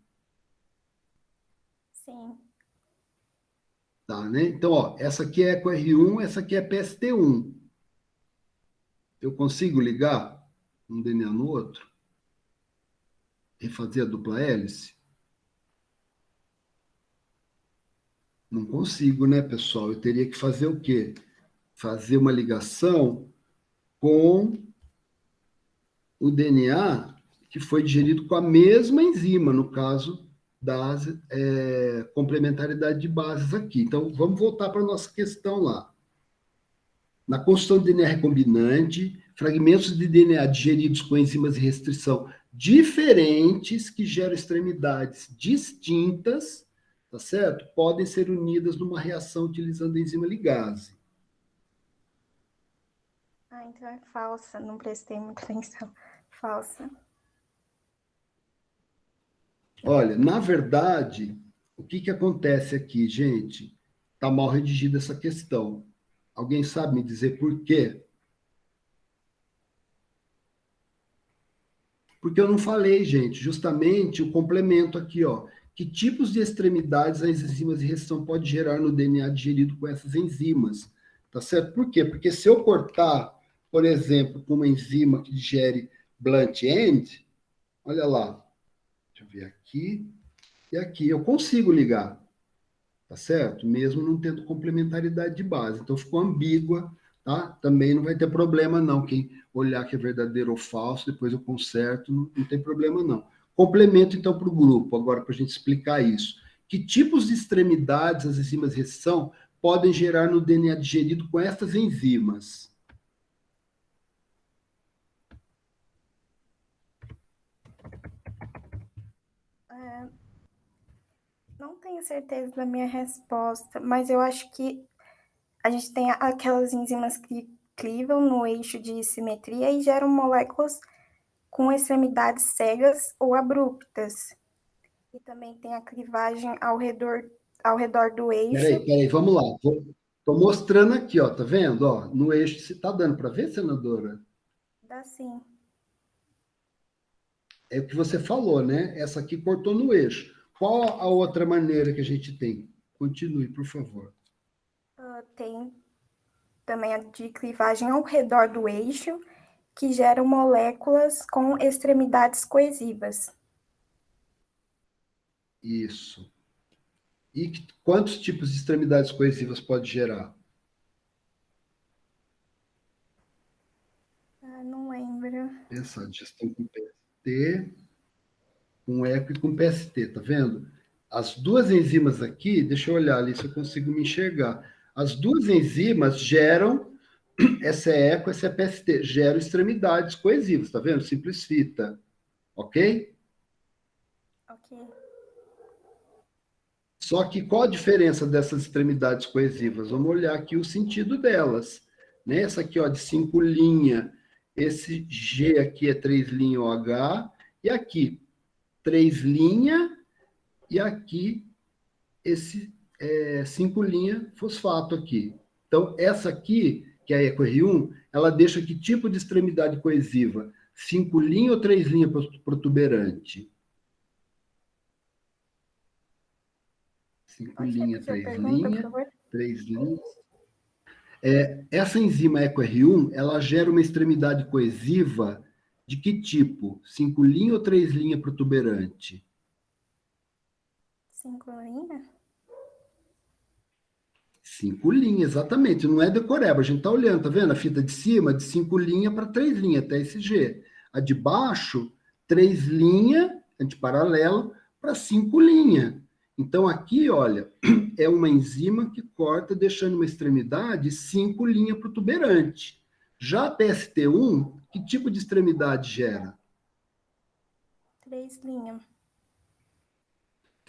Sim. Tá, né? Então, ó, essa aqui é EcoR1, essa aqui é PST1. Eu consigo ligar um DNA no outro? Refazer a dupla hélice? Não consigo, né, pessoal? Eu teria que fazer o quê? Fazer uma ligação com o DNA que foi digerido com a mesma enzima, no caso das complementaridade de bases aqui. Então, vamos voltar para a nossa questão lá. Na construção de DNA recombinante, fragmentos de DNA digeridos com enzimas de restrição diferentes, que geram extremidades distintas, tá certo? Podem ser unidas numa reação utilizando a enzima ligase. Então é falsa, não prestei muita atenção. Falsa. Olha, na verdade, o que acontece aqui, gente? Está mal redigida essa questão. Alguém sabe me dizer por quê? Porque eu não falei, gente, justamente o complemento aqui, ó. Que tipos de extremidades as enzimas de restrição podem gerar no DNA digerido com essas enzimas? Tá certo? Por quê? Porque se eu cortar, por exemplo, com uma enzima que digere blunt end, olha lá, deixa eu ver aqui e aqui, eu consigo ligar, tá certo? Mesmo não tendo complementaridade de base. Então ficou ambígua, tá? Também não vai ter problema, não. Quem olhar que é verdadeiro ou falso, depois eu conserto, não tem problema, não. Complemento, então, para o grupo, agora, para a gente explicar isso. Que tipos de extremidades as enzimas de restrição podem gerar no DNA digerido com essas enzimas? Não tenho certeza da minha resposta, mas eu acho que a gente tem aquelas enzimas que clivam no eixo de simetria e geram moléculas com extremidades cegas ou abruptas. E também tem a clivagem ao redor do eixo. Peraí, vamos lá. Estou mostrando aqui, ó, tá vendo? Ó, no eixo, você está dando para ver, senadora? Dá sim. É o que você falou, né? Essa aqui cortou no eixo. Qual a outra maneira que a gente tem? Continue, por favor. Tem também a de clivagem ao redor do eixo, que geram moléculas com extremidades coesivas. Isso. E quantos tipos de extremidades coesivas pode gerar? Não lembro. Essa digestão com PST, com eco e com PST, tá vendo? As duas enzimas aqui, deixa eu olhar ali se eu consigo me enxergar. As duas enzimas geram, essa é eco, essa é PST, geram extremidades coesivas, tá vendo? Simples fita, ok? Ok. Só que qual a diferença dessas extremidades coesivas? Vamos olhar aqui o sentido delas. Né? Essa aqui, ó, de 5 linha, esse G aqui é 3 linha OH, e aqui 3 linha, e aqui esse 5 linha fosfato aqui. Então, essa aqui, que é a EcoR1, ela deixa que tipo de extremidade coesiva? 5 linha ou 3 linha protuberante? 5 linha, 3 linha, 3 linhas. Essa enzima EcoR1, ela gera uma extremidade coesiva de que tipo? 5 linha ou 3 linha protuberante? 5 linhas? 5 linhas, exatamente. Não é decoreba. A gente está olhando, tá vendo? A fita de cima, de 5 linhas para 3 linhas, até esse G. A de baixo, 3 linhas, antiparalelo, para 5 linhas. Então, aqui, olha, é uma enzima que corta, deixando uma extremidade 5 linha protuberante. Já a PST1, que tipo de extremidade gera? 3 linhas.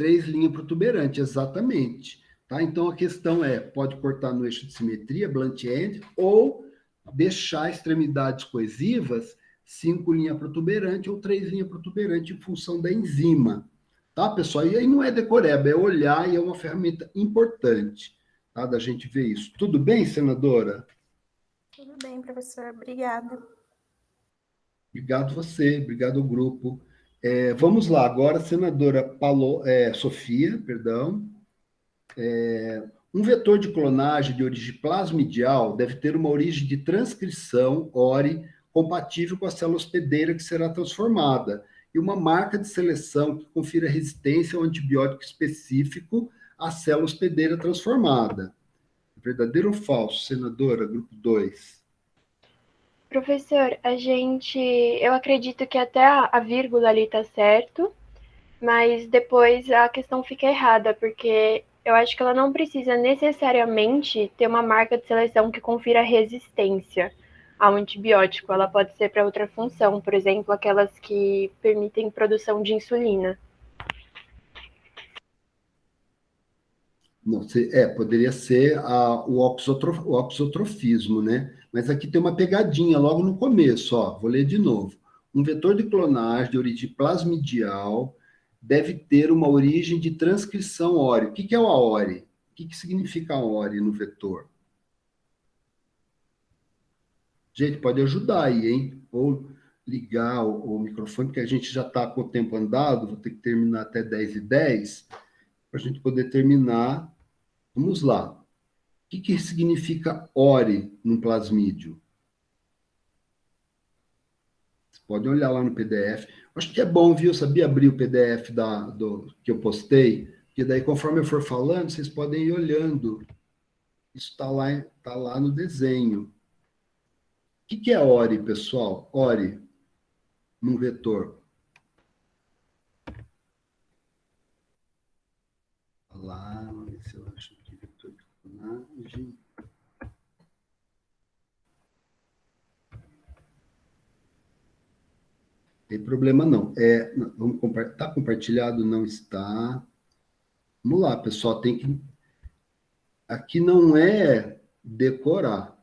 3 linhas protuberantes, exatamente. Tá? Então, a questão é, pode cortar no eixo de simetria, blunt end, ou deixar extremidades coesivas 5 linhas protuberantes ou 3 linhas protuberantes em função da enzima. Tá, pessoal? E aí não é decoreba, é olhar e é uma ferramenta importante, tá, da gente ver isso. Tudo bem, senadora? Tudo bem, professor. Obrigada. Obrigado você, obrigado ao grupo. Vamos lá, agora, senadora Sofia, perdão. Um vetor de clonagem de origem plasmidial deve ter uma origem de transcrição, ORI, compatível com a célula hospedeira que será transformada, e uma marca de seleção que confira resistência ao antibiótico específico à célula hospedeira transformada. Verdadeiro ou falso, senadora, grupo 2? Professor, eu acredito que até a vírgula ali tá certo, mas depois a questão fica errada, porque eu acho que ela não precisa necessariamente ter uma marca de seleção que confira resistência ao antibiótico. Ela pode ser para outra função, por exemplo, aquelas que permitem produção de insulina. Não, poderia ser o oxotrofismo, né? Mas aqui tem uma pegadinha logo no começo, ó. Vou ler de novo. Um vetor de clonagem de origem plasmidial deve ter uma origem de transcrição ORI. O que é o ORI? O que significa ORI no vetor? Gente, pode ajudar aí, hein? Ou ligar o microfone, porque a gente já está com o tempo andado, vou ter que terminar até 10h10, para a gente poder terminar. Vamos lá. O que significa ORI no plasmídio? Vocês podem olhar lá no PDF. Acho que é bom, viu? Sabia abrir o PDF que eu postei? Porque daí, conforme eu for falando, vocês podem ir olhando. Isso está lá no desenho. O que é ORI, pessoal? ORI, num vetor. Lá, vamos ver se eu acho aqui vetor de clonagem. Tem problema não. Está compartilhado? Não está. Vamos lá, pessoal. Aqui não é decorar.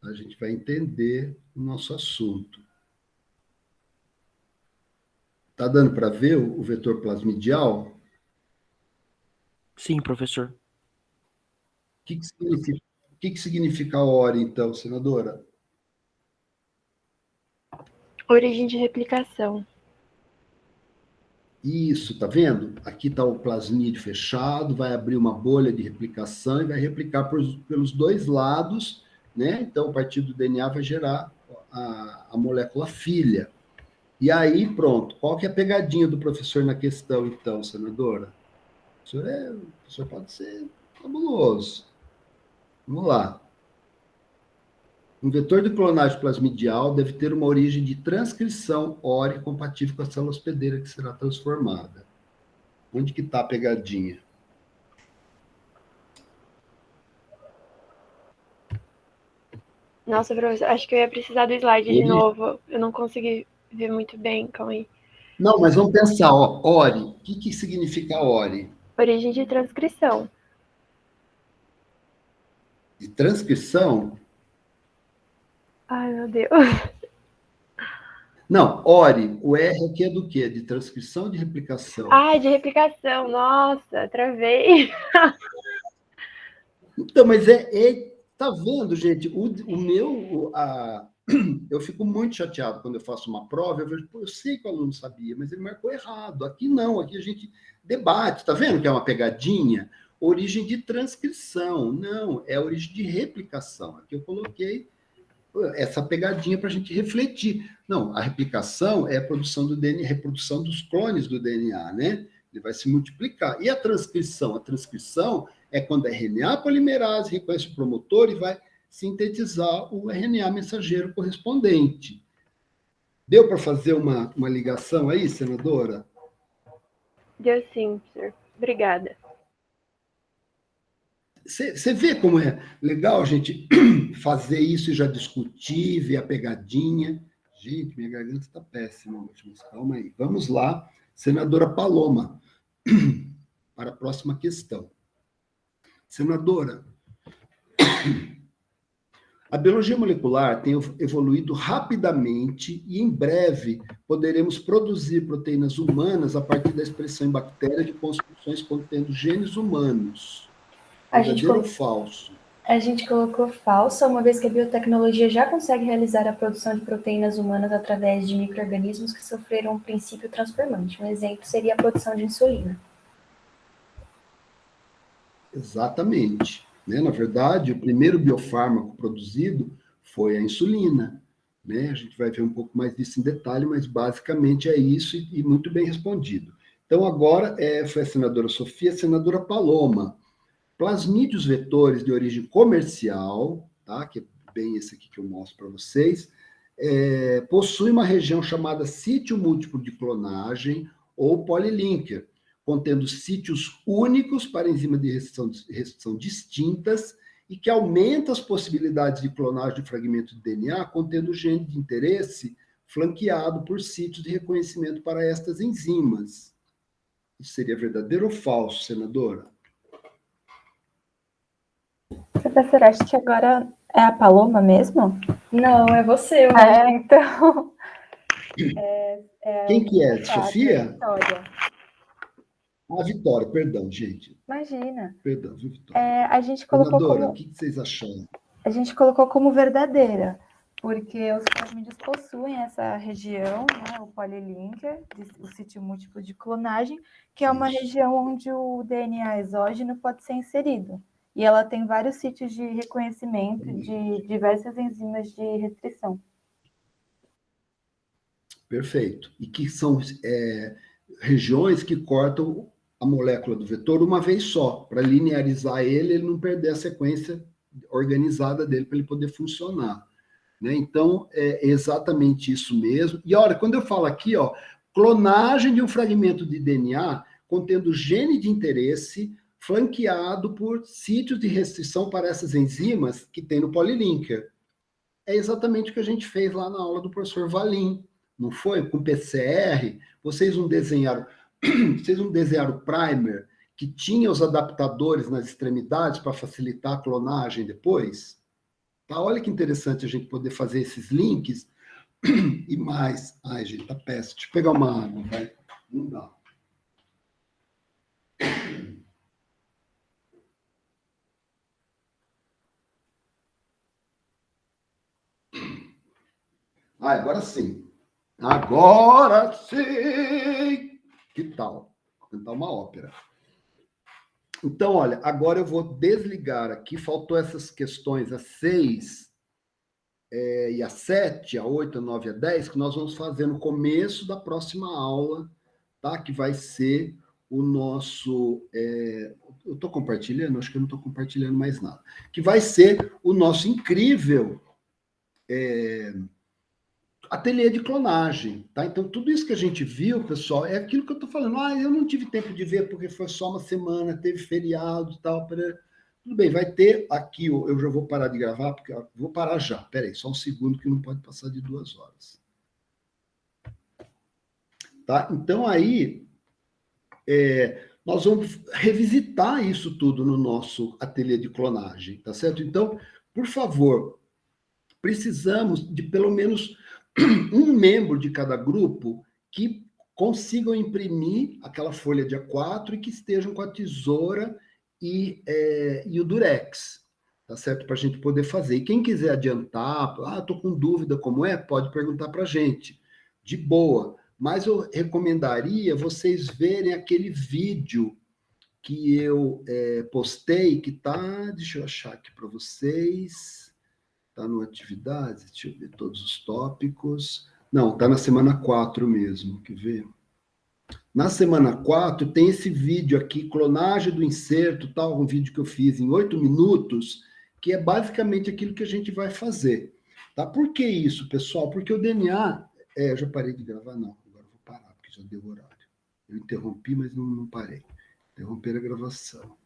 A gente vai entender o nosso assunto. Está dando para ver o vetor plasmidial? Sim, professor. O que significa ORI, então, senadora? Origem de replicação. Isso, tá vendo? Aqui está o plasmídio fechado, vai abrir uma bolha de replicação e vai replicar pelos dois lados, né? Então, a partir do DNA vai gerar a molécula filha. E aí, pronto. Qual que é a pegadinha do professor na questão, então, senadora? O professor pode ser fabuloso. Vamos lá. Um vetor de clonagem plasmidial deve ter uma origem de transcrição ORI compatível com a célula hospedeira que será transformada. Onde que está a pegadinha? Nossa, professor, acho que eu ia precisar do slide de novo. Eu não consegui ver muito bem, calma aí. Não, mas vamos pensar, ó, ORI. O que significa ORI? Origem de transcrição. De transcrição? Ai, meu Deus. Não, ORI, o R aqui é do quê? De transcrição ou de replicação? Ai, de replicação, nossa, travei. Então, mas tá vendo, gente? Eu fico muito chateado quando eu faço uma prova, eu vejo, eu sei que o aluno sabia, mas ele marcou errado. Aqui não, aqui a gente debate, tá vendo que é uma pegadinha? Origem de transcrição, não, é origem de replicação. Aqui eu coloquei essa pegadinha para a gente refletir. Não, a replicação é a produção do DNA, reprodução dos clones do DNA, né? Ele vai se multiplicar. E a transcrição? A transcrição é quando a RNA polimerase reconhece o promotor e vai sintetizar o RNA mensageiro correspondente. Deu para fazer uma ligação aí, senadora? Deu sim, senhor. Obrigada. Você vê como é legal a gente fazer isso e já discutir, ver a pegadinha. Gente, minha garganta está péssima, mas calma aí. Vamos lá, senadora Paloma. para a próxima questão. Senadora, a biologia molecular tem evoluído rapidamente e, em breve, poderemos produzir proteínas humanas a partir da expressão em bactéria de construções contendo genes humanos. Verdadeiro ou falso? A gente colocou falsa, uma vez que a biotecnologia já consegue realizar a produção de proteínas humanas através de micro-organismos que sofreram um princípio transformante. Um exemplo seria a produção de insulina. Exatamente. Né? Na verdade, o primeiro biofármaco produzido foi a insulina. Né? A gente vai ver um pouco mais disso em detalhe, mas basicamente é isso e muito bem respondido. Então, agora foi a senadora Sofia, a senadora Paloma. Plasmídeos vetores de origem comercial, tá? Que é bem esse aqui que eu mostro para vocês, possui uma região chamada sítio múltiplo de clonagem ou polylinker, contendo sítios únicos para enzima de restrição distintas e que aumenta as possibilidades de clonagem de fragmento de DNA contendo gene de interesse flanqueado por sítios de reconhecimento para estas enzimas. Isso seria verdadeiro ou falso, senadora? Professora, acho que agora é a Paloma mesmo? Não, é você. Então... Quem que é? Sofia? Vitória. Ah, Vitória, perdão, gente. Imagina. Perdão, viu, Vitória? A gente colocou Senadora, como... o que vocês acharam? A gente colocou como verdadeira, porque os plasmídeos possuem essa região, né, o polylinker, o sítio múltiplo de clonagem, que é uma região onde o DNA exógeno pode ser inserido. E ela tem vários sítios de reconhecimento de diversas enzimas de restrição. Perfeito. E que são regiões que cortam a molécula do vetor uma vez só, para linearizar ele não perder a sequência organizada dele, para ele poder funcionar. Né? Então, é exatamente isso mesmo. E olha, quando eu falo aqui, ó, clonagem de um fragmento de DNA contendo gene de interesse flanqueado por sítios de restrição para essas enzimas que tem no polylinker. É exatamente o que a gente fez lá na aula do professor Valim, não foi? Com PCR, vocês não desenharam o primer que tinha os adaptadores nas extremidades para facilitar a clonagem depois? Tá? Olha que interessante a gente poder fazer esses links e mais. Ai, gente, tá péssimo. Deixa eu pegar uma água, vai. Não dá. Ah, agora sim. Agora sim! Que tal? Vou cantar uma ópera. Então, olha, agora eu vou desligar aqui. Faltou essas questões, a 6 e a 7, a 8, a 9 e a 10, que nós vamos fazer no começo da próxima aula, tá? Que vai ser o nosso... eu estou compartilhando? Acho que eu não estou compartilhando mais nada. Que vai ser o nosso incrível... ateliê de clonagem, tá? Então, tudo isso que a gente viu, pessoal, é aquilo que eu estou falando. Eu não tive tempo de ver porque foi só uma semana, teve feriado e tal. Tudo bem, vai ter aqui, eu já vou parar de gravar, porque vou parar já. Peraí, só um segundo que não pode passar de 2 horas. Tá? Então, aí, nós vamos revisitar isso tudo no nosso ateliê de clonagem, tá certo? Então, por favor, precisamos de pelo menos um membro de cada grupo que consigam imprimir aquela folha de A4 e que estejam com a tesoura e o durex, tá certo? Para a gente poder fazer. E quem quiser adiantar, estou com dúvida como pode perguntar para a gente, de boa. Mas eu recomendaria vocês verem aquele vídeo que eu postei, que tá, deixa eu achar aqui para vocês... Está no atividades, deixa eu ver todos os tópicos. Não, está na semana 4 mesmo, quer ver? Na semana 4 tem esse vídeo aqui, clonagem do inserto, tal, um vídeo que eu fiz em 8 minutos, que é basicamente aquilo que a gente vai fazer. Tá? Por que isso, pessoal? Porque o DNA... eu já parei de gravar? Não, agora eu vou parar, porque já deu horário. Eu interrompi, mas não parei. Interromper a gravação.